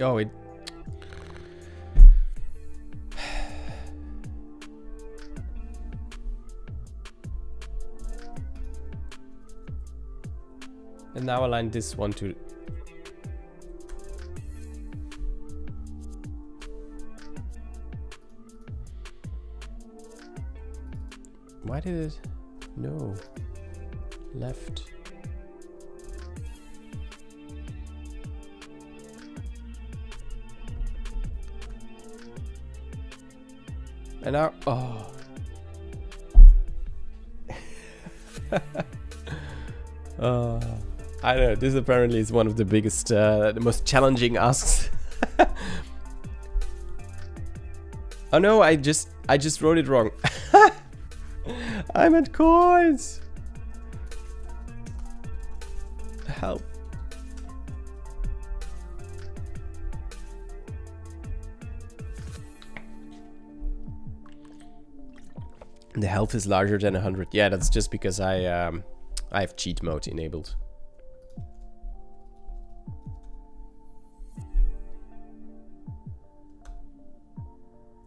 oh, it. And now align this one to. Why did it? No. Left. And now, oh. I don't know, this apparently is one of the biggest, the most challenging asks. Oh no, I just wrote it wrong. I meant coins. Help. The health is larger than 100. Yeah, that's just because I have cheat mode enabled.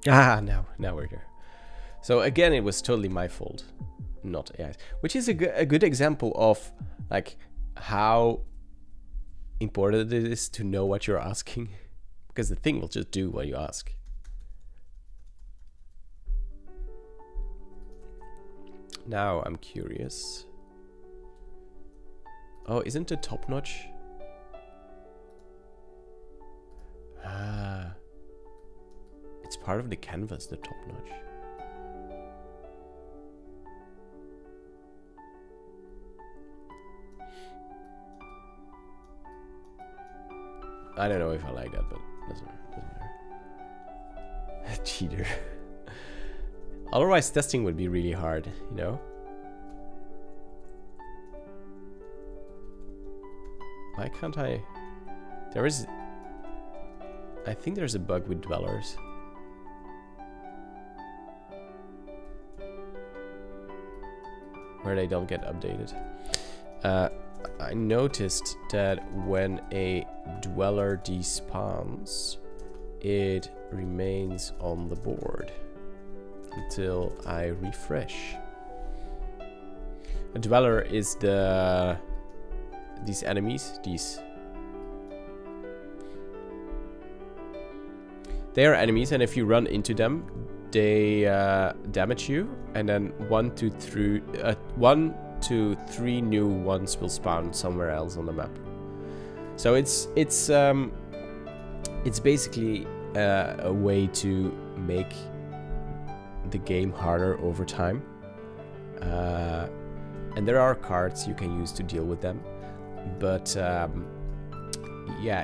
Now we're there. So again, it was totally my fault, not AI's. Which is a good example of like how important it is to know what you're asking, because the thing will just do what you ask. Now I'm curious. Oh, isn't it top notch? It's part of the canvas, the top notch. I don't know if I like that, but doesn't matter. Cheater. Otherwise, testing would be really hard, you know? Why can't I? There is. I think there's a bug with dwellers. Where they don't get updated. I noticed that when a dweller despawns, it remains on the board until I refresh. A dweller is these enemies, they are enemies, and if you run into them, they damage you, and then 1 to 3 new ones will spawn somewhere else on the map. So it's basically a way to make the game harder over time, and there are cards you can use to deal with them, but yeah,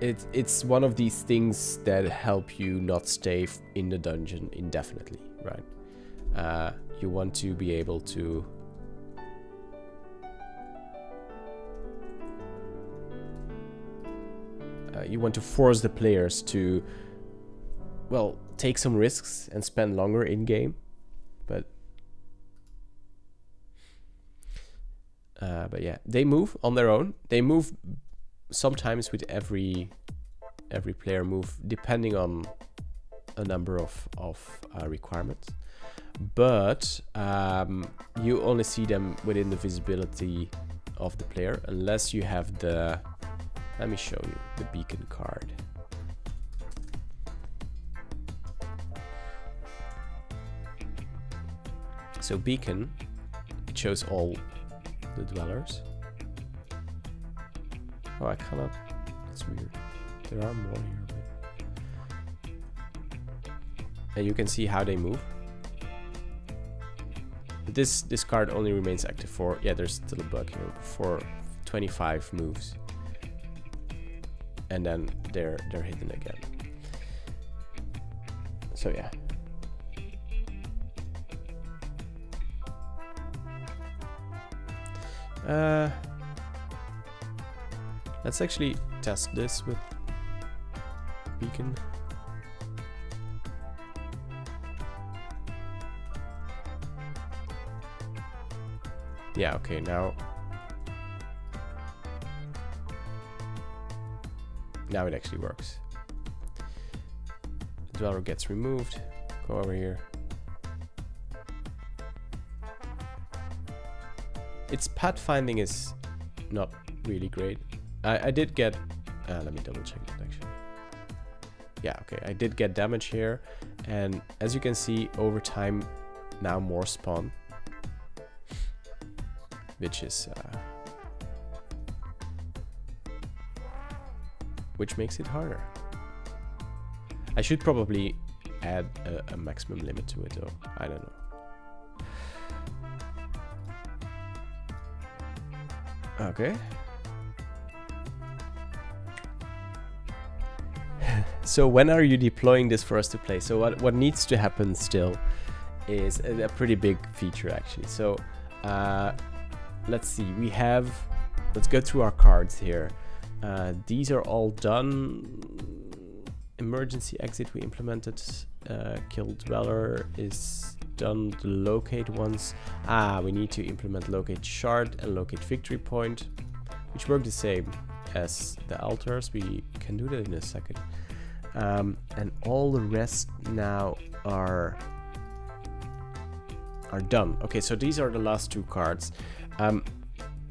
it's one of these things that help you not stay in the dungeon indefinitely, right? You want to be able to you want to force the players to, well, take some risks and spend longer in game, but yeah, they move on their own. They move sometimes with every player move, depending on a number of requirements. But you only see them within the visibility of the player, unless you have the, let me show you the beacon card. So beacon, it shows all the dwellers. Oh, I cannot, that's weird. There are more here, but... and you can see how they move. But this card only remains active for, yeah, there's still a bug here, for 25 moves. And then they're hidden again. So yeah. Let's actually test this with beacon. Yeah, okay, now it actually works. The dweller gets removed. Go over here. Its pathfinding is not really great. I did get, let me double check that actually. Yeah, okay, I did get damage here, and as you can see, over time, now more spawn, which is, which makes it harder. I should probably add a maximum limit to it though, I don't know. Okay. So when are you deploying this for us to play? So what needs to happen still is a pretty big feature actually. So let's see, let's go through our cards here. These are all done. Emergency exit we implemented. Kill dweller is done. The locate ones. We need to implement locate shard and locate victory point, which work the same as the altars. We can do that in a second. And all the rest now are done. Okay, so these are the last two cards.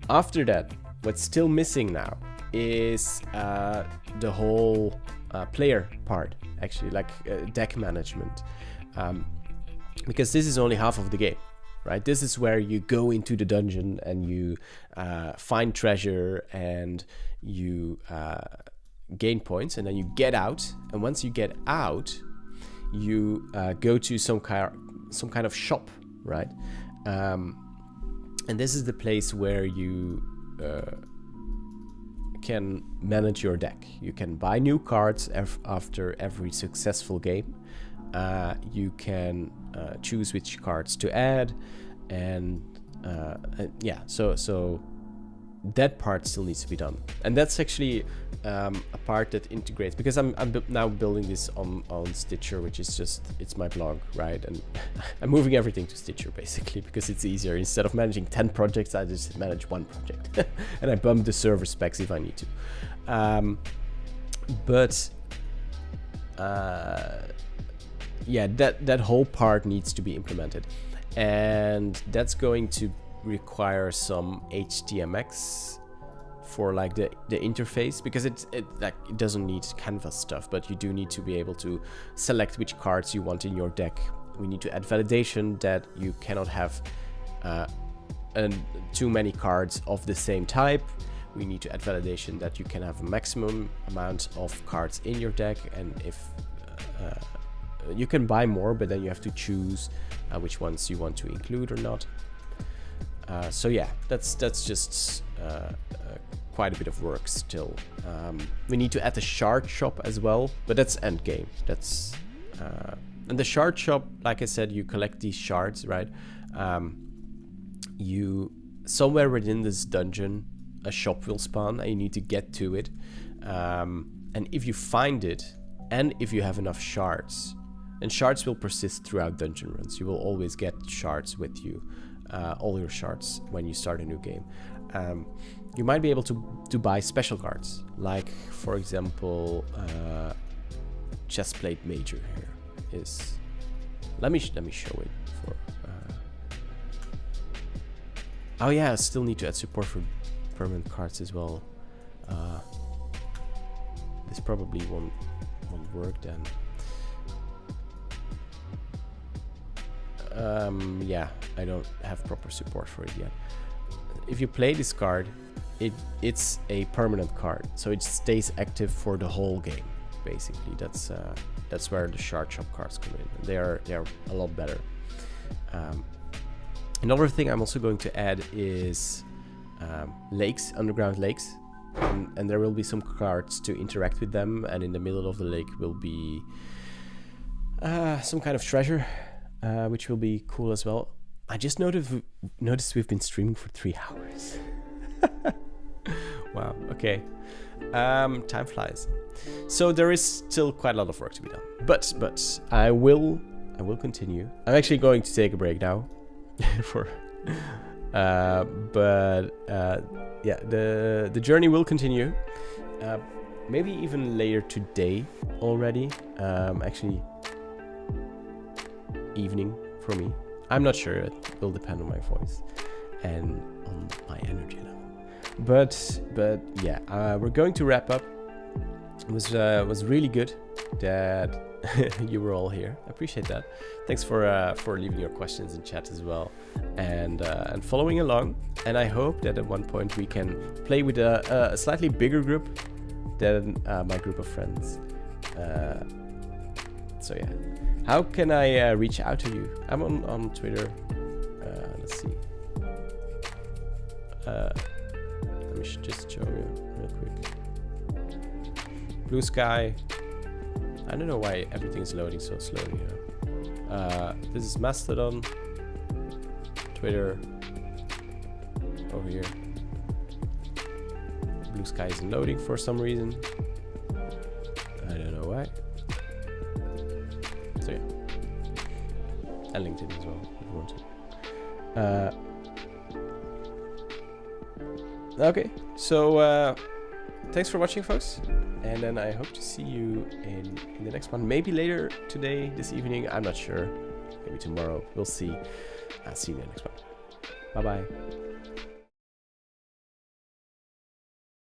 After that, what's still missing now is the whole player part, actually, like deck management. Because this is only half of the game, right? This is where you go into the dungeon and you find treasure and you gain points, and then you get out. And once you get out, you go to some kind of shop, right? And this is the place where you can manage your deck. You can buy new cards after every successful game. You can choose which cards to add, and yeah, so that part still needs to be done. And that's actually a part that integrates, because I'm now building this on Stitcher, which is just, it's my blog, right? And I'm moving everything to Stitcher basically because it's easier. Instead of managing 10 projects, I just manage one project and I bump the server specs if I need to. But yeah, that whole part needs to be implemented, and that's going to require some HTMX for like the interface, because it doesn't need canvas stuff, but you do need to be able to select which cards you want in your deck. We need to add validation that you cannot have too many cards of the same type. We need to add validation that you can have a maximum amount of cards in your deck, and if you can buy more, but then you have to choose which ones you want to include or not. So yeah, that's just quite a bit of work still. We need to add the shard shop as well, but that's end game. That's and the shard shop, like I said, you collect these shards, right? You somewhere within this dungeon, a shop will spawn, and you need to get to it. And if you find it, and if you have enough shards, and shards will persist throughout dungeon runs. You will always get shards with you, all your shards when you start a new game. You might be able to buy special cards, like for example, Chestplate Major here is. Let me show it for. Oh yeah, I still need to add support for permanent cards as well. This probably won't work then. Yeah, I don't have proper support for it yet. If you play this card, it's a permanent card, so it stays active for the whole game. Basically, that's where the shard shop cards come in. They are a lot better. Another thing I'm also going to add is lakes, underground lakes, and there will be some cards to interact with them. And in the middle of the lake will be some kind of treasure, which will be cool as well. I just noticed we've been streaming for 3 hours. Wow. Okay. Time flies. So there is still quite a lot of work to be done. But I will continue. I'm actually going to take a break now. Yeah, the journey will continue. Maybe even later today already. Actually, evening for me. I'm not sure. It will depend on my voice and on my energy level. But yeah, we're going to wrap up. It was really good that you were all here. I appreciate that. Thanks for leaving your questions in chat as well, and following along. And I hope that at one point we can play with a slightly bigger group than my group of friends. So yeah, how can I reach out to you? I'm on Twitter. Let's see. Let me just show you real quick. Blue Sky. I don't know why everything is loading so slowly here. This is Mastodon. Twitter. Over here. Blue Sky isn't loading for some reason. I don't know why. So yeah. And LinkedIn as well, if you want to. Okay, so thanks for watching, folks. And then I hope to see you in the next one. Maybe later today, this evening. I'm not sure. Maybe tomorrow. We'll see. I'll see you in the next one. Bye-bye.